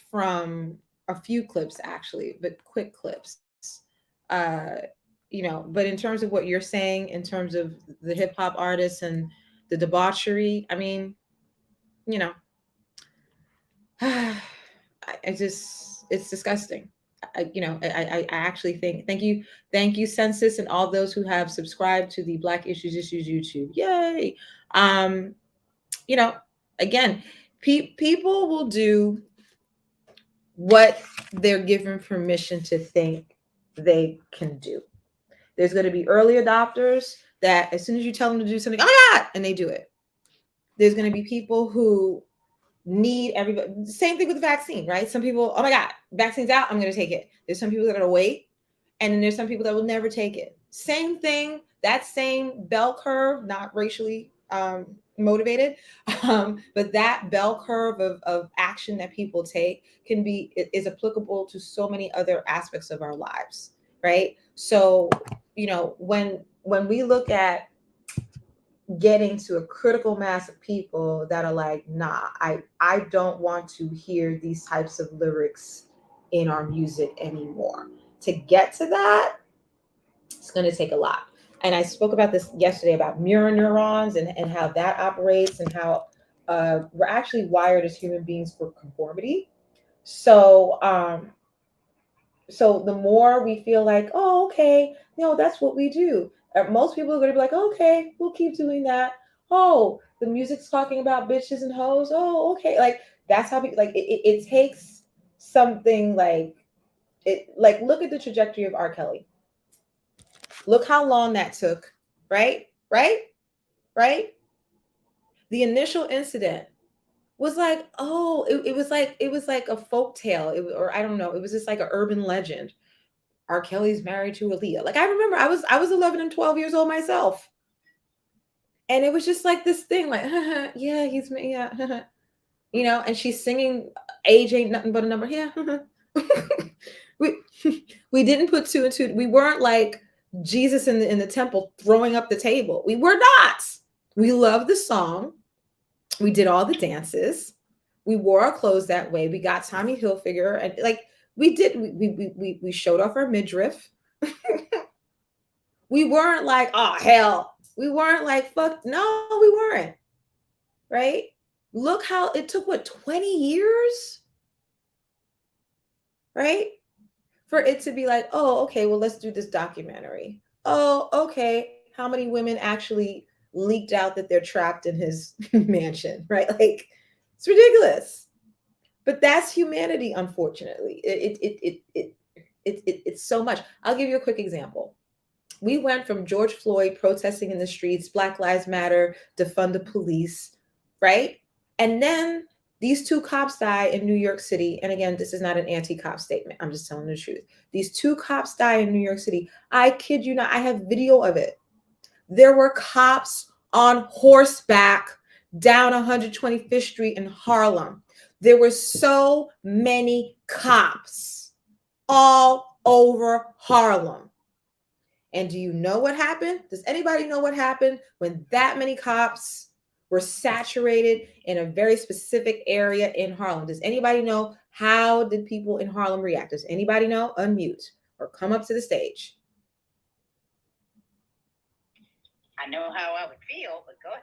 From a few clips actually, but quick clips. You know, but in terms of what you're saying, in terms of the hip hop artists and the debauchery, I mean, you know, it's disgusting. I actually think, thank you, Census, and all those who have subscribed to the Black Issues YouTube. Yay! You know, again, people will do what they're given permission to think they can do. There's going to be early adopters that as soon as you tell them to do something, oh my God, and they do it. There's going to be people who need everybody. Same thing with the vaccine, right? Some people, oh my God, vaccine's out, I'm going to take it. There's some people that are going to wait, and then there's some people that will never take it. Same thing, that same bell curve, not racially motivated, but that bell curve of action that people take is applicable to so many other aspects of our lives, right? So, you know, when we look at getting to a critical mass of people that are like, nah, I don't want to hear these types of lyrics in our music anymore. To get to that, it's going to take a lot. And I spoke about this yesterday about mirror neurons and how that operates, and how we're actually wired as human beings for conformity. So, so the more we feel like, oh, okay, no, that's what we do. Most people are going to be like, okay, we'll keep doing that. Oh, the music's talking about bitches and hoes. Oh, okay. Like, that's how people, like, it takes something like it, like, look at the trajectory of R. Kelly. Look how long that took, right? The initial incident was like, oh, it was like a folk tale, or I don't know, it was just like an urban legend. R. Kelly's married to Aaliyah. Like, I remember I was 11 and 12 years old myself, and it was just like this thing, like, yeah, he's yeah, you know, and she's singing, age ain't nothing but a number. Yeah, we didn't put two and two. We weren't like Jesus in the temple throwing up the table. We were not. We loved the song. We did all the dances. We wore our clothes that way. We got Tommy Hilfiger, and like we showed off our midriff. We weren't like, oh, hell. We weren't like, fuck. No, we weren't. Right? Look how it took, what, 20 years? Right? For it to be like, oh, okay, well, let's do this documentary. Oh, okay. How many women actually leaked out that they're trapped in his mansion? Right? Like, it's ridiculous. But that's humanity, unfortunately. It's so much. I'll give you a quick example. We went from George Floyd protesting in the streets, Black Lives Matter, defund the police, right? And then these two cops die in New York City. And again, this is not an anti-cop statement. I'm just telling the truth. These two cops die in New York City. I kid you not, I have video of it. There were cops on horseback down 125th Street in Harlem. There were so many cops all over Harlem. And do you know what happened? Does anybody know what happened when that many cops were saturated in a very specific area in Harlem? Does anybody know how did people in Harlem react? Does anybody know? Unmute or come up to the stage. I know how I would feel, but go ahead.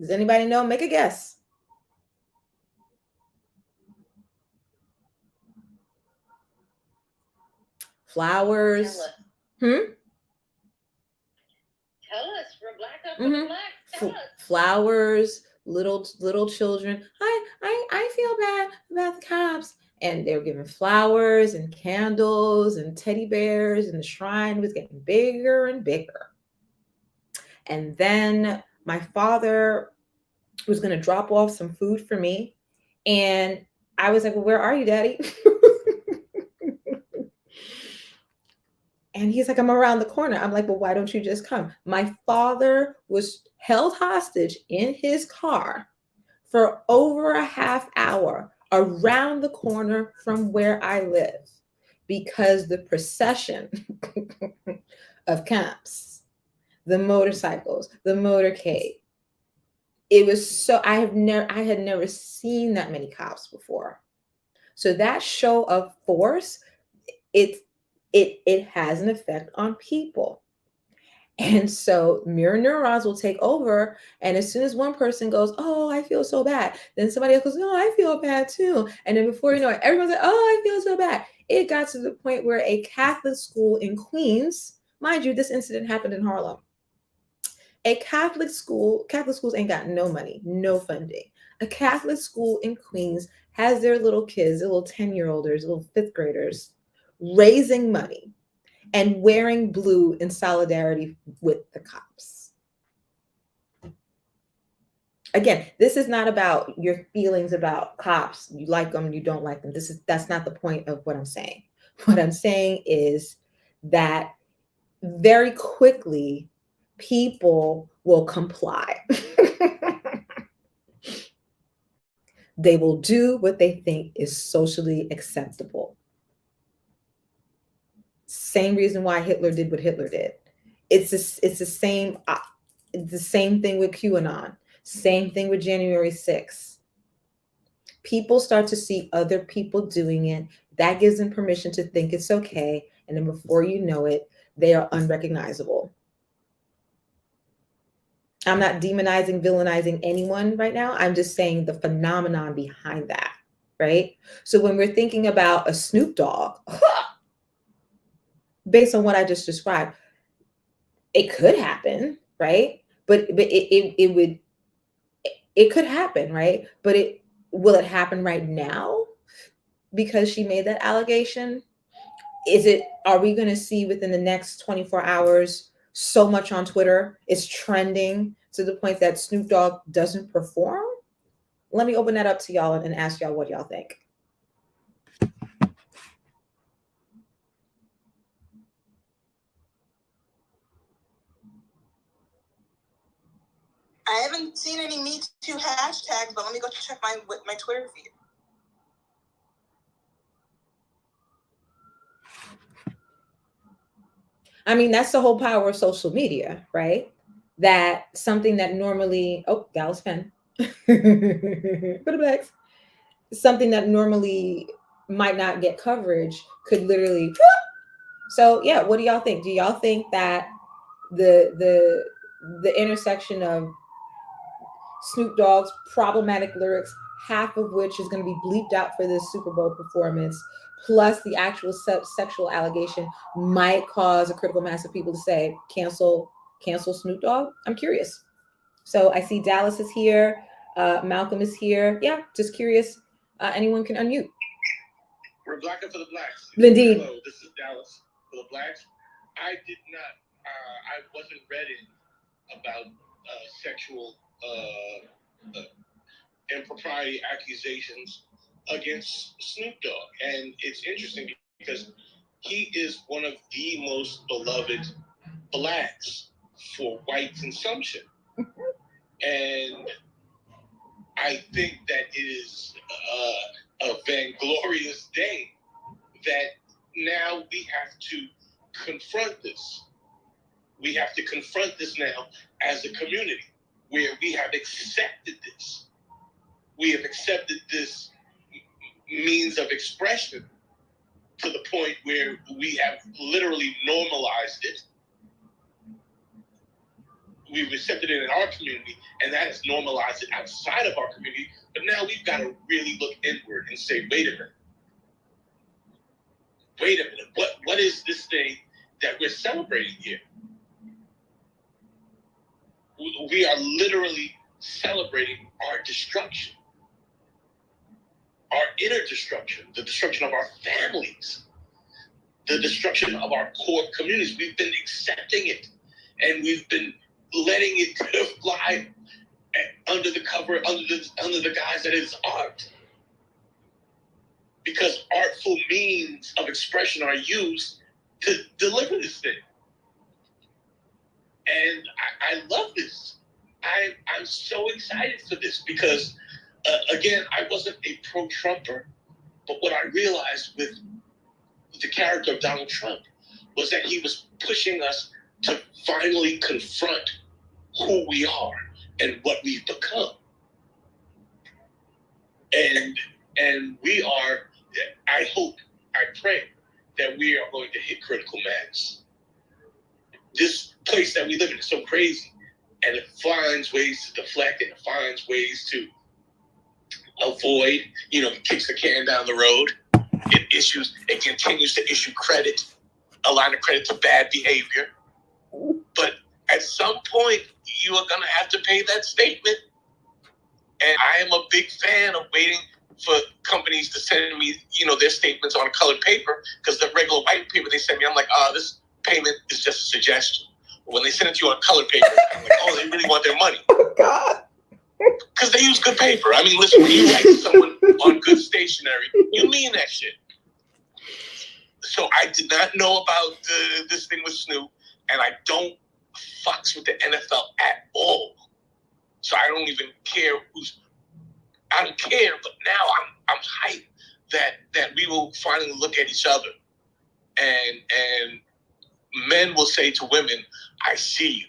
Does anybody know? Make a guess. Flowers. Tell us. We're Black up for the Black. Tell us. Flowers, little children. I feel bad about the cops. And they were giving flowers and candles and teddy bears, and the shrine was getting bigger and bigger. And then my father was going to drop off some food for me. And I was like, well, where are you, Daddy? And he's like, I'm around the corner. I'm like, well, why don't you just come? My father was held hostage in his car for over a half hour around the corner from where I live because the procession of cops, the motorcycles, the motorcade, it was so, I had never seen that many cops before. So that show of force, it has an effect on people. And so mirror neurons will take over. And as soon as one person goes, oh, I feel so bad, then somebody else goes, oh, I feel bad too. And then before you know it, everyone's like, oh, I feel so bad. It got to the point where a Catholic school in Queens, mind you, this incident happened in Harlem. A Catholic schools ain't got no money, no funding. A Catholic school in Queens has their little kids, their little 10-year-olders, little 5th graders, raising money and wearing blue in solidarity with the cops. Again, this is not about your feelings about cops. You like them, you don't like them. That's not the point of what I'm saying. What I'm saying is that very quickly people will comply. They will do what they think is socially acceptable. Same reason why Hitler did what Hitler did. It's the same thing with QAnon. Same thing with January 6th. People start to see other people doing it. That gives them permission to think it's okay. And then before you know it, they are unrecognizable. I'm not demonizing, villainizing anyone right now. I'm just saying the phenomenon behind that, right? So when we're thinking about a Snoop Dogg, based on what I just described, it could happen, right? But it could happen, right? But will it happen right now because she made that allegation? Are we going to see within the next 24 hours so much on Twitter? It's trending to the point that Snoop Dogg doesn't perform? Let me open that up to y'all and ask y'all what y'all think. I haven't seen any Me Too hashtags, but let me go check my Twitter feed. I mean, that's the whole power of social media, right? That something that normally, Gallus pen, BLURGENT, something that normally might not get coverage could literally So yeah, what do y'all think? Do y'all think that the intersection of Snoop Dogg's problematic lyrics, half of which is going to be bleeped out for this Super Bowl performance, plus the actual sexual allegation, might cause a critical mass of people to say cancel Snoop Dogg? I'm curious. So I see Dallas is here, Malcolm is here. Yeah, just curious. Anyone can unmute. We're Blacker for the Blacks. Indeed. Hello, this is Dallas for the Blacks. I did not, I wasn't reading about sexual impropriety accusations against Snoop Dogg. And it's interesting because he is one of the most beloved blacks for white consumption. And I think that it is a vainglorious day that now we have to confront this. We have to confront this now as a community where we have accepted this. We have accepted this means of expression to the point where we have literally normalized it. We've accepted it in our community, and that has normalized it outside of our community. But now we've got to really look inward and say, wait a minute. Wait a minute. What is this thing that we're celebrating here? We are literally celebrating our destruction. Our inner destruction, the destruction of our families, the destruction of our core communities. We've been accepting it, and we've been letting it fly under the cover, under the guise that it's art. Because artful means of expression are used to deliver this thing. And I love this. I'm so excited for this because, again, I wasn't a pro-Trumper, but what I realized with the character of Donald Trump was that he was pushing us to finally confront who we are and what we've become. And we are, I hope, I pray that we are going to hit critical mass. This place that we live in is so crazy, and it finds ways to deflect, and it finds ways to avoid, kicks the can down the road. It continues to issue credit, a line of credit to bad behavior. But at some point, you are going to have to pay that statement. And I am a big fan of waiting for companies to send me, their statements on colored paper, because the regular white paper they send me, I'm like, this payment is just a suggestion. But when they send it to you on colored paper, I'm like, they really want their money. Oh, God. Because they use good paper. I mean, listen, when you write to someone on good stationery, you mean that shit. So I did not know about this thing with Snoop, and I don't fucks with the NFL at all. So I don't even care I don't care, but now I'm hyped that we will finally look at each other, and men will say to women, I see you.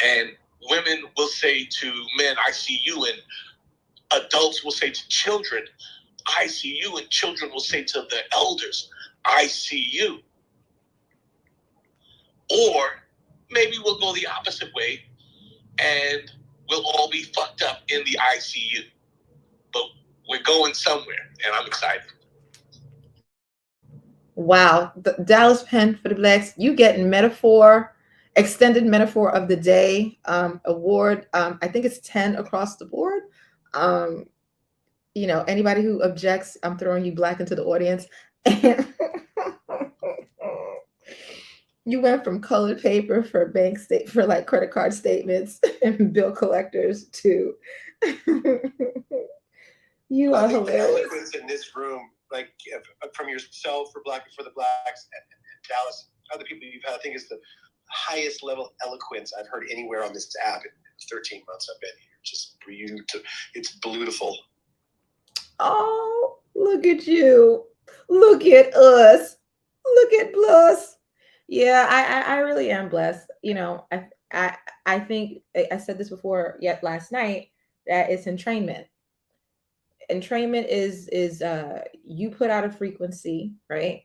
And women will say to men, I see you. And adults will say to children, I see you. And children will say to the elders, I see you. Or maybe we'll go the opposite way and we'll all be fucked up in the ICU. But we're going somewhere, and I'm excited. Wow. The Dallas Pen for the Blacks, you get extended metaphor of the day award. I think it's 10 across the board. Anybody who objects, I'm throwing you black into the audience. You went from colored paper for for like credit card statements and bill collectors to you are hilarious. The eloquence in this room, like from yourself for Black for the Blacks and Dallas, other people you've had, I think is the highest level eloquence I've heard anywhere on this app in 13 months I've been here. Just for you to, it's beautiful. Oh, look at you. Look at us. Look at Plus. Yeah, I really am blessed. I think I said this before yet last night, that it's entrainment. Entrainment is you put out a frequency, right?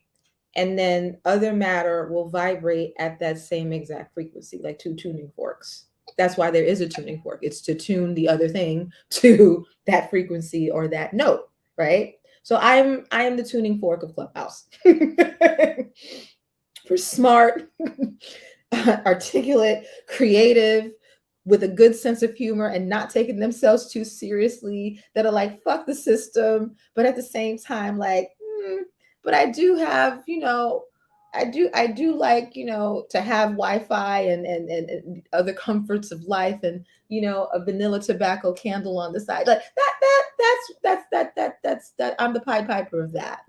and then other matter will vibrate at that same exact frequency, like two tuning forks. That's why there is a tuning fork. It's to tune the other thing to that frequency or that note, right? So I am the tuning fork of Clubhouse. For smart, articulate, creative, with a good sense of humor and not taking themselves too seriously, that are like, fuck the system, but at the same time, like, but I do have, I do like, to have Wi-Fi and other comforts of life, and a vanilla tobacco candle on the side. Like that I'm the Pied Piper of that.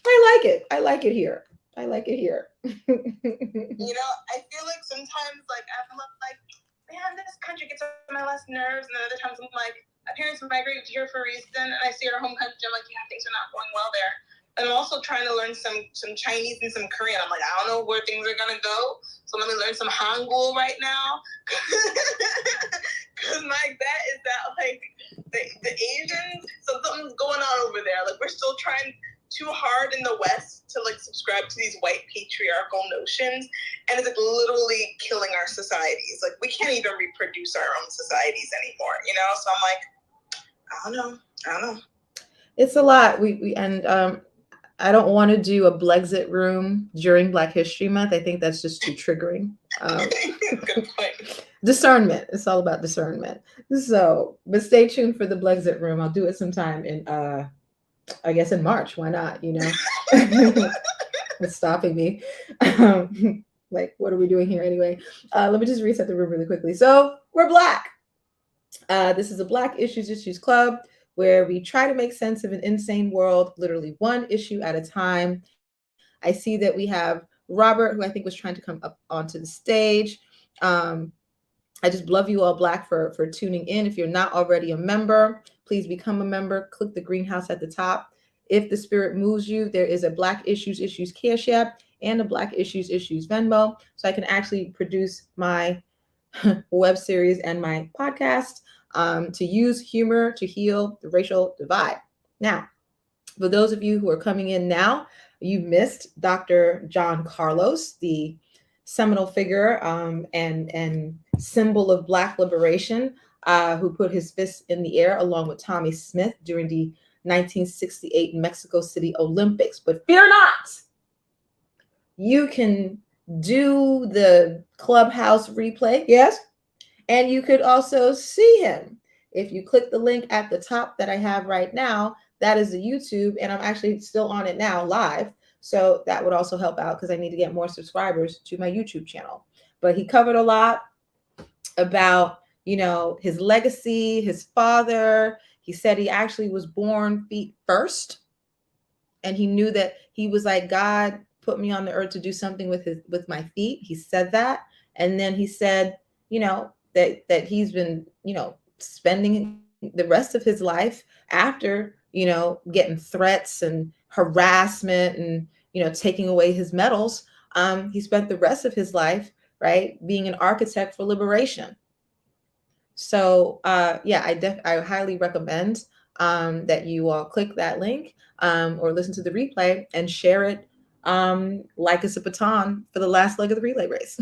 I like it here. I like it here. I feel like sometimes, like, I'm like, man, this country gets on my last nerves, and then other times I'm like, my parents migrated here for a reason, and I see our home country, I'm like, yeah, things are not going well there. And I'm also trying to learn some Chinese and some Korean. I'm like, I don't know where things are gonna go, so let me learn some Hangul right now, because my bet is that, like, the Asians, so something's going on over there. Like, we're still trying too hard in the West to, like, subscribe to these white patriarchal notions, and it's, like, literally killing our societies. Like, we can't even reproduce our own societies anymore, so I'm like, I don't know. It's a lot. I don't want to do a Blexit room during Black History Month. I think that's just too triggering. Good point. Discernment. It's all about discernment. So, but stay tuned for the Blexit room. I'll do it sometime in I guess in March. Why not? It's stopping me. Like, what are we doing here anyway? Let me just reset the room really quickly. So we're Black. This is a Black Issues Club, where we try to make sense of an insane world, literally one issue at a time. I see that we have Robert, who I think was trying to come up onto the stage. I just love you all, Black, for tuning in. If you're not already a member, please become a member. Click the greenhouse at the top. If the spirit moves you, there is a Black Issues Cash App and a Black Issues Venmo, so I can actually produce my web series and my podcast to use humor to heal the racial divide. Now, for those of you who are coming in now, you missed Dr. John Carlos, the seminal figure and symbol of Black liberation, who put his fist in the air along with Tommy Smith during the 1968 Mexico City Olympics. But fear not, you can do the Clubhouse replay, yes, and you could also see him. If you click the link at the top that I have right now, that is the YouTube, and I'm actually still on it now live. So that would also help out, because I need to get more subscribers to my YouTube channel. But he covered a lot about, his legacy, his father. He said he actually was born feet first. And he knew that he was like, God put me on the earth to do something with my feet. He said that. And then he said, that he's been, spending the rest of his life after, getting threats and harassment and, taking away his medals. He spent the rest of his life, right, being an architect for liberation. So, I highly recommend that you all click that link or listen to the replay and share it like it's a baton for the last leg of the relay race.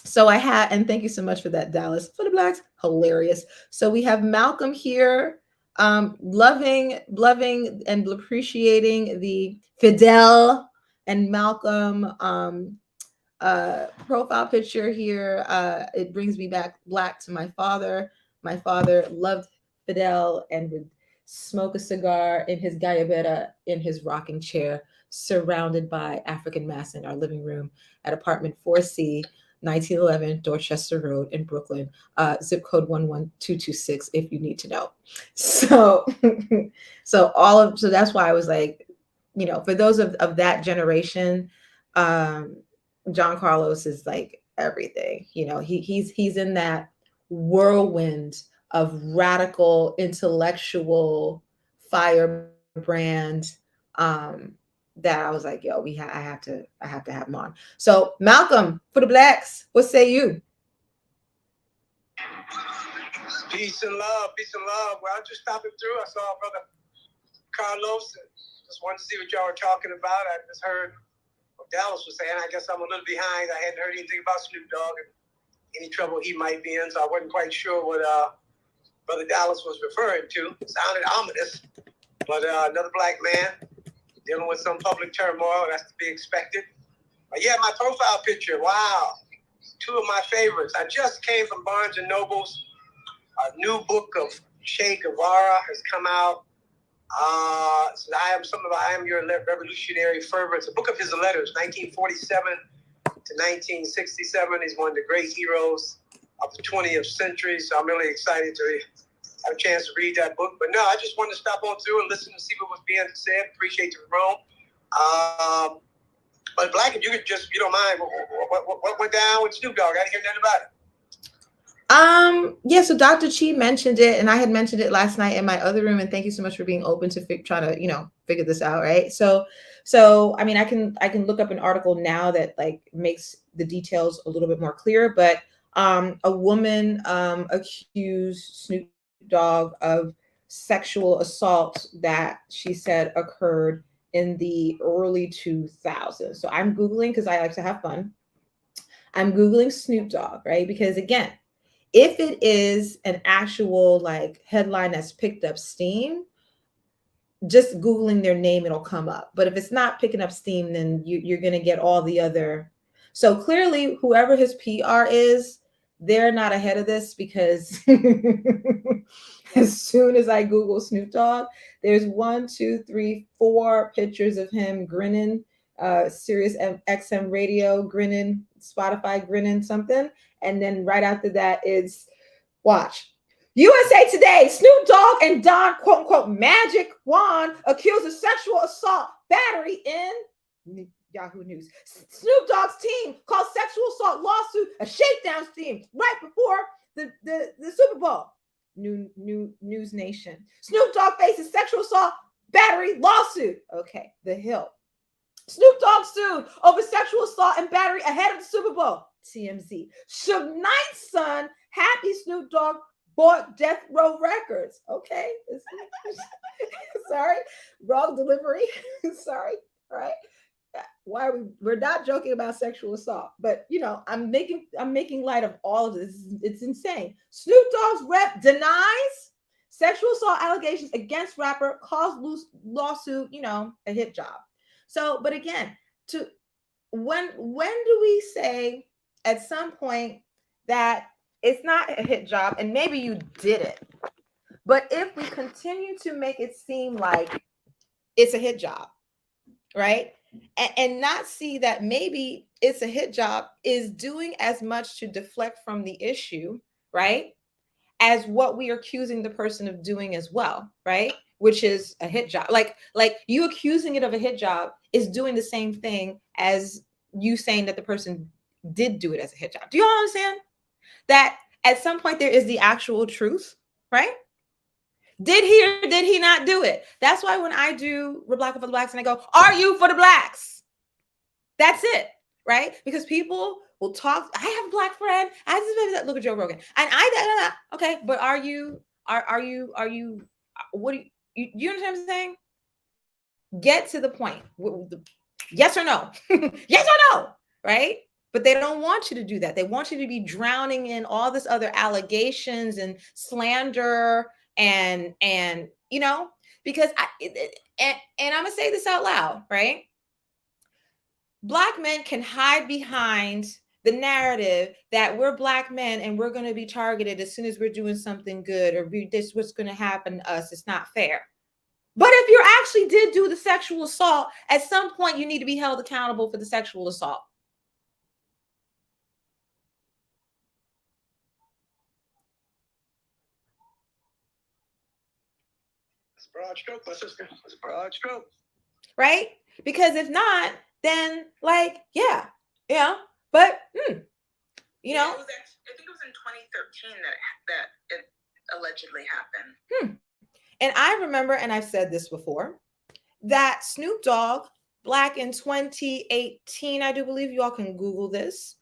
So I had, and thank you so much for that, Dallas, for the Blacks, hilarious. So we have Malcolm here, loving and appreciating the Fidel and Malcolm profile picture here. It brings me back Black to my father. My father loved Fidel and would smoke a cigar in his gallabetta in his rocking chair, surrounded by African mass in our living room at apartment 4C, 1911 Dorchester Road in Brooklyn, zip code 11226 if you need to know. So so that's why I was like, for those of that generation, John Carlos is like everything. He's in that whirlwind of radical intellectual firebrand that I was like, yo, I have to have him on. So Malcolm, for the Blacks, what say you? Peace and love, peace and love. Well, I'm just stopping through. I saw Brother Carlos and just wanted to see what y'all were talking about. I just heard what Dallas was saying. I guess I'm a little behind. I hadn't heard anything about Snoop Dogg and any trouble he might be in, so I wasn't quite sure what Brother Dallas was referring to. It sounded ominous, but another black man dealing with some public turmoil. That's to be expected. But yeah, my profile picture, wow. Two of my favorites. I just came from Barnes & Noble's. A new book of Che Guevara has come out. So I am your revolutionary fervor. It's a book of his letters, 1947 to 1967. He's one of the great heroes of the 20th century. So I'm really excited to have a chance to read that book. But no, I just wanted to stop on through and listen to see what was being said. Appreciate the room. But Black, if you could just, if you don't mind, what went down with Snoop Dogg? I didn't hear nothing about it. Yeah, so Dr. Chi mentioned it, and I had mentioned it last night in my other room, and thank you so much for being open to try to, figure this out, right? So I mean, I can look up an article now that like makes the details a little bit more clear, but a woman accused Snoop Dogg of sexual assault that she said occurred in the early 2000s. So I'm Googling because I like to have fun. I'm Googling Snoop Dogg, right? Because again, if it is an actual like headline that's picked up steam, just Googling their name, it'll come up. But if it's not picking up steam, then you're going to get all the other. So clearly, whoever his PR is, they're not ahead of this because as soon as I Google Snoop Dogg, there's 1, 2, 3, 4 pictures of him grinning, Sirius XM radio grinning, Spotify grinning something. And then right after that is, watch, USA Today, Snoop Dogg and Don, quote unquote, Magic Wand accused of sexual assault battery in Yahoo News. Snoop Dogg's team called sexual assault lawsuit a shakedown scheme right before the Super Bowl. New News Nation. Snoop Dogg faces sexual assault battery lawsuit. Okay, The Hill. Snoop Dogg sued over sexual assault and battery ahead of the Super Bowl. TMZ. Suge Knight's son, Happy Snoop Dogg, bought Death Row Records. Okay. Sorry. Wrong delivery. Sorry. All right. Why we're not joking about sexual assault, but I'm making light of all of this. It's insane. Snoop Dogg's rep denies sexual assault allegations against rapper, caused lawsuit, a hit job. So, but again, when do we say at some point that it's not a hit job, and maybe you did it, but if we continue to make it seem like it's a hit job, right? And not see that maybe it's a hit job is doing as much to deflect from the issue, right? As what we are accusing the person of doing as well, right? Which is a hit job. Like you accusing it of a hit job is doing the same thing as you saying that the person did do it as a hit job. Do you all understand? That at some point there is the actual truth, right? Did he or did he not do it? That's why when I do We're Black for the Blacks and I go, are you for the blacks? That's it, right? Because people will talk. I have a black friend. I just maybe that look at Joe Rogan. And okay, but are you, what do you understand what I'm saying? Get to the point. Yes or no? Yes or no, right? But they don't want you to do that. They want you to be drowning in all this other allegations and slander and because and I'm gonna say this out loud, right? Black men can hide behind the narrative that we're black men and we're going to be targeted as soon as we're doing something good, or this what's going to happen to us. It's not fair. But if you actually did do the sexual assault, at some point you need to be held accountable for the sexual assault. Broad stroke, my sister. It's a broad stroke. Right? Because if not, then but I think it was in 2013 that it allegedly happened. And I remember, and I've said this before, that Snoop Dogg, back in 2018, I do believe, you all can Google this.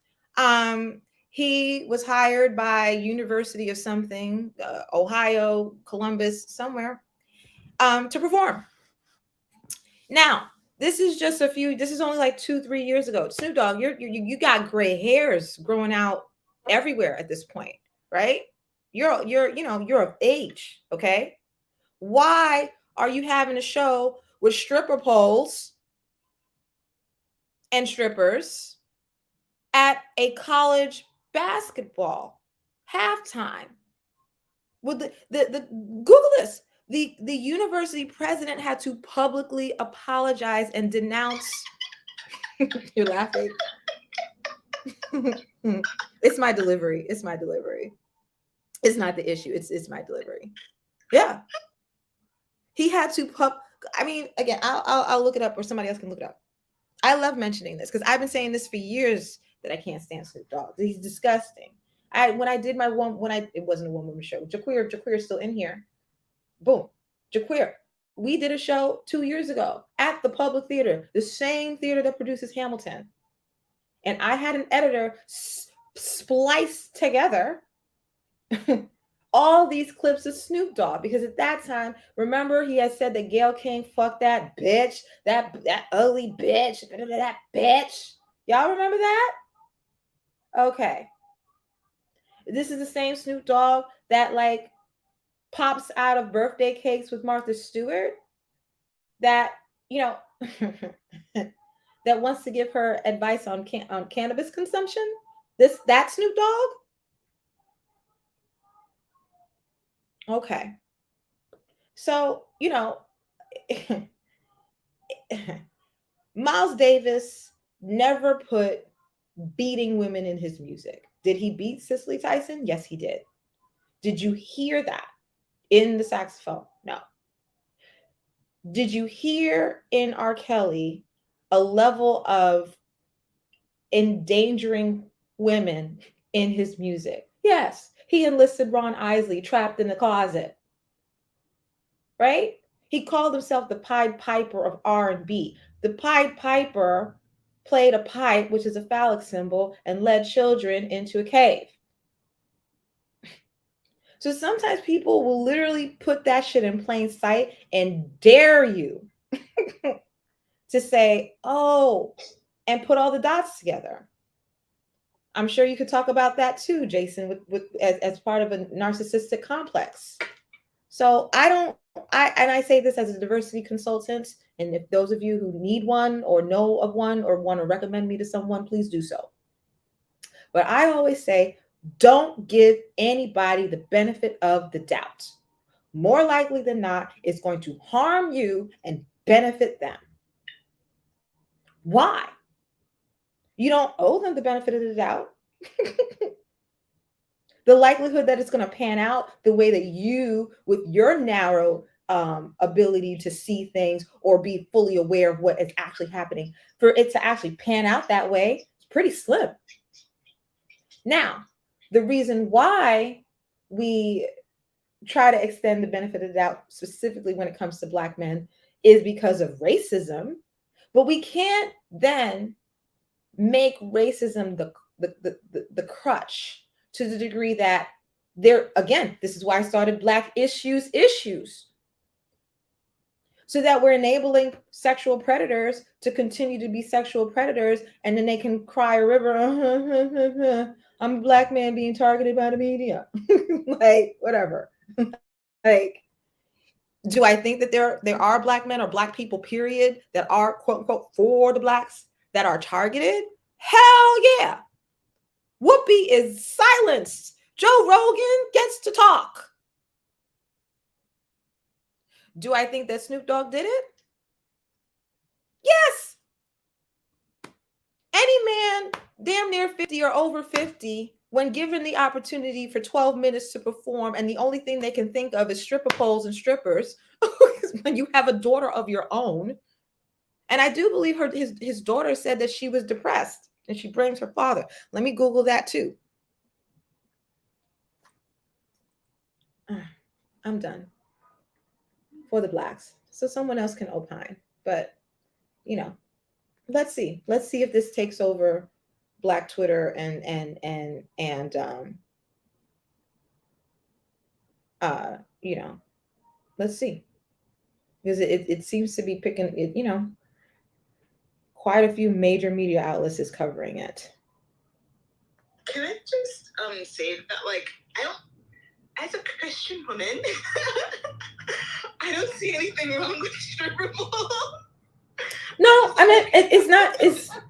He was hired by University of something, Ohio, Columbus, somewhere, to perform. Now, this is just this is only like 2-3 years ago. Snoop Dogg, you got gray hairs growing out everywhere at this point, right? You're of age, okay? Why are you having a show with stripper poles and strippers at a college basketball halftime? With the Google this. The university president had to publicly apologize and denounce. You're laughing. It's my delivery. It's my delivery. It's not the issue. It's my delivery. Yeah. He had to I mean, again, I'll look it up, or somebody else can look it up. I love mentioning this because I've been saying this for years that I can't stand Snoop Dogg. He's disgusting. When I did my it wasn't a one-woman show. Jaquir's still in here. Boom. Jaquir. We did a show 2 years ago at the Public Theater, the same theater that produces Hamilton. And I had an editor splice together all these clips of Snoop Dogg, because at that time, remember, he had said that Gayle King fucked that bitch, that ugly bitch, that bitch. Y'all remember that? Okay. This is the same Snoop Dogg that like pops out of birthday cakes with Martha Stewart, that, you know, that wants to give her advice on cannabis consumption. That Snoop Dogg. Okay. So, you know, Miles Davis never put beating women in his music. Did he beat Cicely Tyson? Yes, he did. Did you hear that in the saxophone? No. Did you hear in R. Kelly a level of endangering women in his music? Yes. He enlisted Ron Isley trapped in the closet, right? He called himself the Pied Piper of R&B. The Pied Piper played a pipe, which is a phallic symbol, and led children into a cave. So sometimes people will literally put that shit in plain sight and dare you to say, oh, and put all the dots together. I'm sure you could talk about that too, Jason, as part of a narcissistic complex. So I say this as a diversity consultant, and if those of you who need one or know of one or want to recommend me to someone, please do so. But I always say, don't give anybody the benefit of the doubt. More likely than not, it's going to harm you and benefit them. Why? You don't owe them the benefit of the doubt. The likelihood that it's going to pan out the way that you, with your narrow ability to see things or be fully aware of what is actually happening, for it to actually pan out that way, it's pretty slim. Now, the reason why we try to extend the benefit of the doubt, specifically when it comes to Black men, is because of racism. But we can't then make racism the crutch to the degree that again, this is why I started Black issues, so that we're enabling sexual predators to continue to be sexual predators, and then they can cry a river, I'm a Black man being targeted by the media. Like, whatever. Like, do I think that there are Black men or Black people, period, that are quote unquote for the Blacks that are targeted? Hell yeah. Whoopi is silenced. Joe Rogan gets to talk. Do I think that Snoop Dogg did it? Yes. Any man damn near 50 or over 50, when given the opportunity for 12 minutes to perform, and the only thing they can think of is stripper poles and strippers, when you have a daughter of your own. And I do believe his daughter said that she was depressed and she blames her father. Let me Google that too. I'm done. For the Blacks. So someone else can opine. But, you know, let's see. Let's see if this takes over Black Twitter and you know, let's see, because it seems to be picking it, you know, quite a few major media outlets is covering it. Can I just say that, like, I don't, as a Christian woman, I don't see anything wrong with stripper pole. No, I mean it's not. It's that,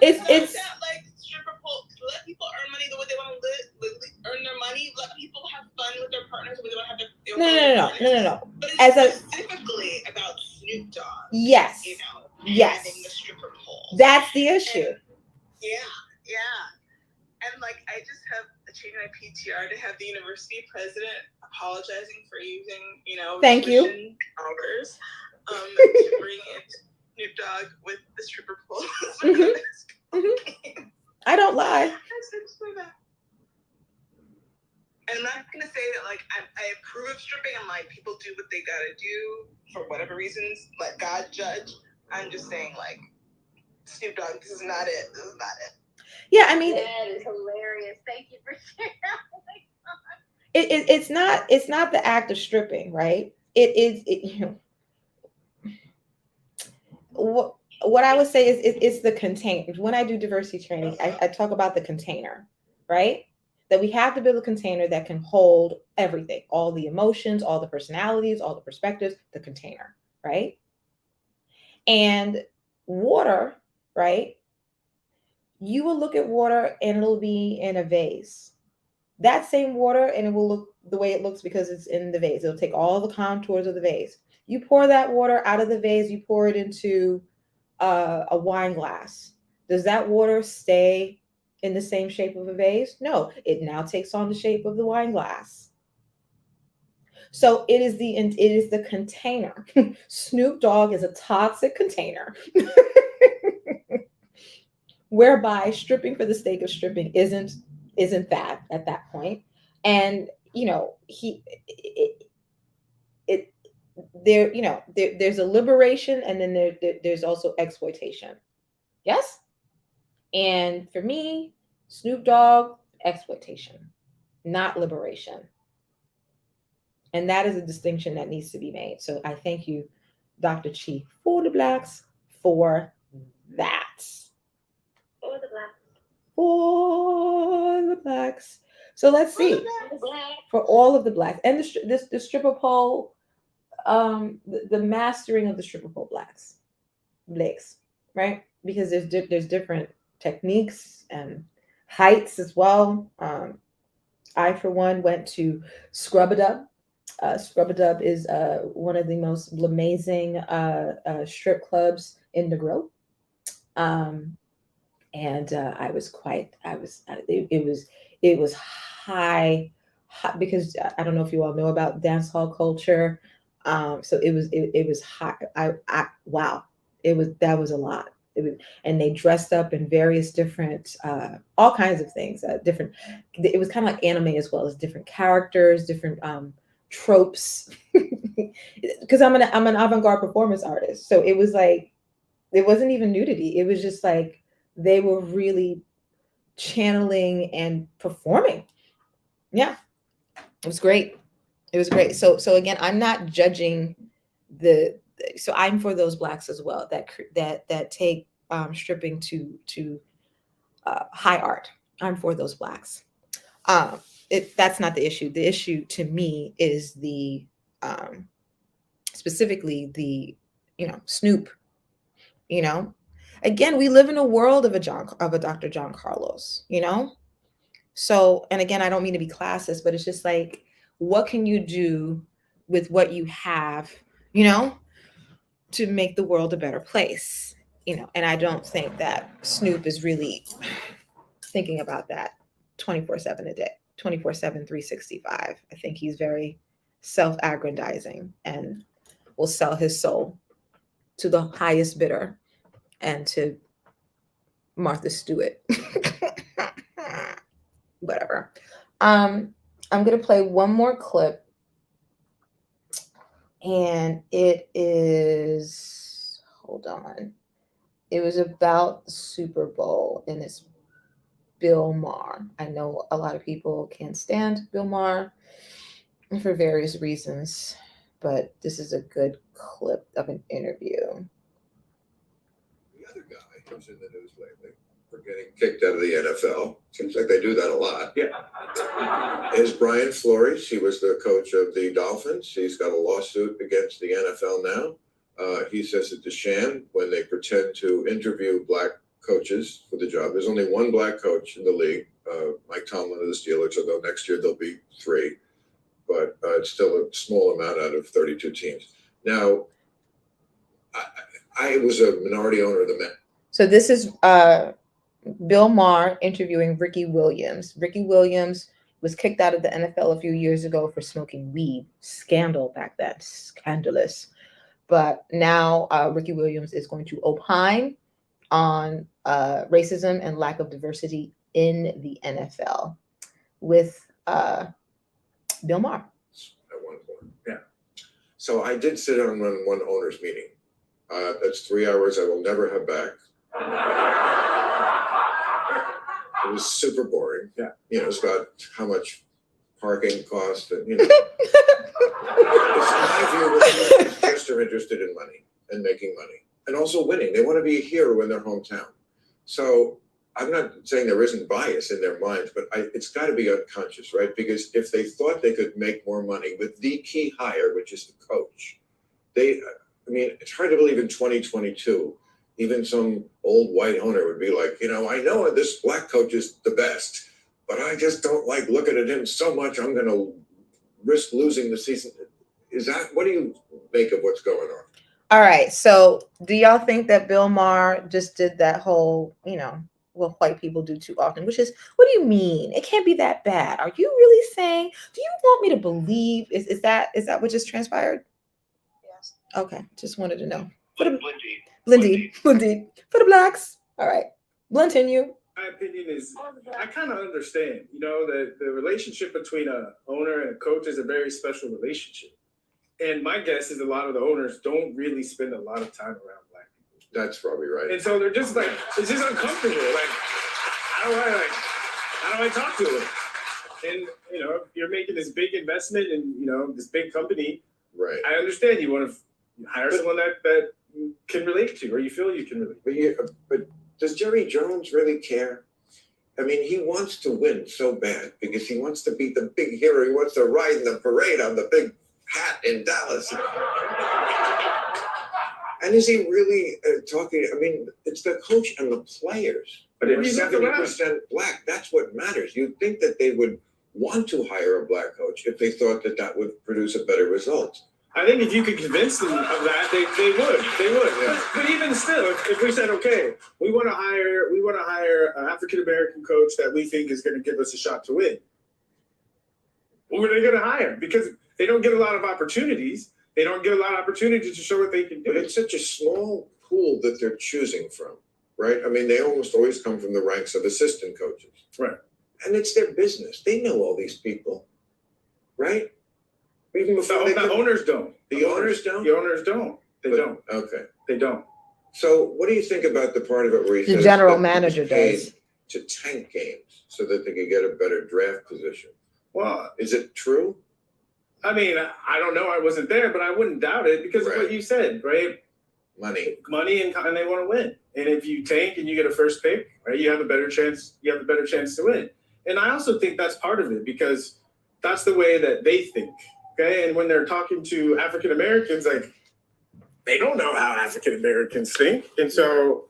like, stripper pole. Let people earn money the way they want to earn their money. Let people have fun with their partners the way they want to have their No. But it's As specifically about Snoop Dogg. Yes. You know. Yes. Having the stripper pole. That's the issue. And, yeah. And, like, I just have to change my PTR to have the university president apologizing for using, you know, thank you dollars to bring in Snoop Dogg with the stripper pole. I don't lie. And I'm not gonna say that, like, I approve of stripping and, like, people do what they gotta do for whatever reasons. Let God judge. I'm just saying, like, Snoop Dogg, this is not it. This is not it. Yeah, I mean, that is hilarious. Thank you for sharing. It's not the act of stripping, right? It is, you know, what I would say is it's the container. When I do diversity training, I talk about the container, right? That we have to build a container that can hold everything, all the emotions, all the personalities, all the perspectives, the container, right? And water, right? You will look at water and it'll be in a vase. That same water, and it will look the way it looks because it's in the vase. It'll take all the contours of the vase. You pour that water out of the vase, you pour it into a wine glass. Does that water stay in the same shape of a vase? No, it now takes on the shape of the wine glass. So it is the container. Snoop Dogg is a toxic container. Whereby stripping for the sake of stripping isn't that at that point. And you know, there's a liberation, and then there's also exploitation. Yes. And for me, Snoop Dogg, exploitation, not liberation. And that is a distinction that needs to be made. So I thank you, Dr. Chi, for the Blacks, for that. For the Blacks. For the Blacks. So let's see. For all of the Blacks. And the stripper pole, the mastering of the stripper pole blacks, right? Because there's different techniques and heights as well. I, for one, went to Scrub-A-Dub. Scrub-A-Dub is one of the most amazing strip clubs in the Grove. And it was high because I don't know if you all know about dance hall culture. So it was high. Wow. That was a lot. And they dressed up in various different, all kinds of things, it was kind of like anime as well, as different characters, different tropes, because I'm an avant-garde performance artist. So it was like, it wasn't even nudity. It was just like, they were really channeling and performing. Yeah, it was great. It was great. So again, I'm not judging so I'm for those Blacks as well that take stripping to high art. I'm for those Blacks. That's not the issue. The issue to me is the specifically the Snoop. Again, we live in a world of a Dr. John Carlos. So, and again, I don't mean to be classist, but it's just like, what can you do with what you have, to make the world a better place, and I don't think that Snoop is really thinking about that 24/7 a day, 24/7, 365. I think he's very self-aggrandizing and will sell his soul to the highest bidder and to Martha Stewart. Whatever. I'm going to play one more clip. And it is, hold on. It was about the Super Bowl, and it's Bill Maher. I know a lot of people can't stand Bill Maher for various reasons, but this is a good clip of an interview. The other guy who's in the news lately for getting kicked out of the NFL, seems like they do that a lot, is Brian Flores. He was the coach of the Dolphins. He's got a lawsuit against the NFL now. He says it's a sham when they pretend to interview black coaches for the job. There's only one black coach in the league, Mike Tomlin of the Steelers, although next year there'll be 3. But it's still a small amount out of 32 teams. Now, I was a minority owner of the Met. So this is Bill Maher interviewing Ricky Williams. Ricky Williams was kicked out of the NFL a few years ago for smoking weed. Scandal back then, scandalous. But now Ricky Williams is going to opine on racism and lack of diversity in the NFL with Bill Maher. At one point, yeah. So I did sit on one owner's meeting. That's 3 hours I will never have back. It was super boring. Yeah. You know, it's about how much parking cost and, you know. It's my view, investors are interested in money and making money and also winning. They want to be a hero in their hometown. So I'm not saying there isn't bias in their minds, but it's got to be unconscious, right? Because if they thought they could make more money with the key hire, which is the coach, it's hard to believe in 2022, even some old white owner would be like, I know this black coach is the best, but I just don't like looking at him so much. I'm going to risk losing the season. What do you make of what's going on? All right. So do y'all think that Bill Maher just did that whole, what white people do too often, which is, what do you mean? It can't be that bad. Are you really saying, do you want me to believe? Is that what just transpired? Yes. Okay. Just wanted to know. Blindy. For the blacks. All right. Continue. My opinion is, I kind of understand, that the relationship between a owner and a coach is a very special relationship. And my guess is a lot of the owners don't really spend a lot of time around black people. That's probably right. And so they're just like, it's just uncomfortable. Like, how do I talk to them? And, you're making this big investment in, this big company. Right. I understand you want to hire someone that you can relate to, or you feel you can relate to. But does Jerry Jones really care? I mean, he wants to win so bad because he wants to be the big hero. He wants to ride in the parade on the big hat in Dallas. And is he really talking? I mean, it's the coach and the players. But they're 70% black. That's what matters. You'd think that they would want to hire a black coach if they thought that would produce a better result. I think if you could convince them of that, they would. Yeah. But even still, if we said, okay, we want to hire an African-American coach that we think is going to give us a shot to win. Who are they going to hire? Because they don't get a lot of opportunities. They don't get a lot of opportunities to show what they can do. But it's such a small pool that they're choosing from, right? I mean, they almost always come from the ranks of assistant coaches. Right. And it's their business. They know all these people, right? Even before the owners don't. The owners don't? The owners don't. They don't. Okay. They don't. So what do you think about the part of it where he says the general manager does to tank games so that they could get a better draft position? Well, is it true? I mean, I don't know. I wasn't there, but I wouldn't doubt it because of what you said, right? Money, and they want to win. And if you tank and you get a first pick, right, you have a better chance. You have a better chance to win. And I also think that's part of it because that's the way that they think. Okay, and when they're talking to African Americans, like they don't know how African Americans think, and so.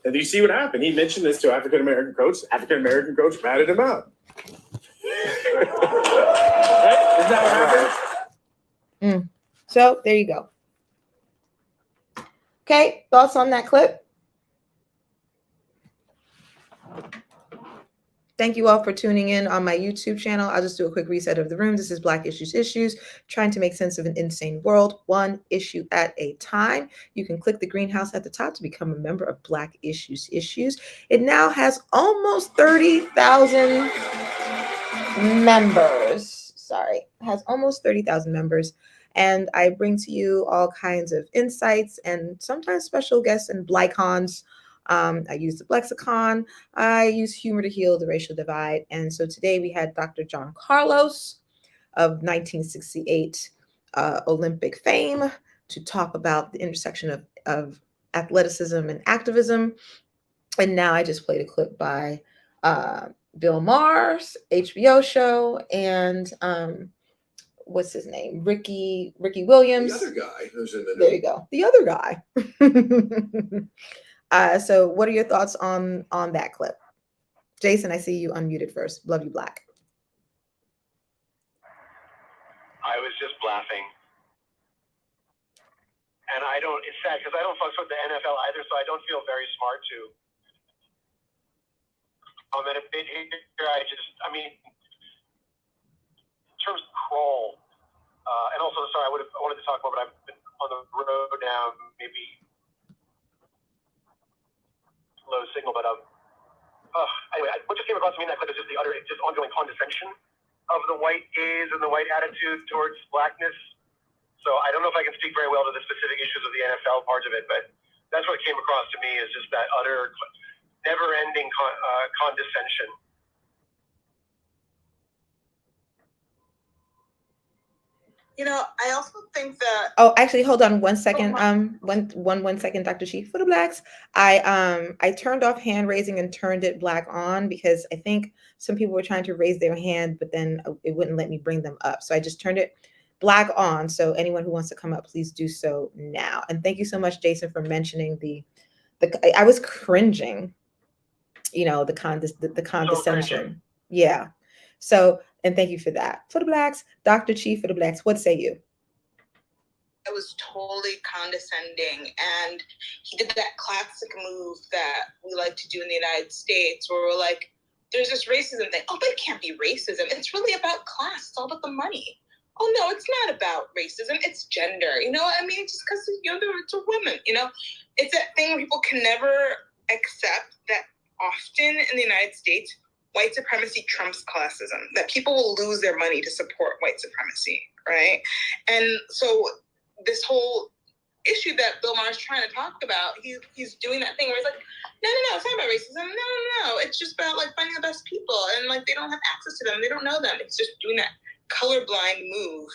And you see what happened? He mentioned this to African American coach. African American coach ratted him out. Right? Isn't that what happened? So there you go. Okay, thoughts on that clip? Thank you all for tuning in on my YouTube channel. I'll just do a quick reset of the room. This is Black Issues, trying to make sense of an insane world, one issue at a time. You can click the greenhouse at the top to become a member of Black Issues. It now has almost 30,000 members. It has almost 30,000 members. And I bring to you all kinds of insights and sometimes special guests and BLICONs I use the lexicon. I use humor to heal the racial divide. And so today we had Dr. John Carlos of 1968 Olympic fame to talk about the intersection of athleticism and activism. And now I just played a clip by Bill Maher's HBO show and what's his name? Ricky Williams. The other guy who's in the There you go. The other guy. So what are your thoughts on that clip? Jason, I see you unmuted first. Love you, Black. I was just laughing. And it's sad because I don't fuck with the NFL either, so I don't feel very smart to. And a bit here, I mean, in terms of crawl, and also, sorry, I wanted to talk more, but I've been on the road now, maybe low signal, but anyway, what just came across to me in that clip is just just ongoing condescension of the white gaze and the white attitude towards blackness. So I don't know if I can speak very well to the specific issues of the NFL part of it, but that's what came across to me is just that utter never-ending condescension. I also think that. Oh, actually, hold on 1 second. One second, Dr. Chief. For the Blacks, I turned off hand raising and turned it black on because I think some people were trying to raise their hand, but then it wouldn't let me bring them up. So I just turned it black on. So anyone who wants to come up, please do so now. And thank you so much, Jason, for mentioning the I was cringing. The condescension. Yeah. So, and thank you for that. For the Blacks, Dr. Chief, for the Blacks, what say you? It was totally condescending, and he did that classic move that we like to do in the United States where we're like, there's this racism thing. Oh, but it can't be racism. It's really about class. It's all about the money. Oh, no, it's not about racism. It's gender. You know what I mean? Just because, it's a woman, It's that thing where people can never accept that often in the United States, white supremacy trumps classism, that people will lose their money to support white supremacy, right? And so this whole issue that Bill Maher's trying to talk about, he's doing that thing where he's like, no, it's not about racism. No. It's just about finding the best people, and they don't have access to them. They don't know them. It's just doing that colorblind move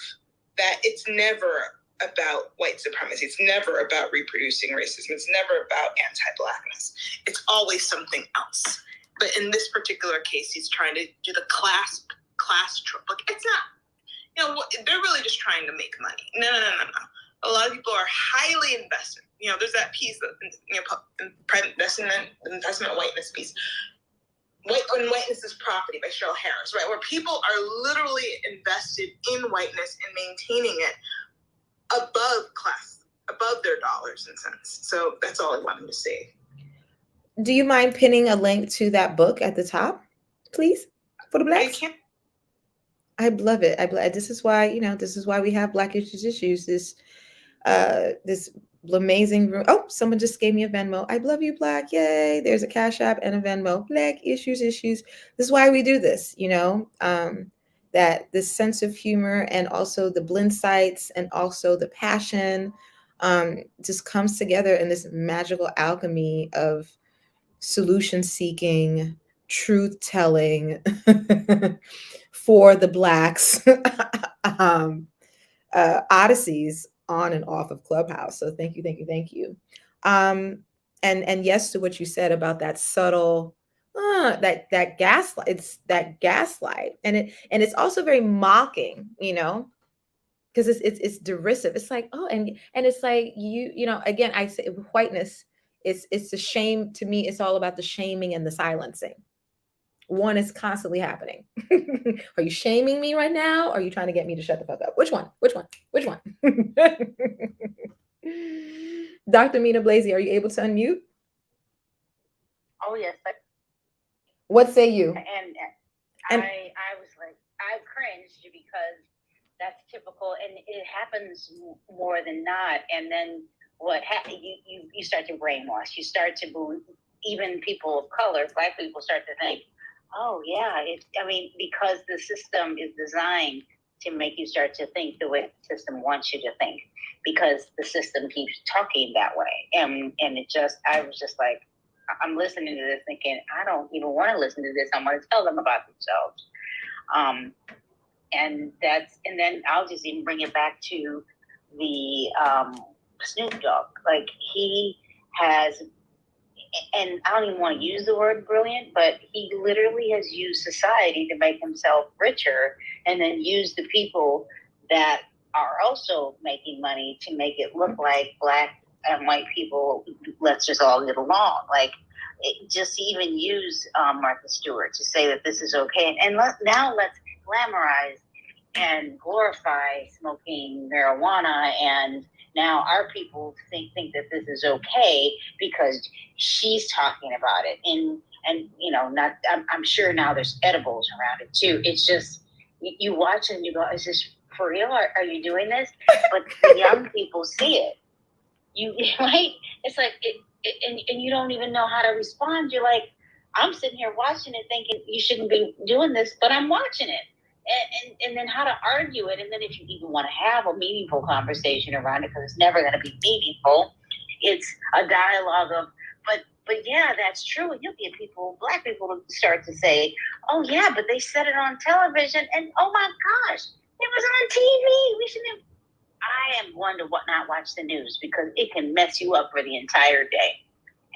that it's never about white supremacy. It's never about reproducing racism. It's never about anti-blackness. It's always something else. But in this particular case, he's trying to do the class trope. It's not, they're really just trying to make money. No. A lot of people are highly invested. There's that piece that, private investment whiteness piece. When Whiteness is Property by Cheryl Harris, right? Where people are literally invested in whiteness and maintaining it above class, above their dollars and cents. So that's all I wanted to say. Do you mind pinning a link to that book at the top, please, for the Blacks? I love it. This is why we have Black Issues. This amazing room. Oh, someone just gave me a Venmo. I love you, Black. Yay! There's a Cash App and a Venmo. Black Issues. This is why we do this. That this sense of humor and also the blend sites and also the passion just comes together in this magical alchemy of solution seeking, truth telling for the Blacks odysseys on and off of Clubhouse. So thank you. And yes to what you said about that subtle that gaslight. It's that gaslight, and it's also very mocking, because it's derisive. It's like, oh, and it's like again, I say whiteness. It's a shame to me. It's all about the shaming and the silencing. One is constantly happening. Are you shaming me right now? Or are you trying to get me to shut the fuck up? Which one? Dr. Mina Blasey, are you able to unmute? Oh, yes. What say you? And I was like, I cringed because that's typical, and it happens more than not. And then what happens? You start to brainwash. You start to believe, even people of color, Black people, start to think, oh yeah, because the system is designed to make you start to think the way the system wants you to think, because the system keeps talking that way, and I was just like, I'm listening to this thinking, I don't even want to listen to this. I want to tell them about themselves. And then I'll just even bring it back to the Snoop Dogg. Like, he has, and I don't even want to use the word brilliant, but he literally has used society to make himself richer, and then use the people that are also making money to make it look like Black and white people, let's just all get along. Like, just even use Martha Stewart to say that this is okay. And now let's glamorize and glorify smoking marijuana, and now our people think that this is okay because she's talking about it. And you know, not I'm sure now there's edibles around it too. It's just, you watch and you go, is this for real? Are you doing this? But the young people see it. You right? It's like and you don't even know how to respond. You're like, I'm sitting here watching it thinking you shouldn't be doing this, but I'm watching it. And then how to argue it, and then if you even want to have a meaningful conversation around it, because it's never going to be meaningful, it's a dialogue of, but yeah, that's true. You'll get people, Black people, to start to say, oh yeah, but they said it on television, and oh my gosh, it was on TV. We shouldn't have. I am one to not watch the news because it can mess you up for the entire day.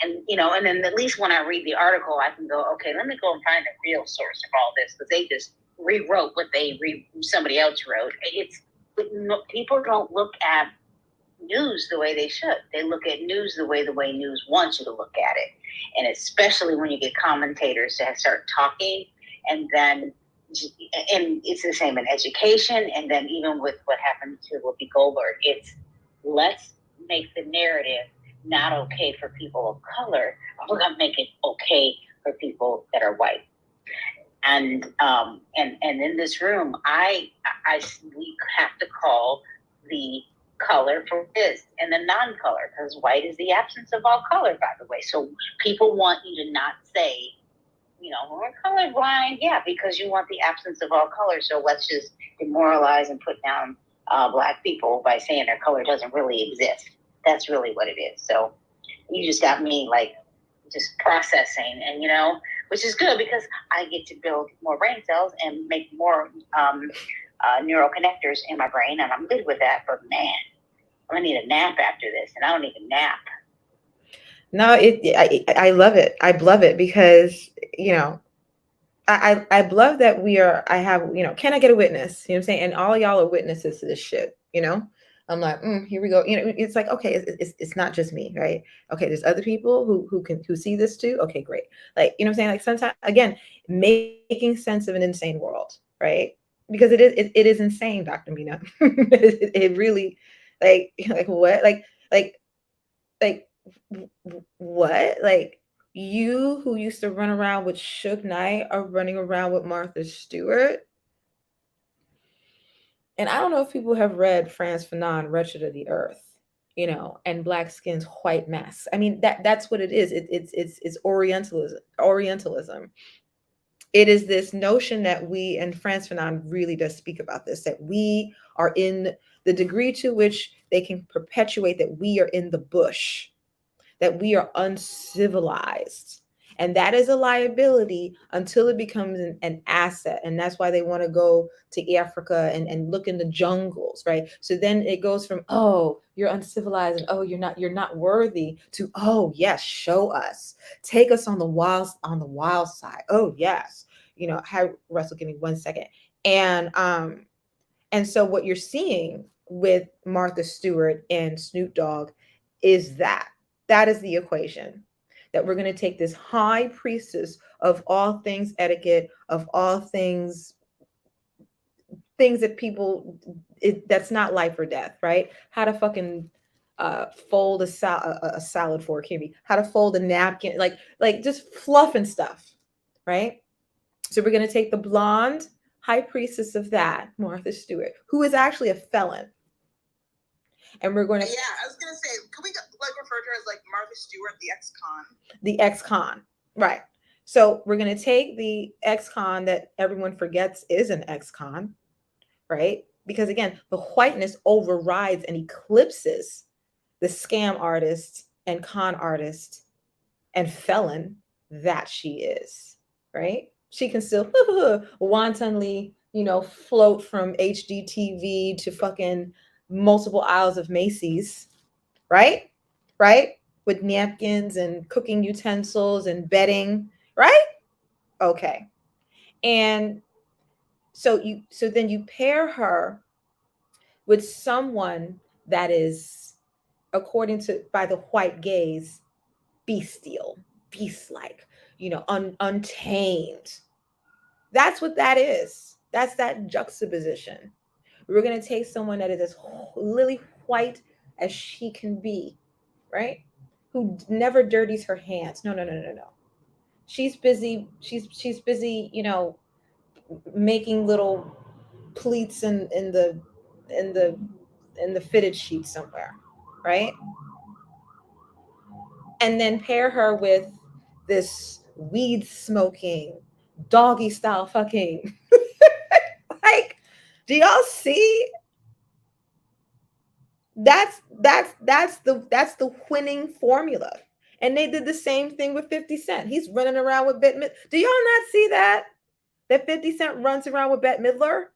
And, you know, and then at least when I read the article, I can go, okay, let me go and find the real source of all this, because they just rewrote what somebody else wrote. People don't look at news the way they should. They look at news the way news wants you to look at it. And especially when you get commentators that start talking, and it's the same in education, and then even with what happened to Whoopi Goldberg, it's let's make the narrative not okay for people of color. We're gonna make it okay for people that are white. And in this room, we have to call the color for this and the non-color, because white is the absence of all color, by the way. So people want you to not say, you know, we're colorblind, yeah, because you want the absence of all color. So let's just demoralize and put down Black people by saying their color doesn't really exist. That's really what it is. So you just got me like just processing, and you know, which is good because I get to build more brain cells and make more neural connectors in my brain, and I'm good with that. But man, I need a nap after this, and I don't need a nap. No, I love it. I love it because, you know, I love that I have, you know, can I get a witness? You know what I'm saying? And all y'all are witnesses to this shit, you know? I'm like, here we go. You know, it's like, okay, it's not just me, right? Okay, there's other people who see this too. Okay, great. Like, you know what I'm saying? Like sometimes, again, making sense of an insane world, right? Because it is insane, Dr. Mina. it really, like what? Like what? Like, you who used to run around with Suge Knight are running around with Martha Stewart. And I don't know if people have read Frantz Fanon, Wretched of the Earth, you know, and Black Skin's White Mess. I mean, that's what it is. It's Orientalism. It is this notion that we, and Frantz Fanon really does speak about this, that we are in the degree to which they can perpetuate that we are in the bush, that we are uncivilized. And that is a liability until it becomes an asset. And that's why they want to go to Africa and look in the jungles, right? So then it goes from, oh, you're uncivilized, and oh, you're not worthy, to, oh yes, show us. Take us on the wild side. Oh yes. You know, hi, Russell, give me 1 second. And so what you're seeing with Martha Stewart and Snoop Dogg is that is the equation. That we're going to take this high priestess of all things etiquette, of all things that people, that's not life or death, right? How to fucking fold a salad fork, hear me? How to fold a napkin, like just fluff and stuff, right? So we're going to take the blonde high priestess of that, Martha Stewart, who is actually a felon. And we're going to... Yeah, I was going to say, can we like refer to her as like Martha Stewart, the ex-con? The ex-con, right. So we're going to take the ex-con that everyone forgets is an ex-con, right? Because again, the whiteness overrides and eclipses the scam artist and con artist and felon that she is, right? She can still wantonly, float from HDTV to fucking multiple aisles of Macy's, right? Right? With napkins and cooking utensils and bedding, right? Okay. And so then you pair her with someone that is, according to by the white gaze, bestial, beast-like, untamed. That's what that is. That's that juxtaposition. We're going to take someone that is as lily white as she can be, right? Who never dirties her hands. No, no, no, no, no. She's busy. She's busy, making little pleats in the fitted sheet somewhere, right? And then pair her with this weed smoking, doggy style fucking. Like, do y'all see? That's the winning formula. And they did the same thing with 50 Cent. He's running around with Bette Midler. Do y'all not see that? That 50 Cent runs around with Bette Midler?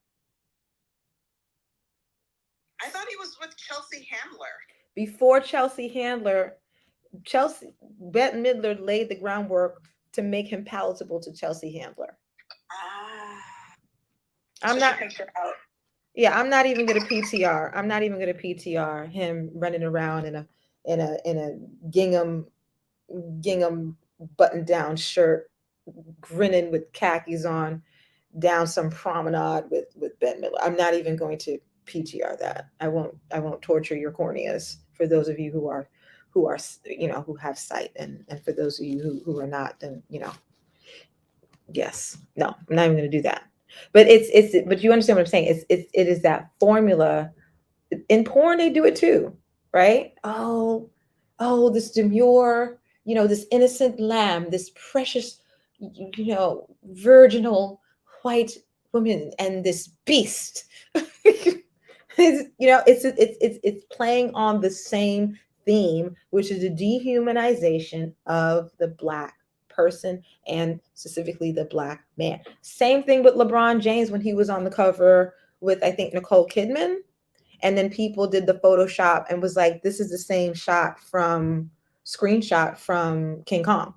I thought he was with Chelsea Handler. Before Chelsea Handler, Bette Midler laid the groundwork to make him palatable to Chelsea Handler. I'm not even gonna PTR. I'm not even gonna PTR him running around in a gingham button down shirt, grinning with khakis on, down some promenade with Bette Midler. I'm not even going to PTR that. I won't torture your corneas for those of you who have sight, and for those of you who are not, then yes, no, I'm not even going to do that. But but you understand what I'm saying? It is that formula. In porn, they do it too, right? Oh, this demure, this innocent lamb, this precious, virginal white woman, and this beast. It's playing on the same theme, which is the dehumanization of the Black person, and specifically the Black man. Same thing with LeBron James when he was on the cover with, I think, Nicole Kidman, and then people did the Photoshop and was like, this is the same screenshot from King Kong.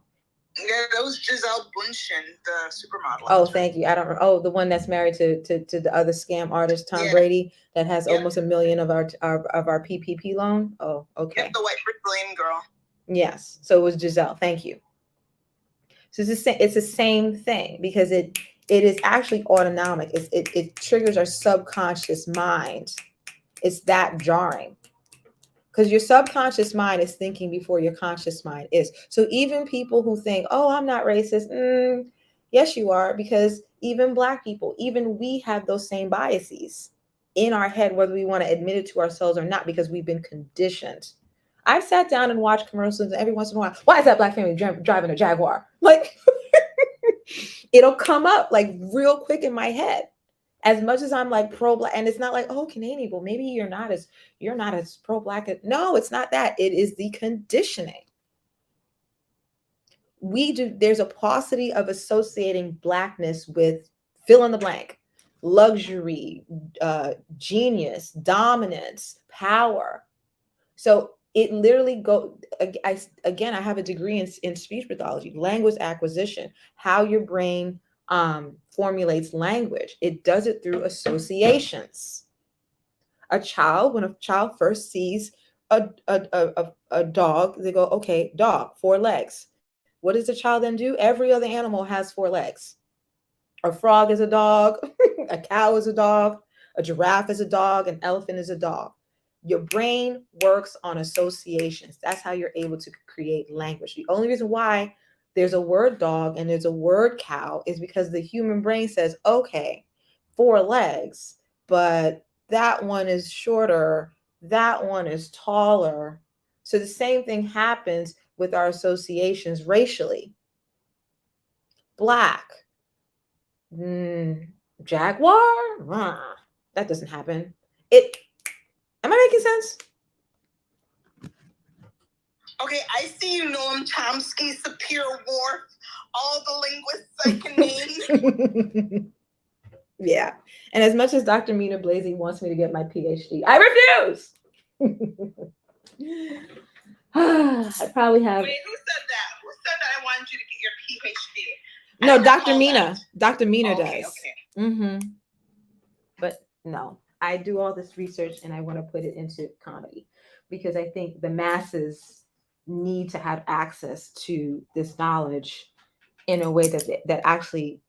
Yeah, that was Gisele Bundchen, the supermodel. Oh, thank you. I don't. Oh, the one that's married to the other scam artist, Tom Brady, that has almost $1 million of our PPP loan. Oh, okay. Yep, the white Brazilian girl. Yes. So it was Gisele. Thank you. So it's the same thing, because it is actually autonomic. It triggers our subconscious mind. It's that jarring. Because your subconscious mind is thinking before your conscious mind is. So even people who think, oh, I'm not racist. Yes, you are, because even Black people, even we have those same biases in our head, whether we want to admit it to ourselves or not, because we've been conditioned. I've sat down and watched commercials, and every once in a while, why is that Black family driving a Jaguar? Like, it'll come up like real quick in my head. As much as I'm like pro-Black, and it's not like, oh, Kanene, well, maybe you're not as pro-Black. No, it's not that. It is the conditioning. There's a paucity of associating Blackness with fill in the blank, luxury, genius, dominance, power. So it literally I have a degree in speech pathology, language acquisition, how your brain formulates language. It does it through associations. When a child first sees a dog, they go, okay, dog, 4 legs. What does the child then do? Every other animal has 4 legs. A frog is a dog, a cow is a dog, a giraffe is a dog, an elephant is a dog. Your brain works on associations. That's how you're able to create language. The only reason why there's a word dog and there's a word cow is because the human brain says, okay, 4 legs, but that one is shorter, that one is taller. So the same thing happens with our associations racially. Black, jaguar, that doesn't happen. Am I making sense? Okay, I see you, Noam Chomsky, Sapir Whorf, all the linguists I can name. Yeah. And as much as Dr. Mina Blasey wants me to get my PhD, I refuse. I probably have. Wait, who said that? Who said that I wanted you to get your PhD? No, Dr. Mina. Dr. Mina does. Okay. Mm-hmm. But no, I do all this research and I want to put it into comedy because I think the masses need to have access to this knowledge in a way that actually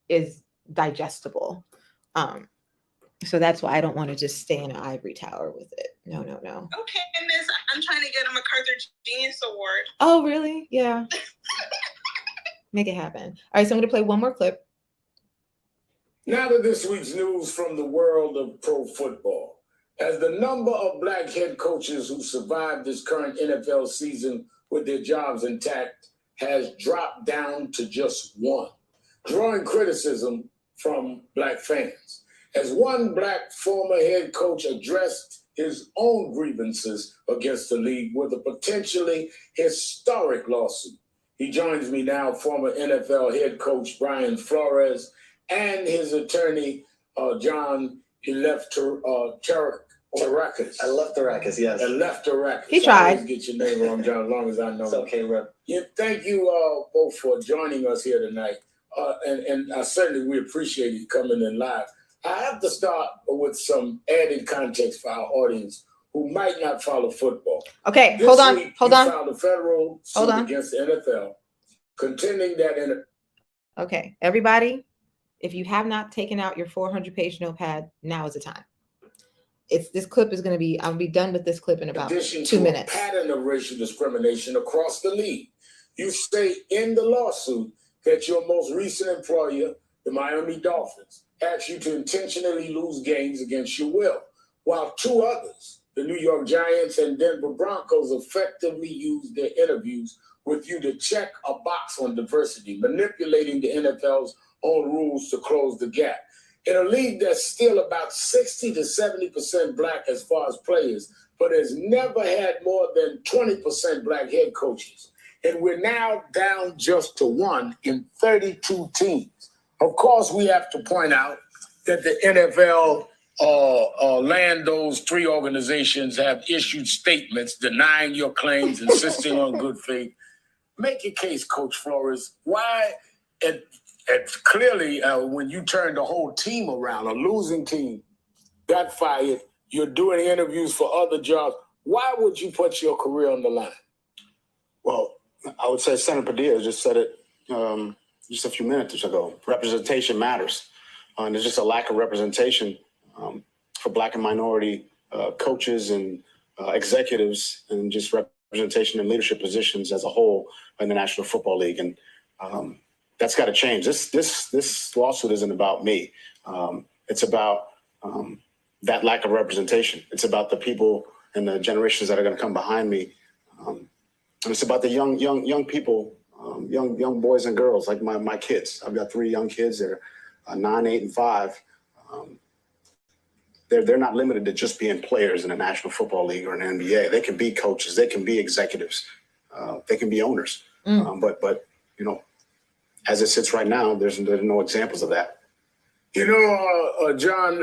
is digestible. So that's why I don't want to just stay in an ivory tower with it. No. Okay, Miss, I'm trying to get a MacArthur Genius Award. Oh, really? Yeah. Make it happen. All right, so I'm going to play one more clip. Now to this week's news from the world of pro football. As the number of black head coaches who survived this current NFL season with their jobs intact has dropped down to just one, drawing criticism from black fans. As one black former head coach addressed his own grievances against the league with a potentially historic lawsuit. He joins me now, former NFL head coach Brian Flores, and his attorney, John Eleftheriakis. Eleftheriakis, yes. Eleftheriakis. He tried. I always get your name wrong, John, as long as I know. It's okay, Rep. Yeah, thank you both for joining us here tonight. And certainly we appreciate you coming in live. I have to start with some added context for our audience who might not follow football. Okay, This hold on. week, you filed a federal suit Hold on. against the NFL, contending that Okay, everybody, if you have not taken out your 400-page notepad, now is the time. This clip is going to be, I'll be done with this clip in about addition 2 to minutes. a pattern of racial discrimination across the league. You state in the lawsuit that your most recent employer, the Miami Dolphins, asked you to intentionally lose games against your will, while two others, the New York Giants and Denver Broncos, effectively used their interviews with you to check a box on diversity, manipulating the NFL's own rules to close the gap. In a league that's still about 60 to 70% black as far as players, but has never had more than 20% black head coaches. And we're now down just to one in 32 teams. Of course, we have to point out that the NFL and those three organizations have issued statements denying your claims, insisting on good faith. Make your case, Coach Flores. Why? Clearly, when you turn the whole team around, a losing team, got fired, you're doing interviews for other jobs. Why would you put your career on the line? Well, I would say Senator Padilla just said it just a few minutes ago. Representation matters. And there's just a lack of representation for black and minority coaches and executives, and just representation in leadership positions as a whole in the National Football League. And that's got to change. This lawsuit isn't about me. It's about that lack of representation. It's about the people and the generations that are going to come behind me. And it's about the young people, young boys and girls like my kids. I've got 3 young kids. They're 9, 8, and 5. They're not limited to just being players in a National Football League or an NBA. They can be coaches. They can be executives. They can be owners. But you know, as it sits right now, there's no examples of that. You know, John,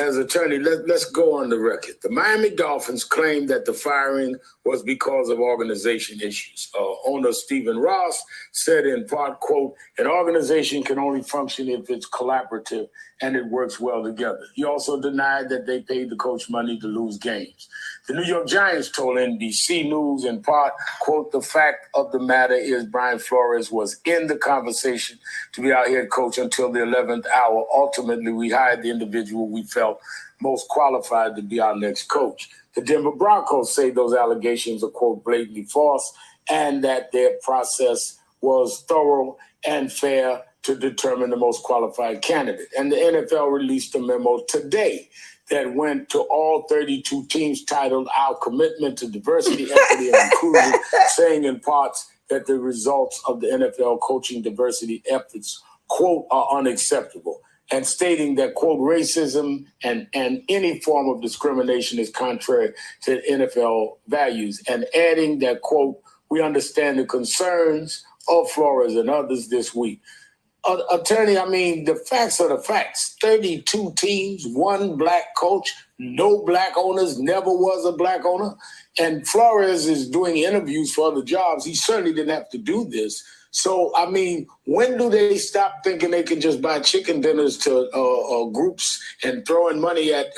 as attorney, let's go on the record. The Miami Dolphins claimed that the firing was because of organization issues. Owner Stephen Ross said in part, quote, "An organization can only function if it's collaborative and it works well together." He also denied that they paid the coach money to lose games. The New York Giants told NBC News in part, quote, "The fact of the matter is Brian Flores was in the conversation to be our head coach until the 11th hour. Ultimately, we hired the individual we felt most qualified to be our next coach." The Denver Broncos say those allegations are, quote, "blatantly false," and that their process was thorough and fair to determine the most qualified candidate. And the NFL released a memo today that went to all 32 teams titled "Our Commitment to Diversity, Equity, and Inclusion," saying in parts that the results of the NFL coaching diversity efforts, quote, "are unacceptable," and stating that, quote, racism and any form of discrimination is contrary to NFL values, and adding that, quote, we understand the concerns of Flores and others this week. Attorney, I mean, the facts are the facts. 32 teams, 1 black coach, no black owners, never was a black owner. And Flores is doing interviews for other jobs. He certainly didn't have to do this. So, I mean, when do they stop thinking they can just buy chicken dinners to groups and throwing money at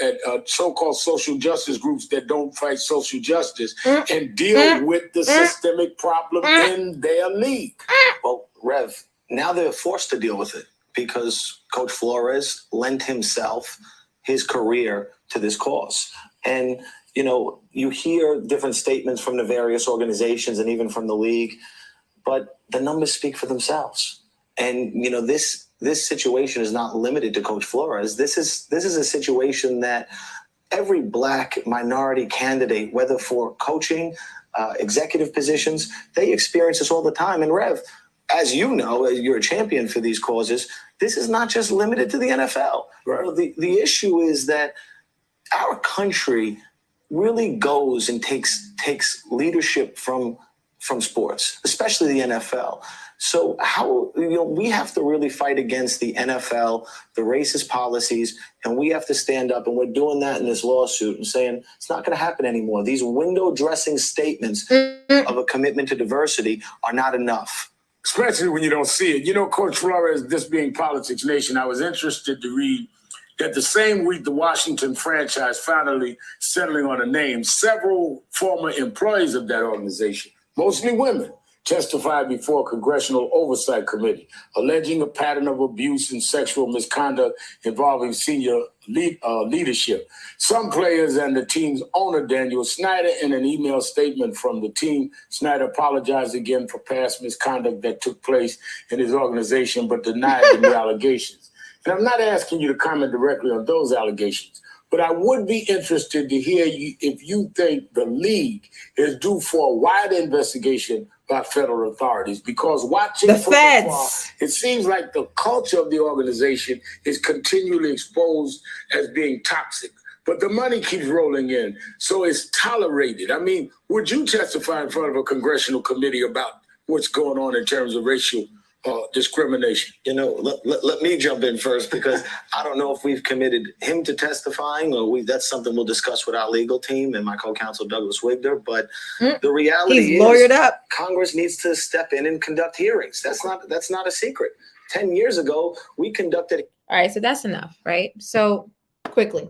so-called social justice groups that don't fight social justice and deal with the systemic problem in their league? Well, Rev, now they're forced to deal with it because Coach Flores lent himself, his career, to this cause. And, you know, you hear different statements from the various organizations and even from the league, but the numbers speak for themselves. And, you know, this situation is not limited to Coach Flores. This is a situation that every black minority candidate, whether for coaching, executive positions, they experience this all the time. And Rev, as you know, you're a champion for these causes, this is not just limited to the NFL. Right. The issue is that our country really goes and takes leadership from sports, especially the NFL. So we have to really fight against the NFL, the racist policies, and we have to stand up, and we're doing that in this lawsuit and saying it's not going to happen anymore. These window dressing statements of a commitment to diversity are not enough. Especially when you don't see it. You know, Coach Flores, this being Politics Nation, I was interested to read that the same week the Washington franchise finally settling on a name, several former employees of that organization, mostly women, testified before a Congressional Oversight Committee, alleging a pattern of abuse and sexual misconduct involving senior leadership. Some players and the team's owner, Daniel Snyder, in an email statement from the team, Snyder apologized again for past misconduct that took place in his organization, but denied the new allegations. And I'm not asking you to comment directly on those allegations, but I would be interested to hear if you think the league is due for a wider investigation by federal authorities, because watching the feds, it seems like the culture of the organization is continually exposed as being toxic, but the money keeps rolling in, so it's tolerated. I mean, would you testify in front of a congressional committee about what's going on in terms of racial discrimination? You know, let me jump in first, because I don't know if we've committed him to testifying, or that's something we'll discuss with our legal team and my co-counsel Douglas Wigder. But the reality is, Congress needs to step in and conduct hearings. That's not a secret. 10 years ago, we conducted. All right, so that's enough, right? So quickly,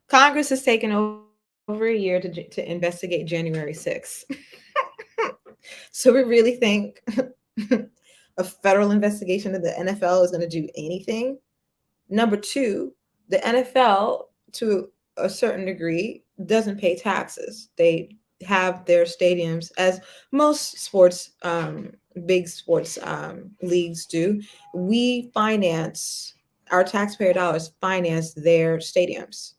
Congress has taken over a year to investigate January 6th. So we really think a federal investigation of the NFL is going to do anything? Number two, the NFL, to a certain degree, doesn't pay taxes. They have their stadiums, as most sports, big sports leagues do. We finance, our taxpayer dollars finance their stadiums.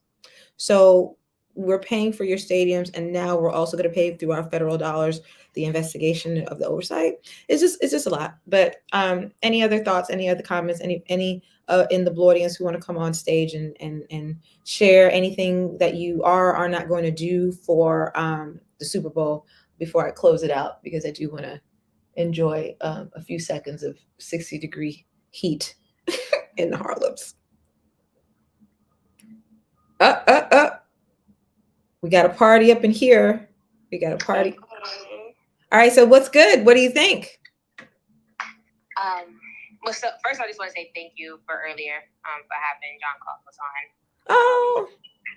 So we're paying for your stadiums, and now we're also going to pay through our federal dollars the investigation of the oversight. It's just a lot. But any other thoughts, any other comments, any in the Blue audience who want to come on stage and share anything that you are not going to do for the Super Bowl before I close it out, because I do want to enjoy a few seconds of 60-degree heat in the Harlems. We got a party up in here. We got a party. All right, so what's good? What do you think? Well, so first I just want to say thank you for earlier for having John Coughlin on. Oh.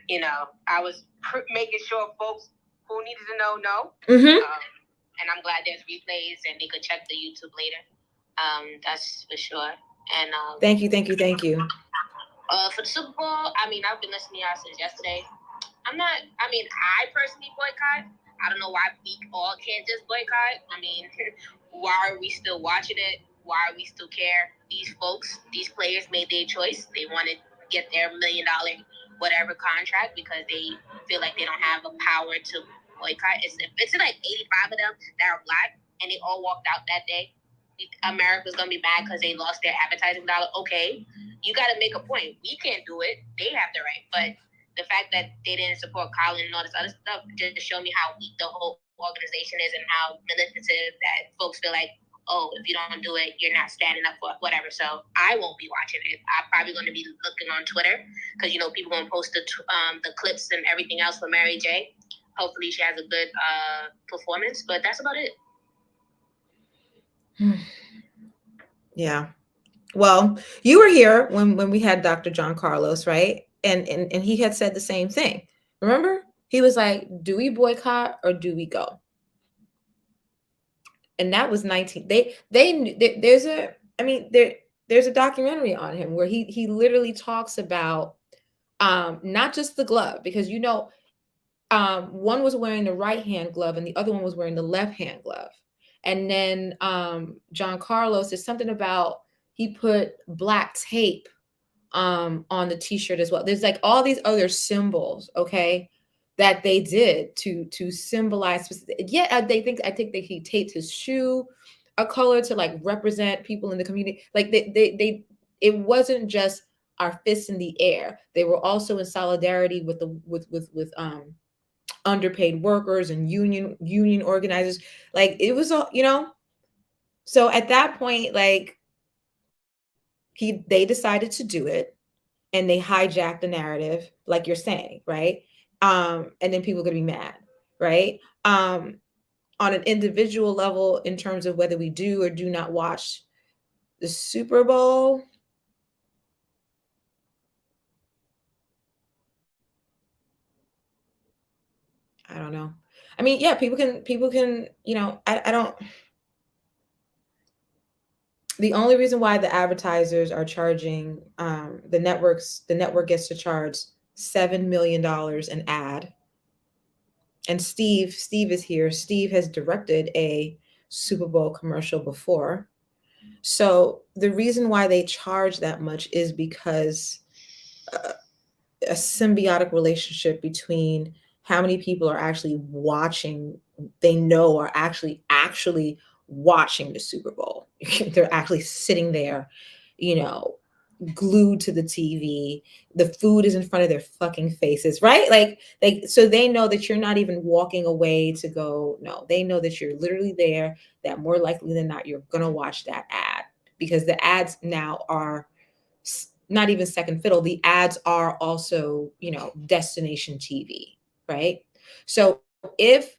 You know, I was making sure folks who needed to know. Mm-hmm. And I'm glad there's replays and they could check the YouTube later. That's for sure. And Thank you. For the Super Bowl, I mean, I've been listening to y'all since yesterday. I personally boycott. I don't know why we all can't just boycott. I mean, why are we still watching it? Why are we still care? These folks, these players made their choice. They want to get their $1 million whatever contract because they feel like they don't have the power to boycott. It's like 85 of them that are black, and they all walked out that day. America's gonna be mad because they lost their advertising dollar. Okay, you got to make a point. We can't do it. They have the right. But the fact that they didn't support Colin and all this other stuff just to show me how weak the whole organization is and how manipulative that folks feel like, oh, if you don't do it, you're not standing up for whatever. So I won't be watching it. I'm probably going to be looking on Twitter because, you know, people going to post the clips and everything else for Mary J. Hopefully she has a good performance, but that's about it. Yeah. Well, you were here when we had Dr. John Carlos, right? And he had said the same thing. Remember? He was like, do we boycott or do we go? And that was 19. There's a documentary on him where he literally talks about not just the glove, because you know, one was wearing the right hand glove and the other one was wearing the left hand glove. And then John Carlos is something about he put black tape on the t-shirt as well. There's like all these other symbols, okay, that they did to symbolize specific. Yeah, I think that he taped his shoe a color to like represent people in the community. Like they it wasn't just our fists in the air. They were also in solidarity with underpaid workers and union organizers. Like it was all, you know. So at that point, like they decided to do it and they hijacked the narrative, like you're saying, right? And then people are gonna be mad, right? On an individual level, in terms of whether we do or do not watch the Super Bowl, I don't know. I mean, yeah, people can, you know, I don't. The only reason why the advertisers are charging the network gets to charge $7 million an ad. And Steve is here. Steve has directed a Super Bowl commercial before. So the reason why they charge that much is because a symbiotic relationship between how many people are actually watching, they know are actually watching the Super Bowl. They're actually sitting there, you know, glued to the TV. The food is in front of their fucking faces, right? Like so they know that you're not even walking away to go. No, they know that you're literally there, that more likely than not you're gonna watch that ad, because the ads now are not even second fiddle. The ads are also, you know, destination TV, right? So if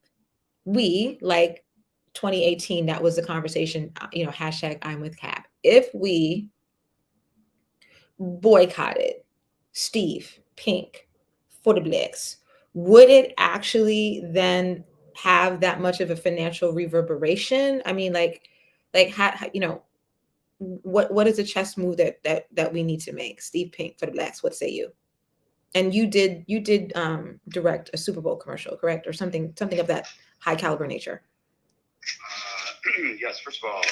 we, like 2018, that was the conversation, you know, hashtag I'm with Cap. If we boycotted Steve, Pink, for the Blacks, would it actually then have that much of a financial reverberation? I mean, like how, you know, what is a chess move that we need to make? Steve, Pink, for the Blacks, what say you? And you did direct a Super Bowl commercial, correct, or something of that high caliber nature? Yes. First of all,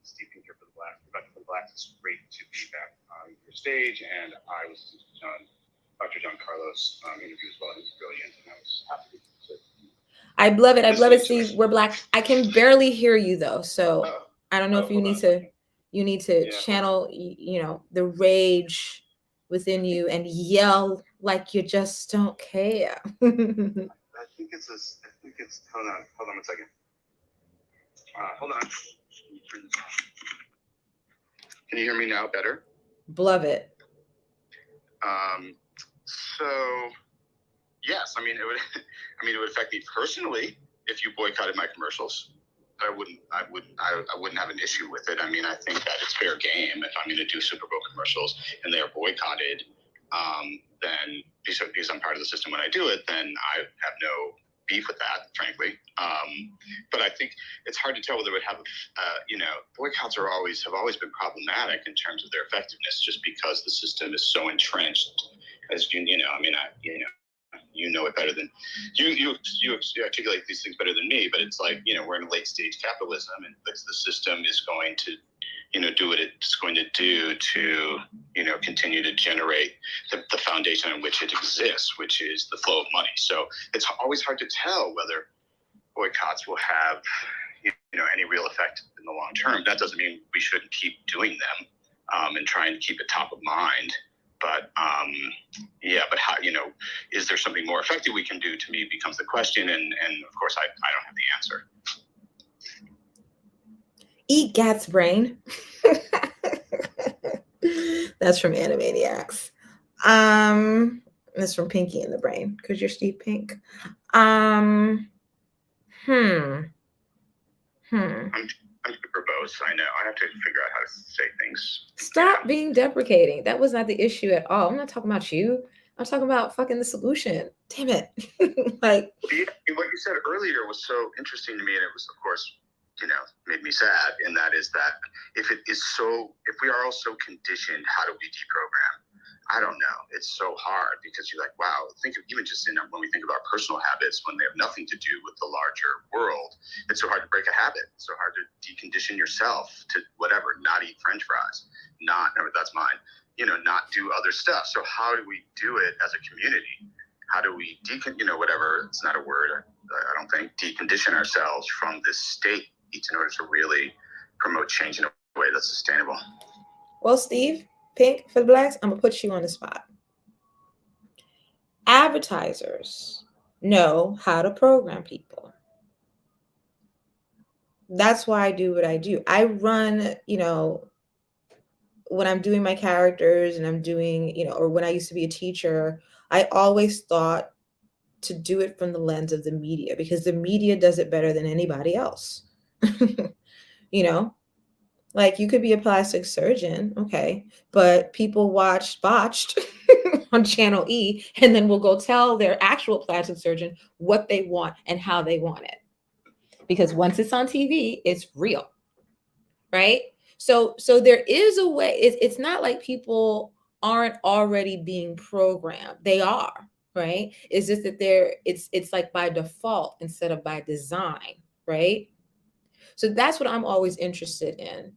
Steve Pink here for the Blacks. It's great to be back on your stage, and I was Dr. John Carlos interview as well. He was brilliant, and I was happy to. I love it. I love it, Steve. We're Black. I can barely hear you though, so I don't know if you need to channel, you know, the rage within you and yell like you just don't care. I think it's hold on one second. Hold on. Can you hear me now better? Love it. So yes, I mean it would affect me personally if you boycotted my commercials. I wouldn't have an issue with it. I mean, I think that it's fair game if I'm going to do Super Bowl commercials and they are boycotted. Then because I'm part of the system when I do it, then I have no beef with that, frankly. But I think it's hard to tell whether it would have, you know, boycotts have always been problematic in terms of their effectiveness, just because the system is so entrenched. As you know, I mean, you know it better than you articulate these things better than me. But it's like, you know, we're in a late stage capitalism, and the system is going to, you know, do what it's going to do to, you know, continue to generate the foundation on which it exists, which is the flow of money. So it's always hard to tell whether boycotts will have, you know, any real effect in the long long term. That doesn't mean we shouldn't keep doing them and trying to keep it top of mind. But but how, is there something more effective we can do, to me becomes the question. And of course, I don't have the answer. Eat Gat's brain. That's from Animaniacs. That's from Pinky in the Brain, because you're Steve Pink. I'm super verbose. I know. I have to figure out how to say things. Stop being deprecating. That was not the issue at all. I'm not talking about you. I'm talking about fucking the solution. Damn it. Like, what you said earlier was so interesting to me, and it was, of course, made me sad. And that is that if we are all so conditioned, how do we deprogram? I don't know. It's so hard, because you're like, wow, think of even just when we think about personal habits, when they have nothing to do with the larger world, it's so hard to break a habit. It's so hard to decondition yourself to whatever, not eat French fries, that's mine, not do other stuff. So how do we do it as a community? How do we whatever, it's not a word, I don't think, decondition ourselves from this state in order to really promote change in a way that's sustainable? Well, Steve Pink for the Blacks, I'm gonna put you on the spot. Advertisers know how to program people. That's why I do what I do. I run, when I'm doing my characters and I'm doing, or when I used to be a teacher, I always thought to do it from the lens of the media, because the media does it better than anybody else. Like, you could be a plastic surgeon, okay, but people watch Botched on Channel E, and then will go tell their actual plastic surgeon what they want and how they want it. Because once it's on TV, it's real, right? So there is a way. It's not like people aren't already being programmed. They are, right? It's just that it's like by default instead of by design, right? So that's what I'm always interested in.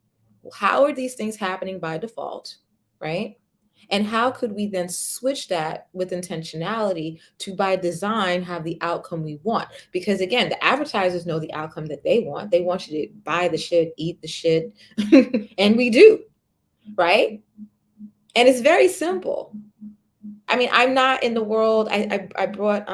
How are these things happening by default, right? And how could we then switch that with intentionality to, by design, have the outcome we want? Because again, the advertisers know the outcome that they want. They want you to buy the shit, eat the shit, and we do, right? And it's very simple. I mean, I'm not in the world. I brought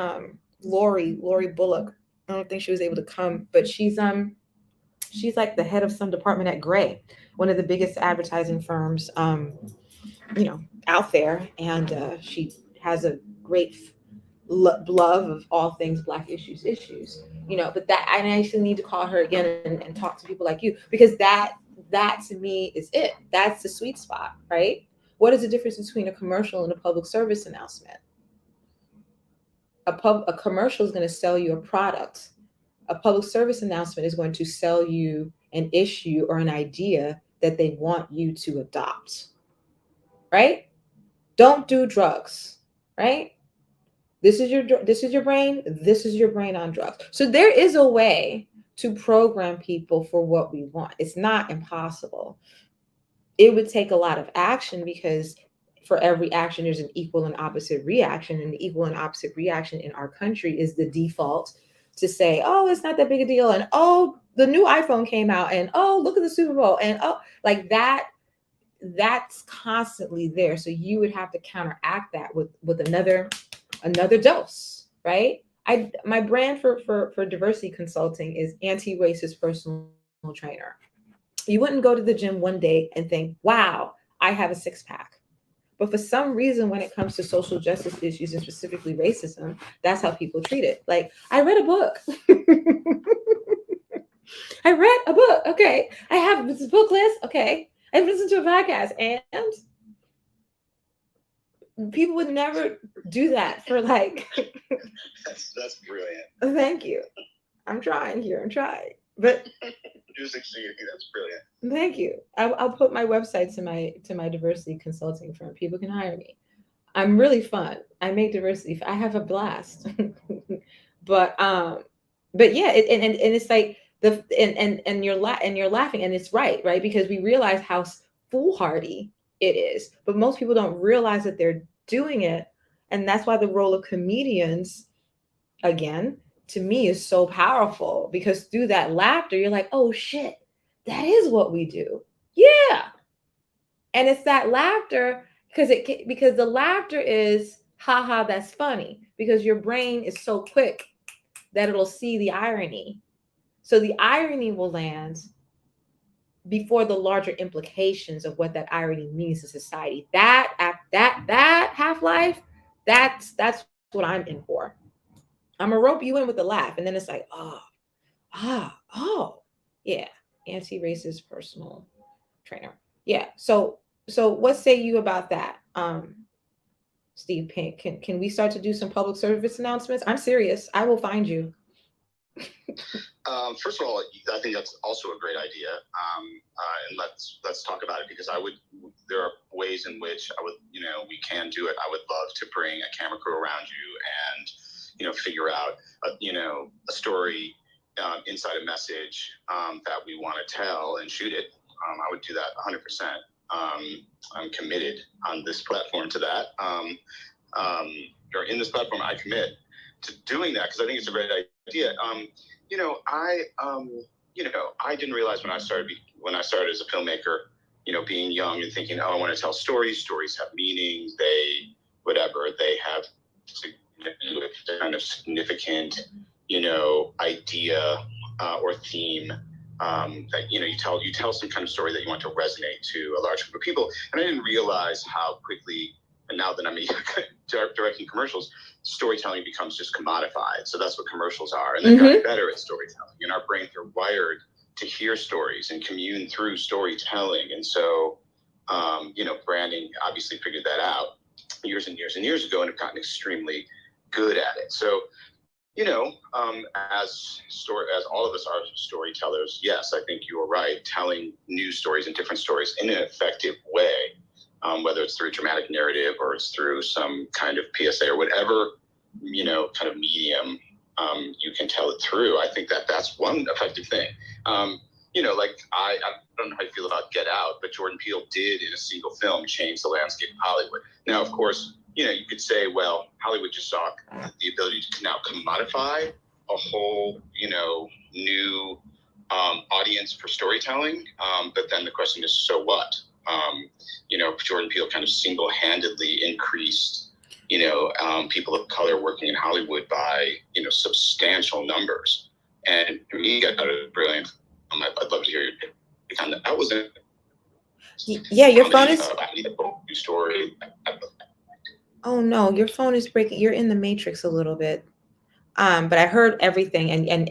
Lori Bullock. I don't think she was able to come, but she's like the head of some department at Gray, one of the biggest advertising firms, out there. And she has a great love of all things Black issues, but that I actually need to call her again and talk to people like you, because that to me is it. That's the sweet spot, right? What is the difference between a commercial and a public service announcement? A commercial is going to sell you a product. A public service announcement is going to sell you an issue or an idea that they want you to adopt, right? Don't do drugs, right? This is your brain. This is your brain on drugs. So there is a way to program people for what we want. It's not impossible. It would take a lot of action, because for every action, there's an equal and opposite reaction. And the equal and opposite reaction in our country is the default to say, oh, it's not that big a deal. And, oh, the new iPhone came out. And, oh, look at the Super Bowl. And, oh, like that's constantly there. So you would have to counteract that with another dose, right? My brand for diversity consulting is anti-racist personal trainer. You wouldn't go to the gym one day and think, wow, I have a six-pack. But for some reason, when it comes to social justice issues and specifically racism, that's how people treat it. Like, I read a book. Okay. I have this book list. Okay. I've listened to a podcast, and people would never do that for like. That's brilliant. Thank you. I'm trying. But you succeed. That's brilliant. Thank you. I'll put my website to my diversity consulting firm. People can hire me. I'm really fun. I make diversity. I have a blast. but yeah, and it's like and you're laughing, and it's right, because we realize how foolhardy it is. But most people don't realize that they're doing it, and that's why the role of comedians, again, to me, is so powerful, because through that laughter, you're like, oh shit, That is what we do. Yeah. And it's that laughter because the laughter is, haha, that's funny, because your brain is so quick that it'll see the irony. So the irony will land before the larger implications of what that irony means to society. That half-life, that's what I'm in for. I'm gonna rope you in with the laugh, and then it's like, oh, yeah, anti-racist personal trainer. Yeah. So what say you about that, Steve Pink? Can we start to do some public service announcements? I'm serious. I will find you. First of all, I think that's also a great idea, and let's talk about it, because there are ways in which we can do it. I would love to bring a camera crew around you and figure out a story inside a message that we want to tell and shoot it. I would do that 100%. I'm committed on this platform to that. Or in this platform, I commit to doing that because I think it's a great idea. I didn't realize when I started as a filmmaker, being young and thinking, I want to tell stories. Stories have meaning. They have kind of significant, idea or theme that you tell some kind of story that you want to resonate to a large group of people. And I didn't realize how quickly. And now that I'm directing commercials, storytelling becomes just commodified. So that's what commercials are. And they've gotten better at storytelling. And our brains are wired to hear stories and commune through storytelling. And so, branding obviously figured that out years and years and years ago and have gotten extremely good at it. So, as all of us are storytellers, yes, I think you are right. Telling new stories and different stories in an effective way. Whether it's through a dramatic narrative or it's through some kind of PSA or whatever, kind of medium you can tell it through. I think that's one effective thing. I don't know how you feel about Get Out, but Jordan Peele did in a single film change the landscape of Hollywood. Now, of course, you could say, well, Hollywood just saw the ability to now commodify a whole, new audience for storytelling. But then the question is, so what? Jordan Peele kind of single-handedly increased, people of color working in Hollywood by, substantial numbers. And to me, Get Out is brilliant. I'd love to hear your take on that. That was it. Yeah, your phone is. Story. Oh no, your phone is breaking. You're in the matrix a little bit. But I heard everything, and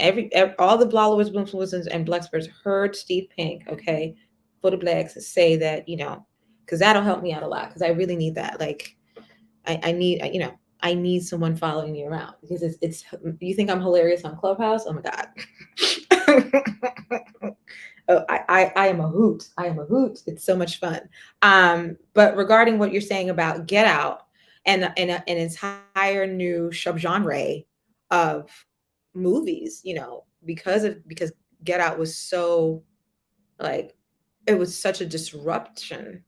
all the Blowers, Bloomsons, and Blexperts heard Steve Pink. Okay. For the blacks say that, because that'll help me out a lot, because I really need that. Like, I need someone following me around, because it's you think I'm hilarious on Clubhouse? Oh my God. Oh, I am a hoot. I am a hoot. It's so much fun. But regarding what you're saying about Get Out and an entire new subgenre of movies, because Get Out was so it was such a disruption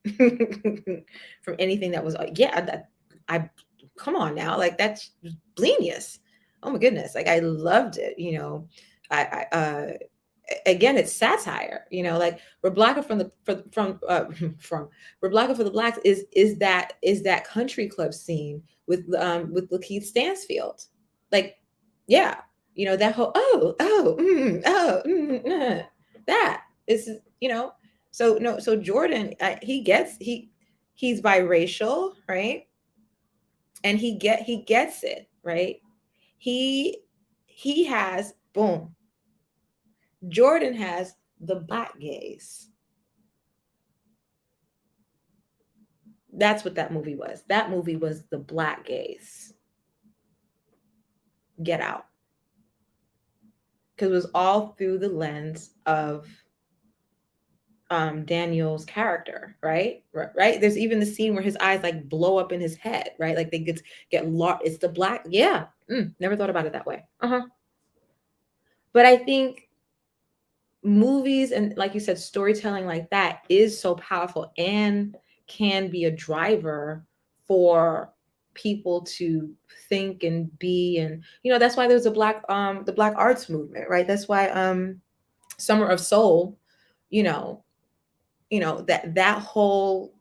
from anything that was I come on now, that's genius. Oh my goodness, I loved it. Again, it's satire. We're Blacker from We're Blacker for the Blacks is that country club scene with Lakeith Stansfield, that whole that is So Jordan, he's biracial, right? And he gets it, right? He has, boom. Jordan has the black gaze. That's what that movie was. That movie was the black gaze. Get Out. Because it was all through the lens of Daniel's character, right? There's even the scene where his eyes blow up in his head, right? They get lost. It's the black. Yeah. Never thought about it that way. But I think movies and, like you said, storytelling like that is so powerful and can be a driver for people to think and be, and that's why there's the black arts movement, right? That's why Summer of Soul, you know, that whole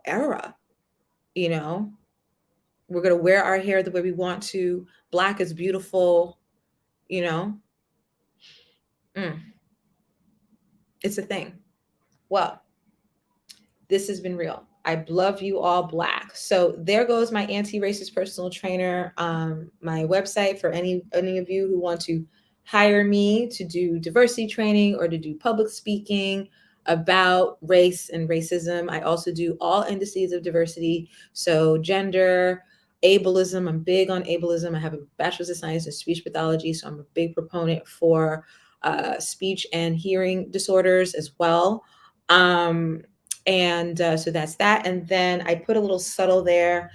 era, you know, we're going to wear our hair the way we want to. Black is beautiful, you know. It's a thing. Well, this has been real. I love you all, Black. So there goes my anti-racist personal trainer. My website for any of you who want to hire me to do diversity training or to do public speaking about race and racism. I also do all indices of diversity. So gender, ableism. I'm big on ableism. I have a bachelor's of science in speech pathology. So I'm a big proponent for speech and hearing disorders as well. So that's that. And then I put a little subtle there.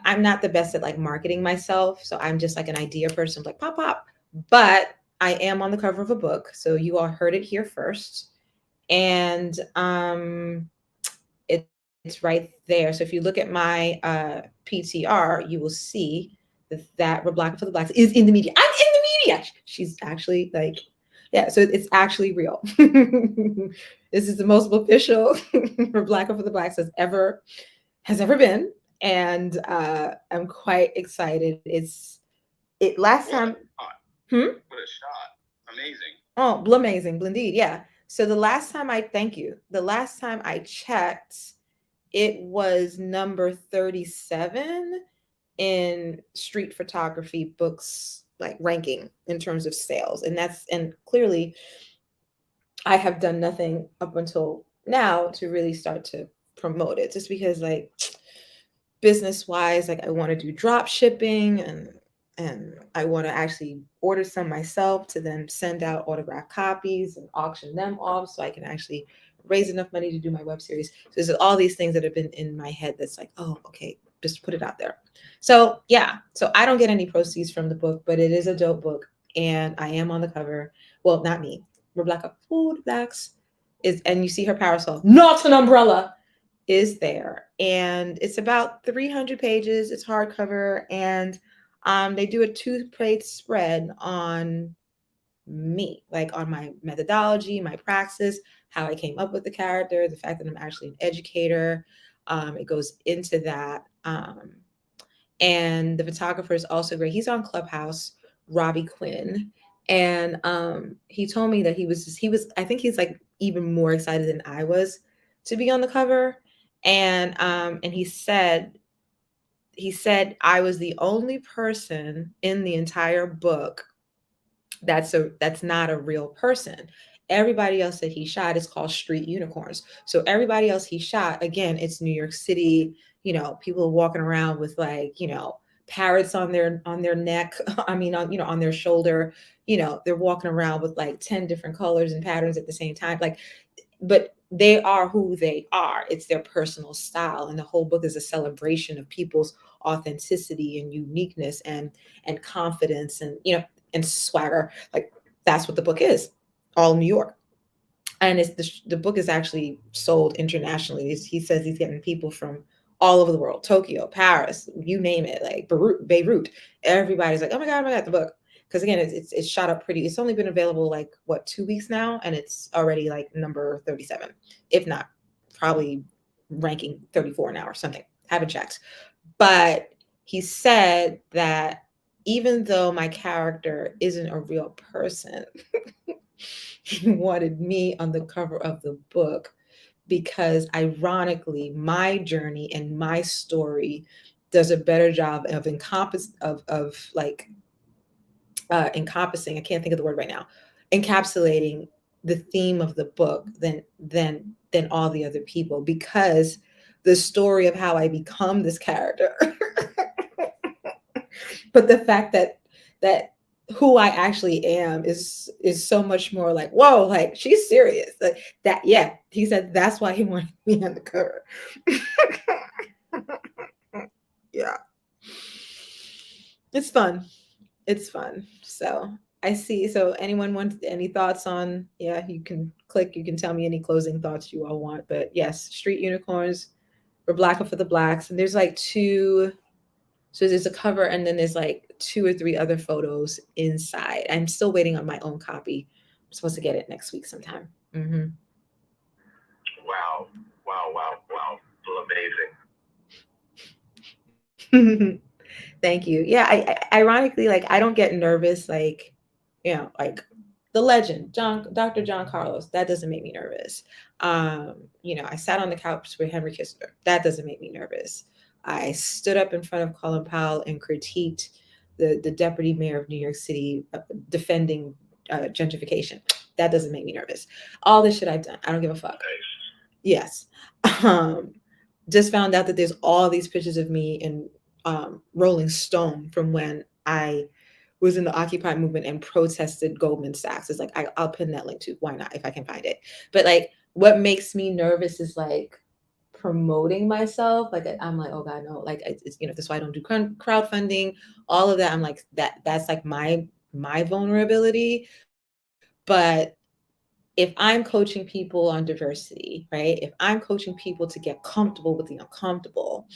I'm not the best at like marketing myself. So I'm just like an idea person, like pop, pop. But I am on the cover of a book. So you all heard it here first. And it's right there. So if you look at my PTR, you will see that Black for the Blacks is in the media. I'm in the media. She's actually like, yeah, so it's actually real. This is the most official for Black for the Blacks has ever been. And I'm quite excited. Last time. What a shot. Amazing. Oh, amazing. Indeed. Yeah. So the last time I checked, it was number 37 in street photography books, like ranking in terms of sales. And clearly I have done nothing up until now to really start to promote it, just because like business wise, like I want to do drop shipping and I want to actually order some myself to then send out autographed copies and auction them off so I can actually raise enough money to do my web series. So there's all these things that have been in my head that's like, oh, okay, just put it out there. So yeah, so I don't get any proceeds from the book, but it is a dope book and I am on the cover. Well, not me. Black for the Blacks is, and you see her parasol, not an umbrella, is there. And it's about 300 pages. It's hardcover and they do a 2-page spread on me, like on my methodology, my praxis, how I came up with the character, the fact that I'm actually an educator. It goes into that. And the photographer is also great. He's on Clubhouse, Robbie Quinn. And he told me that he was, I think he's like even more excited than I was to be on the cover. And he said I was the only person in the entire book that's not a real person. Everybody else that he shot is called street unicorns. So everybody else he shot, again, it's New York City, you know, people walking around with like, you know, parrots on their neck. I mean, on their shoulder, you know, they're walking around with like 10 different colors and patterns at the same time. Like, but they are who they are. It's their personal style. And the whole book is a celebration of people's authenticity and uniqueness and confidence and, you know, and swagger. Like that's what the book is, all New York. And the book is actually sold internationally. He says he's getting people from all over the world, Tokyo, Paris, you name it, like Beirut. Everybody's like, oh my God, the book. Because again, it's shot up pretty. It's only been available like 2 weeks now, and it's already like number 37, if not probably ranking 34 now or something. Haven't checked. But he said that even though my character isn't a real person, he wanted me on the cover of the book because ironically, my journey and my story does a better job of encompassing, I can't think of the word right now, encapsulating the theme of the book than all the other people, because the story of how I become this character, but the fact that who I actually am is so much more like, whoa, like she's serious. Like that, yeah. He said that's why he wanted me on the cover. Yeah. It's fun. It's fun. So I see. So anyone wants any thoughts on, yeah, you can click, you can tell me any closing thoughts you all want. But yes, Street Unicorns, we're Black for the Blacks. And there's like 2, so there's a cover and then there's like 2 or 3 other photos inside. I'm still waiting on my own copy. I'm supposed to get it next week sometime. Mm-hmm. Wow. Amazing. Thank you. Yeah, I ironically, like, I don't get nervous, like, like the legend, Dr. John Carlos. That doesn't make me nervous. I sat on the couch with Henry Kissinger. That doesn't make me nervous. I stood up in front of Colin Powell and critiqued the deputy mayor of New York City defending gentrification. That doesn't make me nervous. All this shit I've done, I don't give a fuck. Yes. Just found out that there's all these pictures of me in Rolling Stone from when I was in the Occupy movement and protested Goldman Sachs. It's like, I'll pin that link too. Why not, if I can find it? But like, what makes me nervous is like promoting myself. Like, I'm like, oh God, no. Like, it's, that's why I don't do crowdfunding, all of that. I'm like, that's like my vulnerability. But if I'm coaching people on diversity, right? If I'm coaching people to get comfortable with the uncomfortable,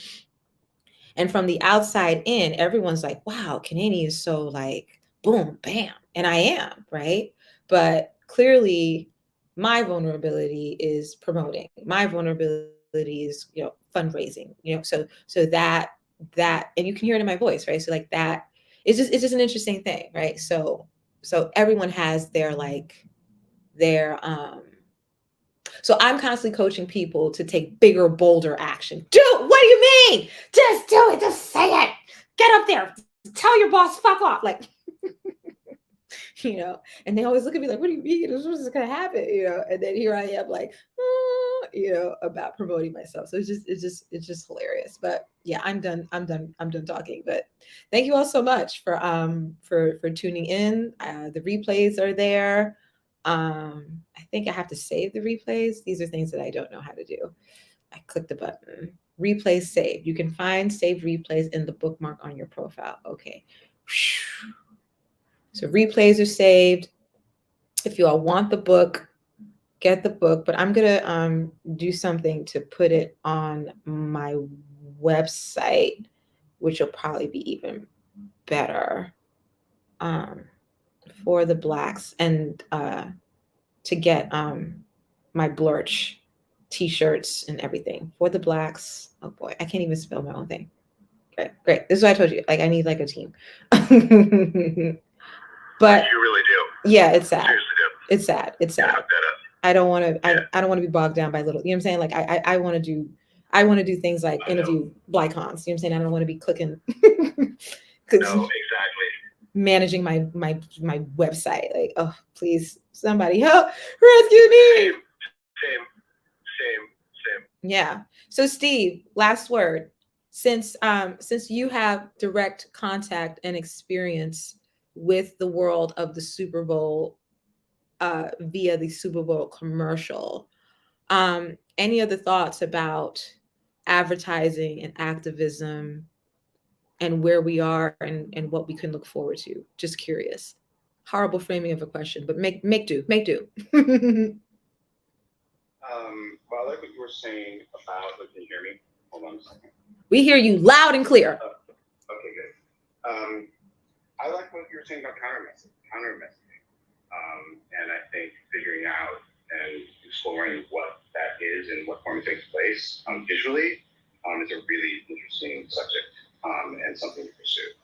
and from the outside in, everyone's like, wow, Kanene is so like, boom, bam. And I am, right? But clearly my vulnerability is promoting. My vulnerability is, fundraising, so that, and you can hear it in my voice, right? So like that, it's just an interesting thing, right? So everyone has their so I'm constantly coaching people to take bigger, bolder action. What do you mean? Just do it. Just say it. Get up there. Tell your boss, fuck off. Like, and they always look at me like, what do you mean? This is going to happen, and then here I am like, about promoting myself. So it's just hilarious. But yeah, I'm done talking. But thank you all so much for tuning in. The replays are there. I think I have to save the replays. These are things that I don't know how to do. I click the button. Replays saved. You can find saved replays in the bookmark on your profile. Okay. So replays are saved. If you all want the book, get the book. But I'm gonna do something to put it on my website, which will probably be even better. For the Blacks, and to get my Blurch t-shirts and everything for the Blacks. Oh boy, I can't even spell my own thing. Great. This is what I told you. Like, I need like a team. But you really do. Yeah, it's sad. Seriously do. It's sad. It's sad. I don't want to. I don't want to be bogged down by little. You know what I'm saying? Like, I want to do. I want to do things like interview BLICONs. You know what I'm saying? I don't want to be clicking. No, exactly. Managing my website. Like, oh, please, somebody help, rescue me. Same. Yeah. So Steve, last word. Since you have direct contact and experience with the world of the Super Bowl via the Super Bowl commercial, any other thoughts about advertising and activism and where we are and what we can look forward to? Just curious. Horrible framing of a question, but make do. Well, I like what you were saying about, can you hear me? Hold on a second. We hear you loud and clear. Okay, good. I like what you were saying about counter messaging. And I think figuring out and exploring what that is and what form it takes place visually is a really interesting subject and something to pursue.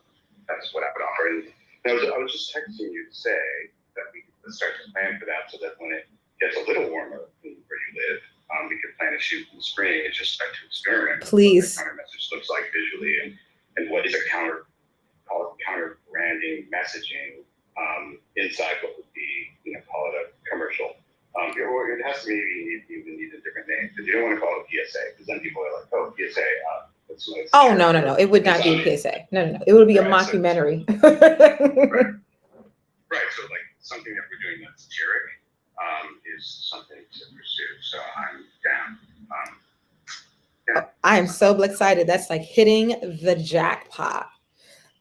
That's what I would offer. And I was just texting you to say that we could start to plan for that so that when it gets a little warmer where you live, we could plan a shoot in the spring and just start to experiment. Please. What the counter message looks like visually and what is a counter branding messaging inside what would be, call it a commercial. Or it has to maybe even need a different name because you don't want to call it PSA because then people are like, oh, PSA. Oh, no. It would not be a PSA. No. It would be a mockumentary. Right. So like something that we're doing that's satiric is something to pursue. So I'm down. I am so excited. That's like hitting the jackpot.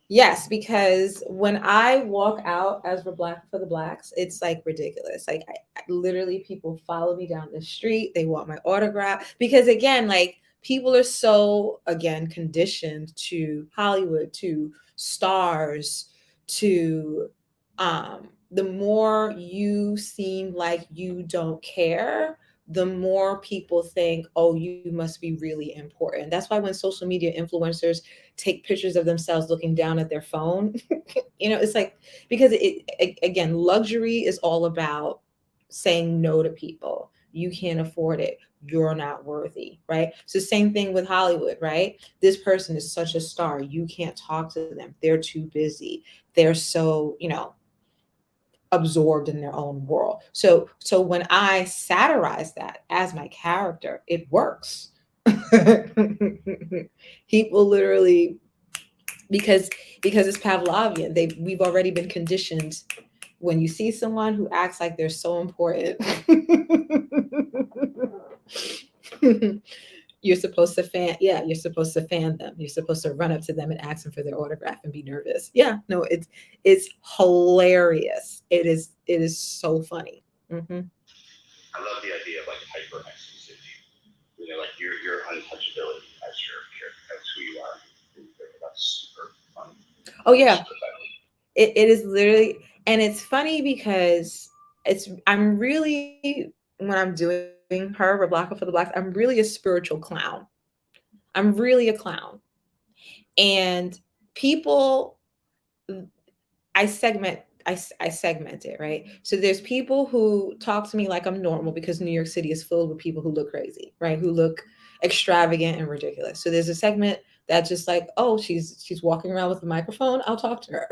Yes, because when I walk out as for the Blacks, it's like ridiculous. Like I literally, people follow me down the street. They want my autograph because again, like people are so conditioned to Hollywood, to stars, to the more you seem like you don't care, the more people think, oh, you must be really important. That's why when social media influencers take pictures of themselves looking down at their phone, it's like, because again, luxury is all about saying no to people. You can't afford it. You're not worthy, right? So same thing with Hollywood, right? This person is such a star. You can't talk to them. They're too busy. They're so, absorbed in their own world. So when I satirize that as my character, it works. People literally, because it's Pavlovian, we've already been conditioned. When you see someone who acts like they're so important, you're supposed to fan them. You're supposed to run up to them and ask them for their autograph and be nervous. Yeah, no, it's hilarious. It is so funny. Mm-hmm. I love the idea of like hyper exclusivity. Like your untouchability as who you are. That's super fun. Oh yeah, it is literally, and it's funny because I'm really, when I'm doing her Rebecca for the Blacks, I'm really a spiritual clown. I'm really a clown. And people, I segment it, right? So there's people who talk to me like I'm normal because New York City is filled with people who look crazy, right? Who look extravagant and ridiculous. So there's a segment that's just like, oh, she's walking around with a microphone. I'll talk to her.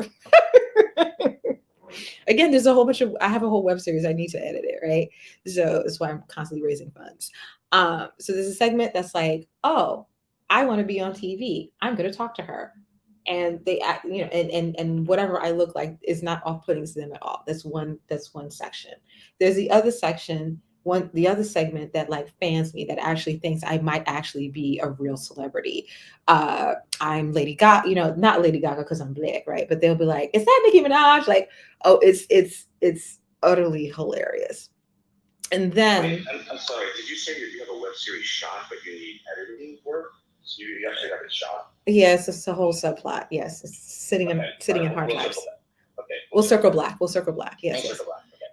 Again, there's a whole bunch of, I have a whole web series. I need to edit it, right? So that's why I'm constantly raising funds. So there's a segment that's like, oh, I want to be on TV. I'm going to talk to her. And they act, and whatever I look like is not off-putting to them at all. That's one section. There's the other section, the other segment that like fans me, that actually thinks I might actually be a real celebrity. I'm Lady Gaga, not Lady Gaga because I'm Black, right? But they'll be like, is that Nicki Minaj? Like, oh, it's utterly hilarious. And then, wait, I'm sorry. Did you say you have a web series shot, but you need editing work? So you actually have it shot? Yes, it's a whole subplot. Yes, it's sitting in hard drives. We'll circle black. Yes. Circle black. Okay.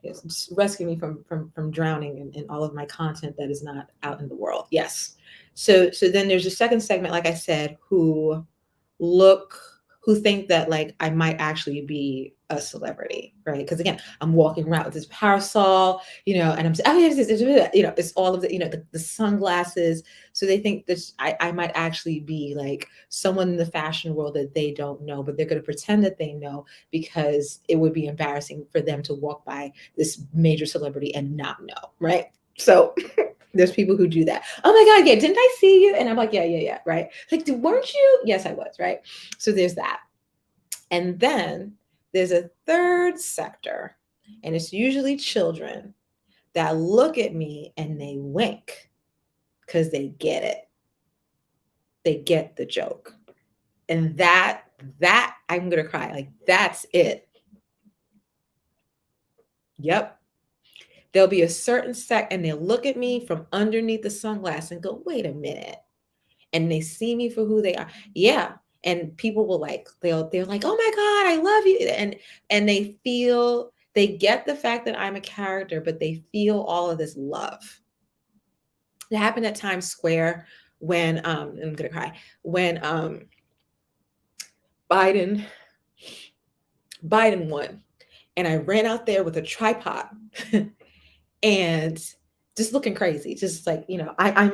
Yes. Just rescue me from drowning in all of my content that is not out in the world. Yes. So then there's a second segment, like I said, who think that like I might actually be a celebrity, right? Because again, I'm walking around with this parasol, and I'm it's all of the, the sunglasses. So they think that I might actually be like someone in the fashion world that they don't know, but they're going to pretend that they know because it would be embarrassing for them to walk by this major celebrity and not know, right? So there's people who do that. Oh my God, yeah, didn't I see you? And I'm like, yeah, right? Like, weren't you? Yes, I was, right? So there's that. And then there's a third sector, and it's usually children that look at me and they wink because they get it. They get the joke. And that I'm going to cry. Like, that's it. Yep. There'll be a certain and they'll look at me from underneath the sunglasses and go, wait a minute. And they see me for who they are. Yeah. And people will like, they're like, oh my God, I love you. And they get the fact that I'm a character, but they feel all of this love. It happened at Times Square when, I'm going to cry, when Biden won. And I ran out there with a tripod and just looking crazy, just like, I'm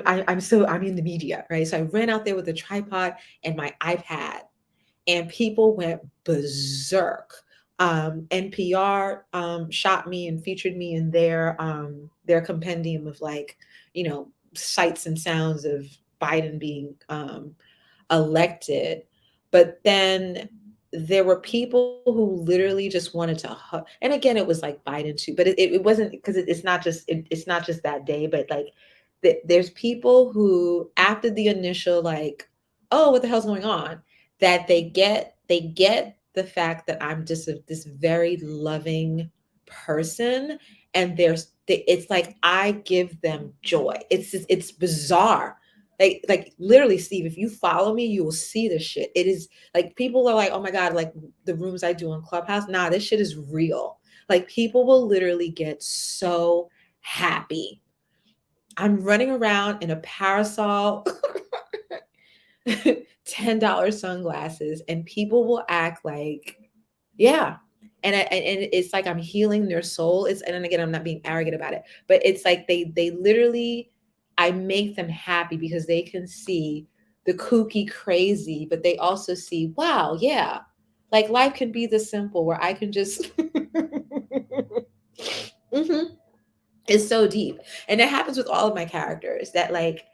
in the media, right? So I ran out there with a tripod and my iPad, and people went berserk. NPR shot me and featured me in their compendium of like, sights and sounds of Biden being elected. But then there were people who literally just wanted to hug. And again, it was like Biden too, but it wasn't, because it's not just that day, but like there's people who after the initial like, oh, what the hell's going on, that they get the fact that I'm just this very loving person, and it's like I give them joy. It's bizarre. Like literally, Steve, if you follow me, you will see this shit. It is like people are like, oh my God, like the rooms I do on Clubhouse. Nah, this shit is real. Like people will literally get so happy. I'm running around in a parasol, $10 sunglasses, and people will act like, yeah. And it's like I'm healing their soul. And again, I'm not being arrogant about it, but it's like they literally, I make them happy because they can see the kooky crazy, but they also see, wow, yeah, like life can be this simple where I can just It's so deep. And it happens with all of my characters that like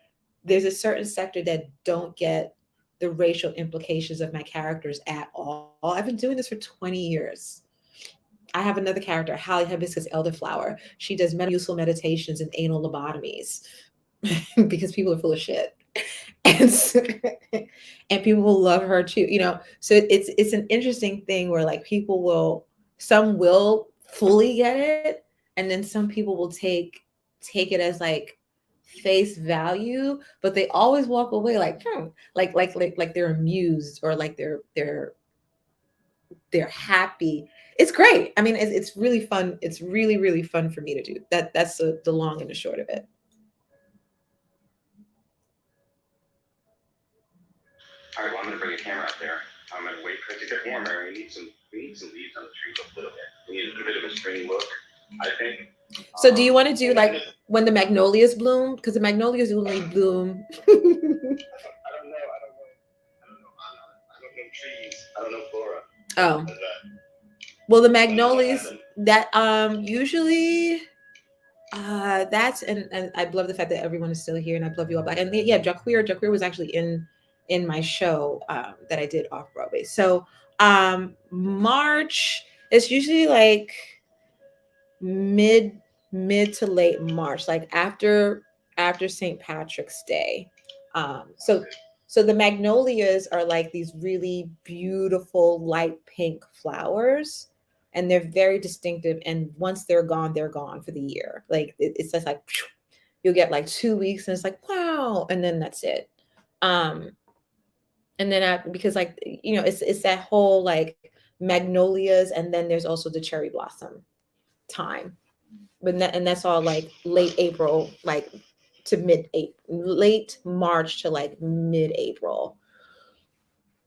there's a certain sector that don't get the racial implications of my characters at all. I've been doing this for 20 years. I have another character, Holly Hibiscus Elderflower. She does useful meditations and anal lobotomies because people are full of shit. And, and people will love her too, you know. So it's an interesting thing where like some will fully get it, and then some people will take it as like face value, but they always walk away like like they're amused or like they're happy. It's great. I mean, it's really fun. It's really, really fun for me to do that. That's the long and the short of it. All right, well, I'm going to bring a camera up there. I'm going to wait for it to get warmer. We need some leaves on the tree a little bit. We need a bit of a spring look, I think. So do you want to do like when the magnolias bloom? Because the magnolias only bloom. I don't know trees. I don't know flora. Oh. Well, the magnolias that usually that's and I love the fact that everyone is still here, and I love you all black. And yeah, Jaquir was actually in my show that I did off Broadway. So March is usually like mid to late March, like after St. Patrick's Day. So the magnolias are like these really beautiful light pink flowers, and they're very distinctive. And once they're gone for the year. Like it's just like you'll get like 2 weeks, and it's like wow, and then that's it. And then because like you know it's that whole like magnolias, and then there's also the cherry blossom time, but that's all like late April, like to late March to like mid-April.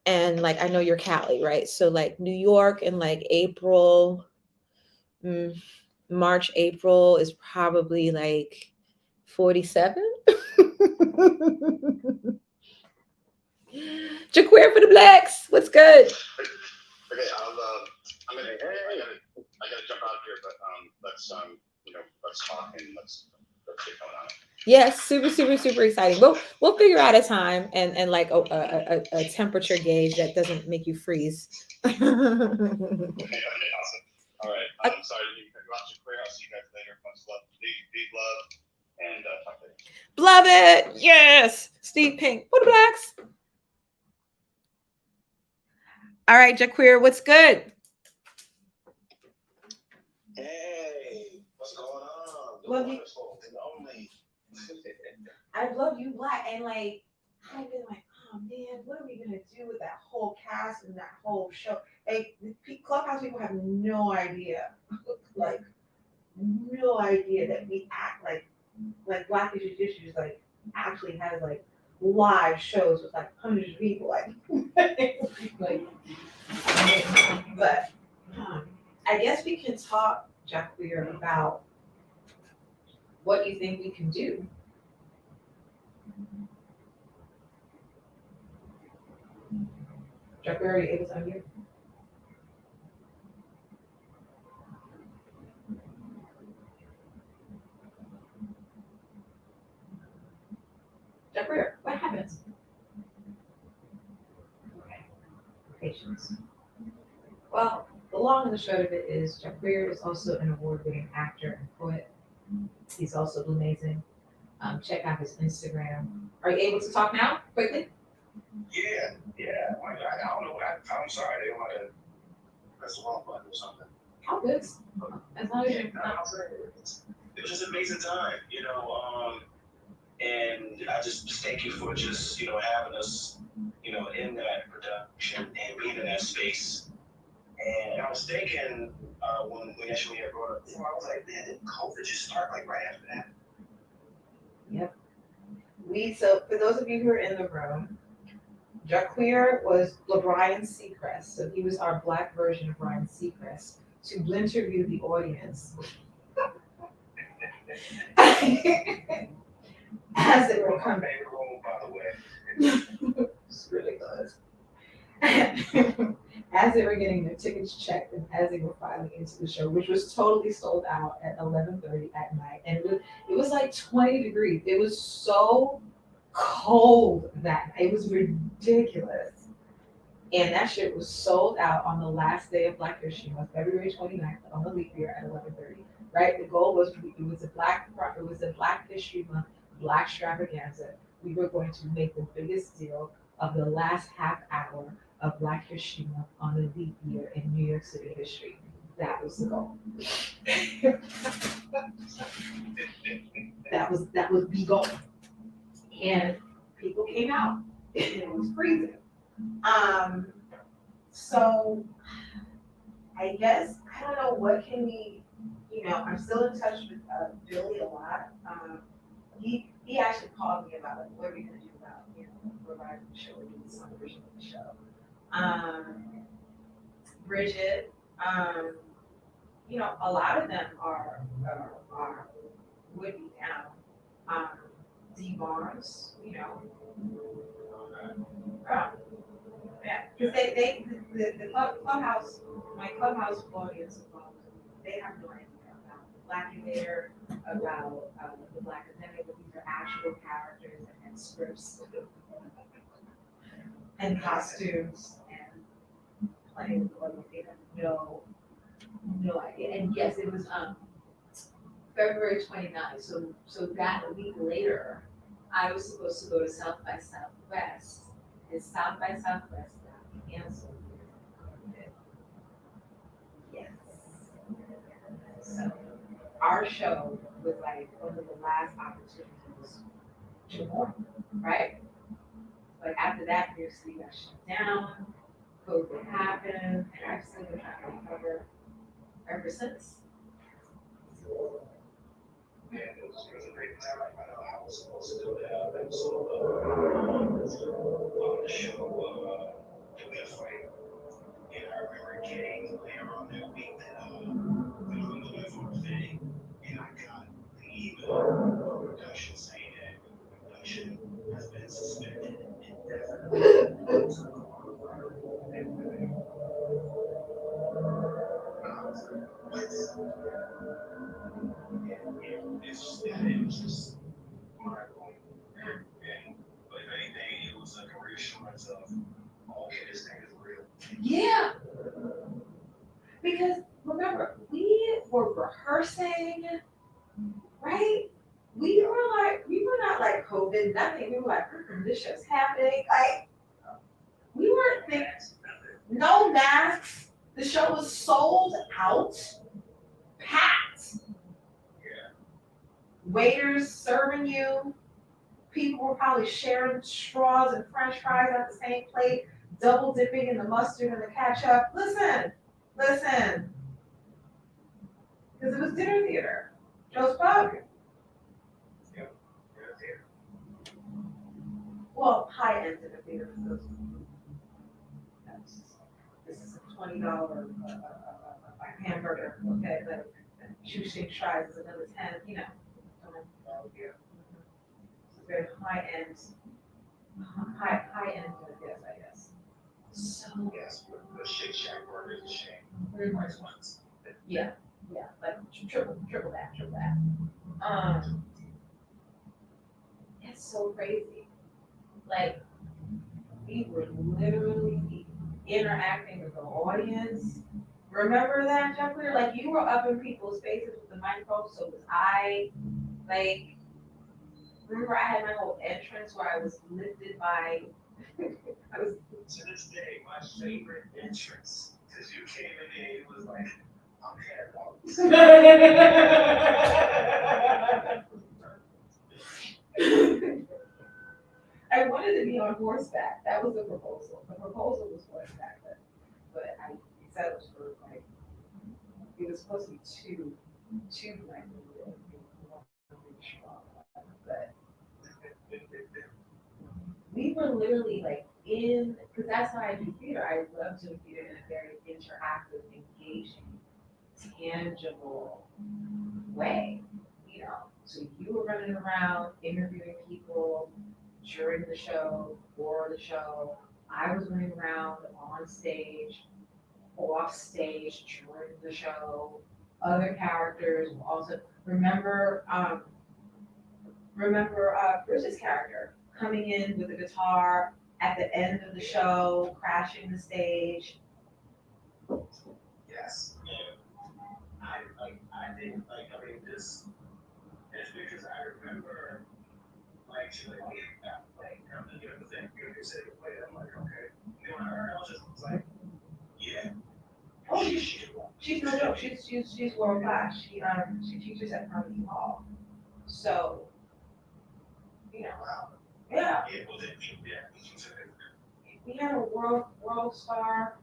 And like I know you're Cali, right? So like New York in like April, March, April is probably like 47. Jaquir for the blacks. What's good? Okay, I'm gonna. I gotta jump out here, but let's talk and let's get going on it. Yes, super exciting. We'll figure out a time and like a temperature gauge that doesn't make you freeze. Okay, awesome. All right. I'm sorry to watch Jaquir. I'll see you guys later. Much love, big love, and talk later. Love it. Yes, Steve Pink for the blacks. All right, Jaquir, what's good? Hey, what's going on? Love you. I love you black, and like I've been like, oh man, what are we gonna do with that whole cast and that whole show? Like the Clubhouse people have no idea, like no idea that we act like Black Issues like actually has like live shows with like hundreds of people, like but I guess we can talk, Jaquir, about what you think we can do. Jaquir, are you able to unmute? Jaquir, what happens? Okay, patience. Well, the long and the short of it is Jaquir is also an award-winning actor and poet. He's also amazing. Check out his Instagram. Are you able to talk now, quickly? Yeah. I don't know. I'm sorry. I didn't want to press the wrong button or something. How good? As long as you're It was just an amazing time, and I just thank you for just, having us, in that production and being in that space And I was thinking when we actually had brought up, I was like, man, didn't COVID just start like right after that? Yep. So for those of you who are in the room, Jaquir was LeBrian Seacrest. So he was our Black version of Brian Seacrest to interview the audience. As it were coming. By the way. It's really good. As they were getting their tickets checked and as they were filing into the show, which was totally sold out at 11:30 at night. And it was like 20 degrees. It was so cold that night. It was ridiculous. And that shit was sold out on the last day of Black History Month, February 29th, on the leap year at 11:30. Right? The goal was it was a Black History Month Black extravaganza. We were going to make the biggest deal of the last half hour of Black History Month on the leap year in New York City history. That was the goal. that was the goal. And people came out. It was freezing. So I guess I don't know what can we, I'm still in touch with Billy a lot. He actually called me about it. What are we gonna do about, providing the show or doing some version of the show? Bridget, a lot of them are would be down. D Barnes, yeah, because the clubhouse, my clubhouse audience, they have no idea about Black Educator, about the Black Academic, but these are actual characters and scripts and costumes and playing with audience. They have no idea. And yes, it was February 29th. So that a week later, I was supposed to go to South by Southwest, and South by Southwest got canceled. Yes. So our show was like one of the last opportunities to perform, right? But after that, New York City got shut down, COVID happened, and I've still been trying to recover ever since. Yeah, it was a great time. I was supposed to do that episode of the show, the Wheel Fight. And I remember getting later on that week that the uniform fitting, and I got an email from production saying that production has been suspended indefinitely. It was just mind-blowing. But if anything, it was like a reassurance of, okay, this thing is real. Yeah. Because remember, we were rehearsing, right? We were not like COVID, nothing. We were like, this shit's happening. Like, we weren't thinking, no masks. The show was sold out, packed. Waiters serving you. People were probably sharing straws and French fries at the same plate, double dipping in the mustard and the ketchup. Listen. Because it was dinner theater. Joe's Pub. Yeah, dinner theater. Well, high-end dinner theater for those. This is a $20 hamburger, okay, but shoestring fries is another 10, Yeah. Very high-end dinner theaters, I guess. So Yes, the Shake Shack burger is a shame. Price ones. yeah, like triple that. It's so crazy. Like, we were literally interacting with the audience. Remember that, Jeffrey? Like, you were up in people's faces with the microphone, so was I. Like, remember I had my whole entrance where I was lifted by, To this day, my favorite entrance, because you came in and it was like, I'm here. I wanted to be on horseback. That was the proposal. The proposal was horseback, but said it was for like it was supposed to be two black people, but we were literally like in, because that's why I do theater. I love doing theater in a very interactive, engaging, tangible way. You know, so you were running around interviewing people during the show, for the show. I was running around on stage, off stage during the show. Other characters will also remember Bridget's character coming in with a guitar at the end of the show, crashing the stage. Yes. And I think this is because I remember she's like, oh yeah, the thing you said you played. I'm like, okay. And then when I heard, I was just like, yeah. Oh, she's no joke. She's world class. She teaches at Carnegie Hall. So, you know, yeah. We had a world star.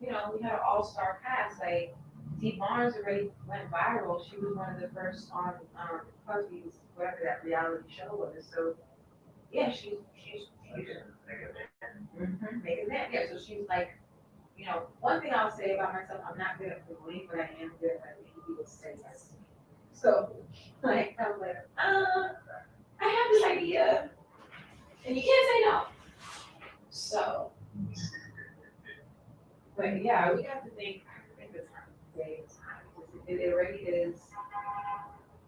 You know, we had an all-star cast. Like Dee Barnes already went viral. She was one of the first on Cosby's, whatever that reality show was. So yeah, she's making that. Yeah, so she's like, you know, one thing I'll say about myself, I'm not good at bullying, but I am good at making people say yes to me. So like I was like, I have this idea, and you can't say no. So, but yeah, we have to think the time, day the time, because it already is.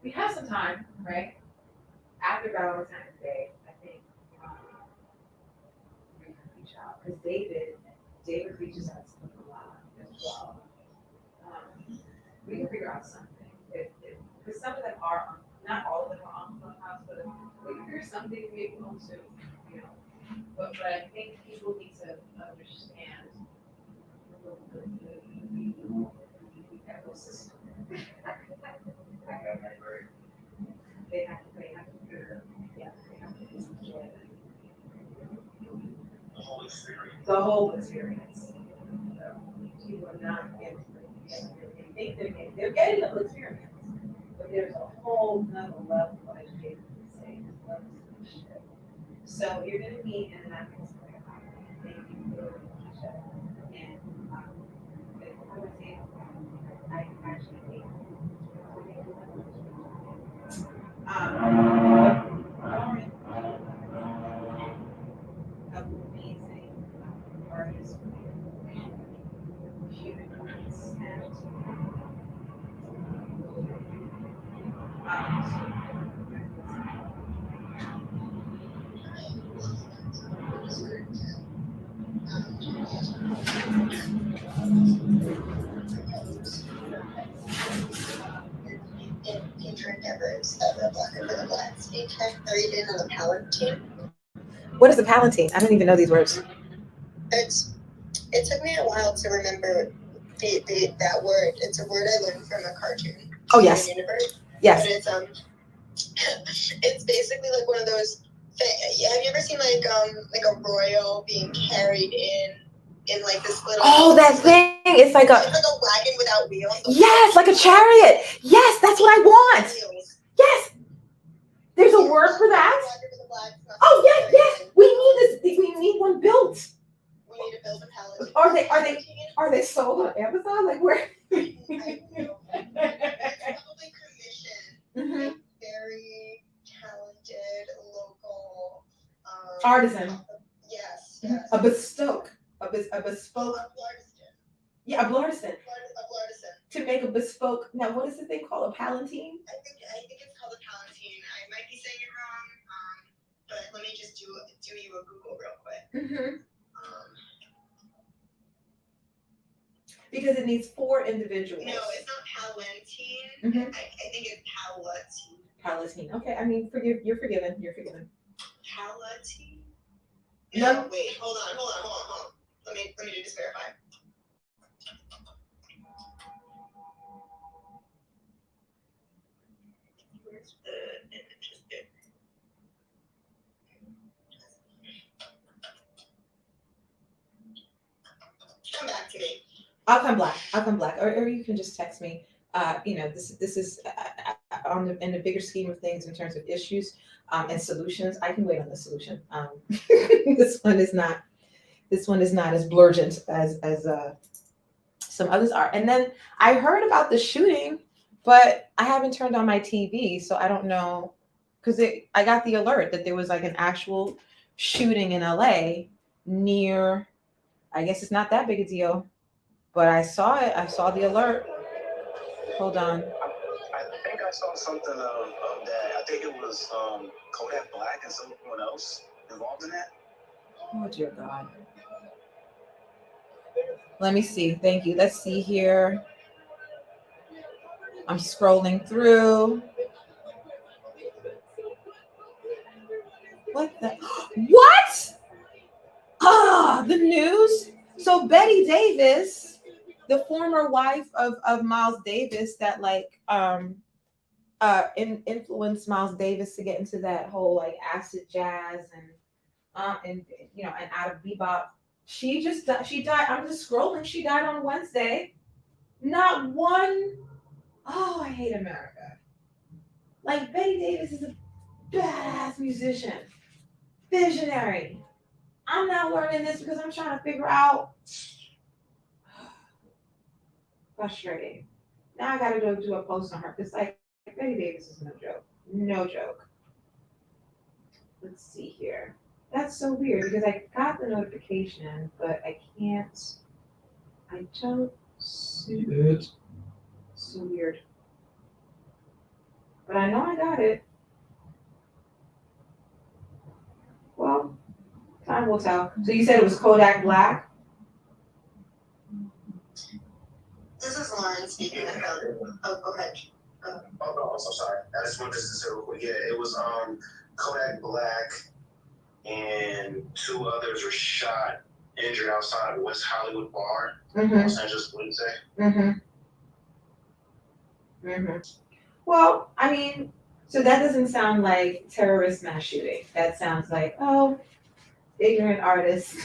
We have some time, right? After Valentine's Day, I think we can reach out because David reaches out to them a lot as well. We can figure out something because some of them are not all of them are on Clubhouse, but we can figure something maybe on Zoom, you know. But I think people need to understand the ecosystem. They have to figure, yeah, they have to enjoy the whole experience. People are not getting they think they're getting the whole experience, but there's a whole nother level of education to say so you're gonna meet in an activist thank you for Keisha. And I would say I actually think Lauren, amazing artist, human rights, and in future endeavors of the Black for the Blacks. Are you doing on the Palatine? what is the Palatine? I don't even know these words. It took me a while to remember that word. It's a word I learned from a cartoon. Oh yes. Universe. Yes. But it's basically like one of those. Have you ever seen like a royal being carried in like this little? Oh, that thing! It's like a wagon without wheels. Yes, like a chariot. Yes, that's what I want. Yes. There's a word for that. Oh yes, yes. We need this. We need one built. We need to build a Palatine. Are they sold on Amazon? Like where? Probably commission very talented local artisan. Yes. A bespoke. Yeah, a blartisan. To make a bespoke. Now, what is the thing called? A palatine? I think it's called a palatine. I might be saying it wrong, but let me just do you a Google real quick. Because it needs 4 individuals. No, it's not palatine. I think it's palatine. Palatine. Okay, I mean, you're forgiven. You're forgiven. Palatine. No. Wait, hold on. Let me just verify. Where's the image? Come back to me. I'll come black. I'll come black, or you can just text me. This is in the bigger scheme of things in terms of issues and solutions. I can wait on the solution. This one is not as blurgent as some others are. And then I heard about the shooting, but I haven't turned on my TV, so I don't know, because I got the alert that there was like an actual shooting in LA near. I guess it's not that big a deal, but I saw it. I saw the alert. Hold on. I think I saw something of that. I think it was Kodak Black and someone else involved in that. Oh dear God. Let me see. Thank you. Let's see here. I'm scrolling through. What the? What? The news. So Betty Davis, the former wife of Miles Davis, that influenced Miles Davis to get into that whole like acid jazz and out of bebop. She died. I'm just scrolling. She died on Wednesday. Not one. Oh, I hate America. Like Betty Davis is a badass musician, visionary. I'm not learning this because I'm trying to figure out. Frustrating. Now I gotta go do a post on her because like Betty Davis is no joke. No joke. Let's see here. That's so weird because I got the notification, but I don't see it. So weird. But I know I got it. Well, time will tell. So you said it was Kodak Black? This is Lauren speaking. Go ahead. Oh no, I'm so sorry. I just wanted to say real quick. Yeah, it was Kodak Black and two others were shot, injured outside of West Hollywood Bar, Los Angeles Wednesday. Well, I mean, so that doesn't sound like terrorist mass shooting. That sounds like, oh, ignorant artists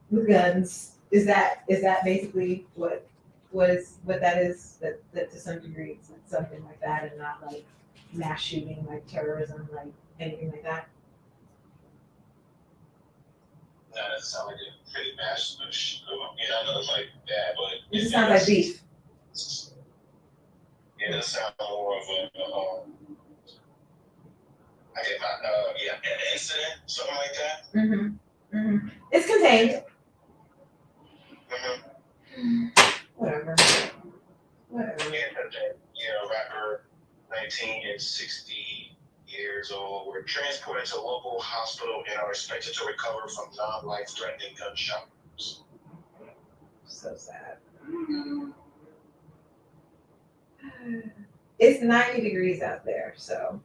with guns. Is that basically what that is? That to some degree it's something like that, and not like mass shooting, like terrorism, like anything like that. No, that doesn't sound like a pretty mass. I know it's like that, but It just sounds like beef. It does sound more of an incident, something like that. It's contained. Whatever. Rapper, 19 and 60 years old, were transported to a local hospital and are expected to recover from non-life-threatening gunshot wounds. So sad. It's 90 degrees out there, so.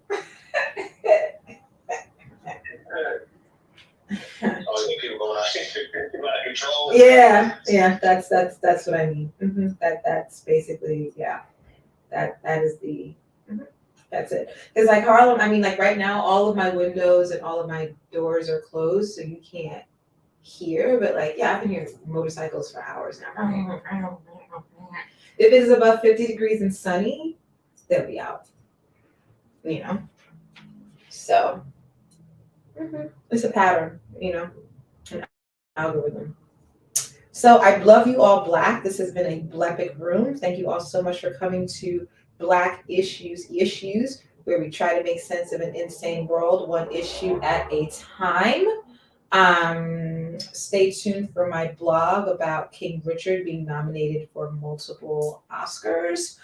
People going out of control. Yeah, that's what I mean. That's basically, that is the, that's it. Because like Harlem, I mean, like right now, all of my windows and all of my doors are closed, so you can't hear. But like, I can hear motorcycles for hours now. If it is above 50 degrees and sunny, they'll be out. So it's a pattern, an algorithm. So I love you all Black. This has been a Blepic room. Thank you all so much for coming to Black Issues, where we try to make sense of an insane world, one issue at a time. Stay tuned for my blog about King Richard being nominated for multiple Oscars.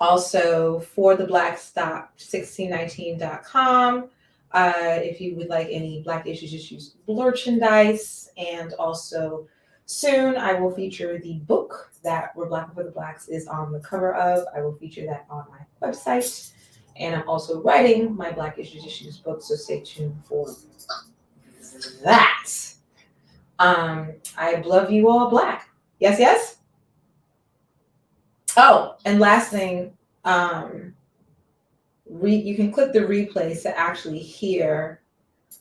Also, ForTheBLACKs.1619.com. If you would like any Black issues merchandise, and also soon I will feature the book that We're Black for the Blacks is on the cover of. I will feature that on my website, and I'm also writing my Black issues book, so stay tuned for that. I love you all Black. Yes. Oh, and last thing, you can click the replays to actually hear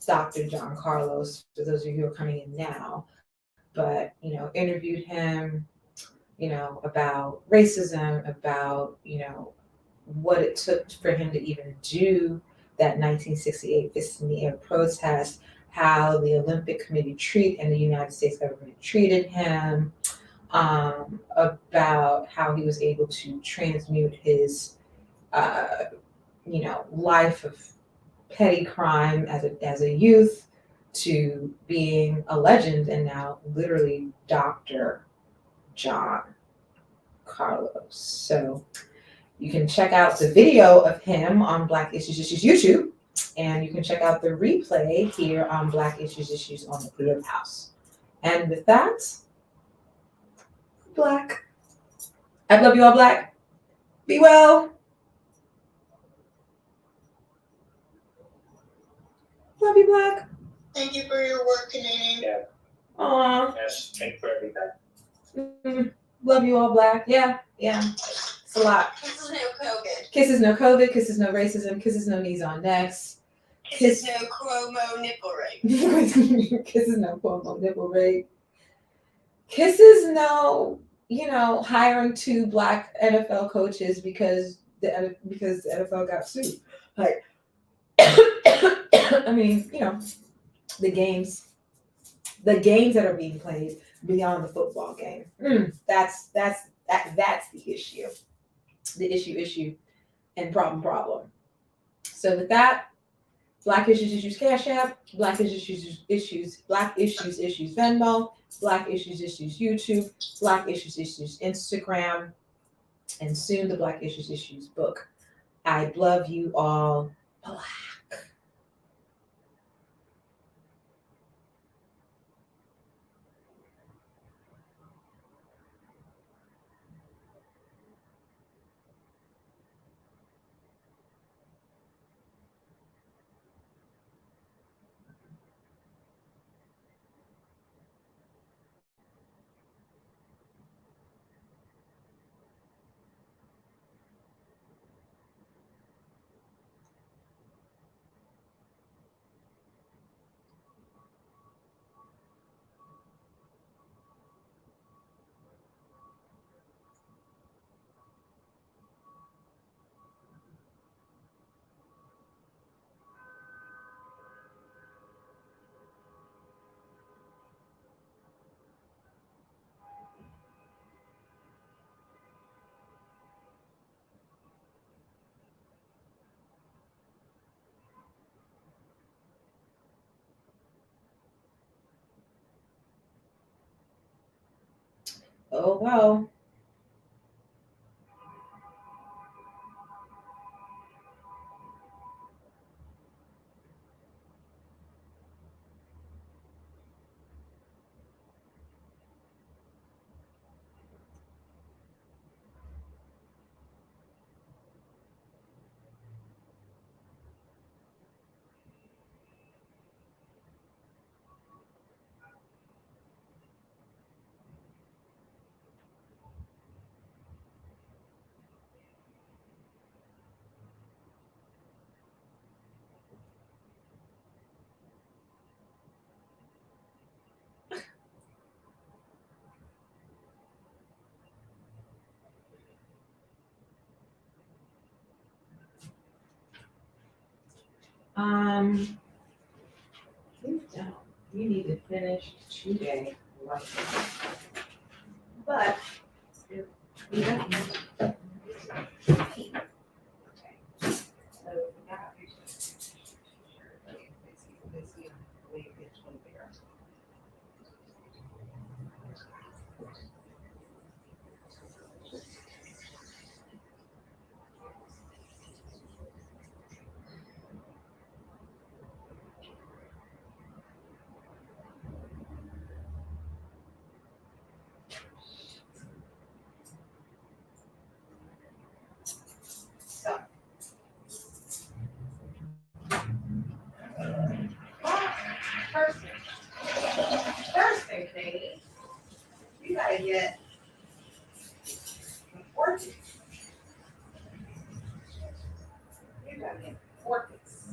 Dr. John Carlos, for those of you who are coming in now, but, interviewed him, about racism, about, what it took for him to even do that 1968 Fist in the Air protest, how the Olympic Committee and the United States government treated him, about how he was able to transmute his, life of petty crime as a youth to being a legend and now literally Dr. John Carlos. So you can check out the video of him on Black Issues YouTube, and you can check out the replay here on Black Issues on the Clubhouse. And with that, Black. I love you all, Black. Be well. Love you, Black. Thank you for your work, Kanene. Yeah. Aww. Yes, thank you for everything. Love you all, Black. Yeah. It's a lot. Kisses no COVID. Kisses no COVID. Kisses no racism. Kisses no knees on necks. Kisses no Cuomo nipple rape. Kisses no Cuomo nipple rape. Kisses no, hiring 2 Black NFL coaches because the NFL got sued. Like, I mean, the games that are being played beyond the football game. That's the issue. The issue, and problem. So with that, Black Issues Cash App, Black Issues Venmo, Black Issues YouTube, Black Issues Instagram, and soon the Black Issues book. I love you all, Black. Oh, well. You need to finish today, right? But First thing, Kanene, you gotta get orchids. You gotta get orchids.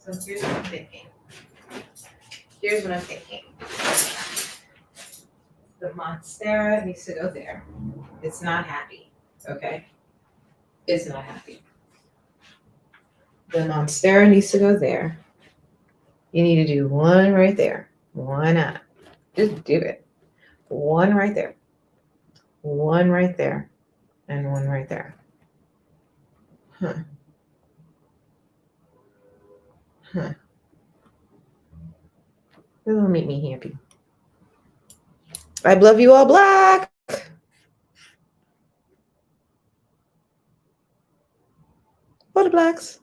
So here's what I'm thinking. Here's what I'm thinking. The monstera needs to go there. It's not happy. Okay? It's not happy. The monstera needs to go there. You need to do one right there. Why not? Just do it. One right there. One right there. And one right there. Huh. Huh. That'll make me happy. I love you all black. For the blacks.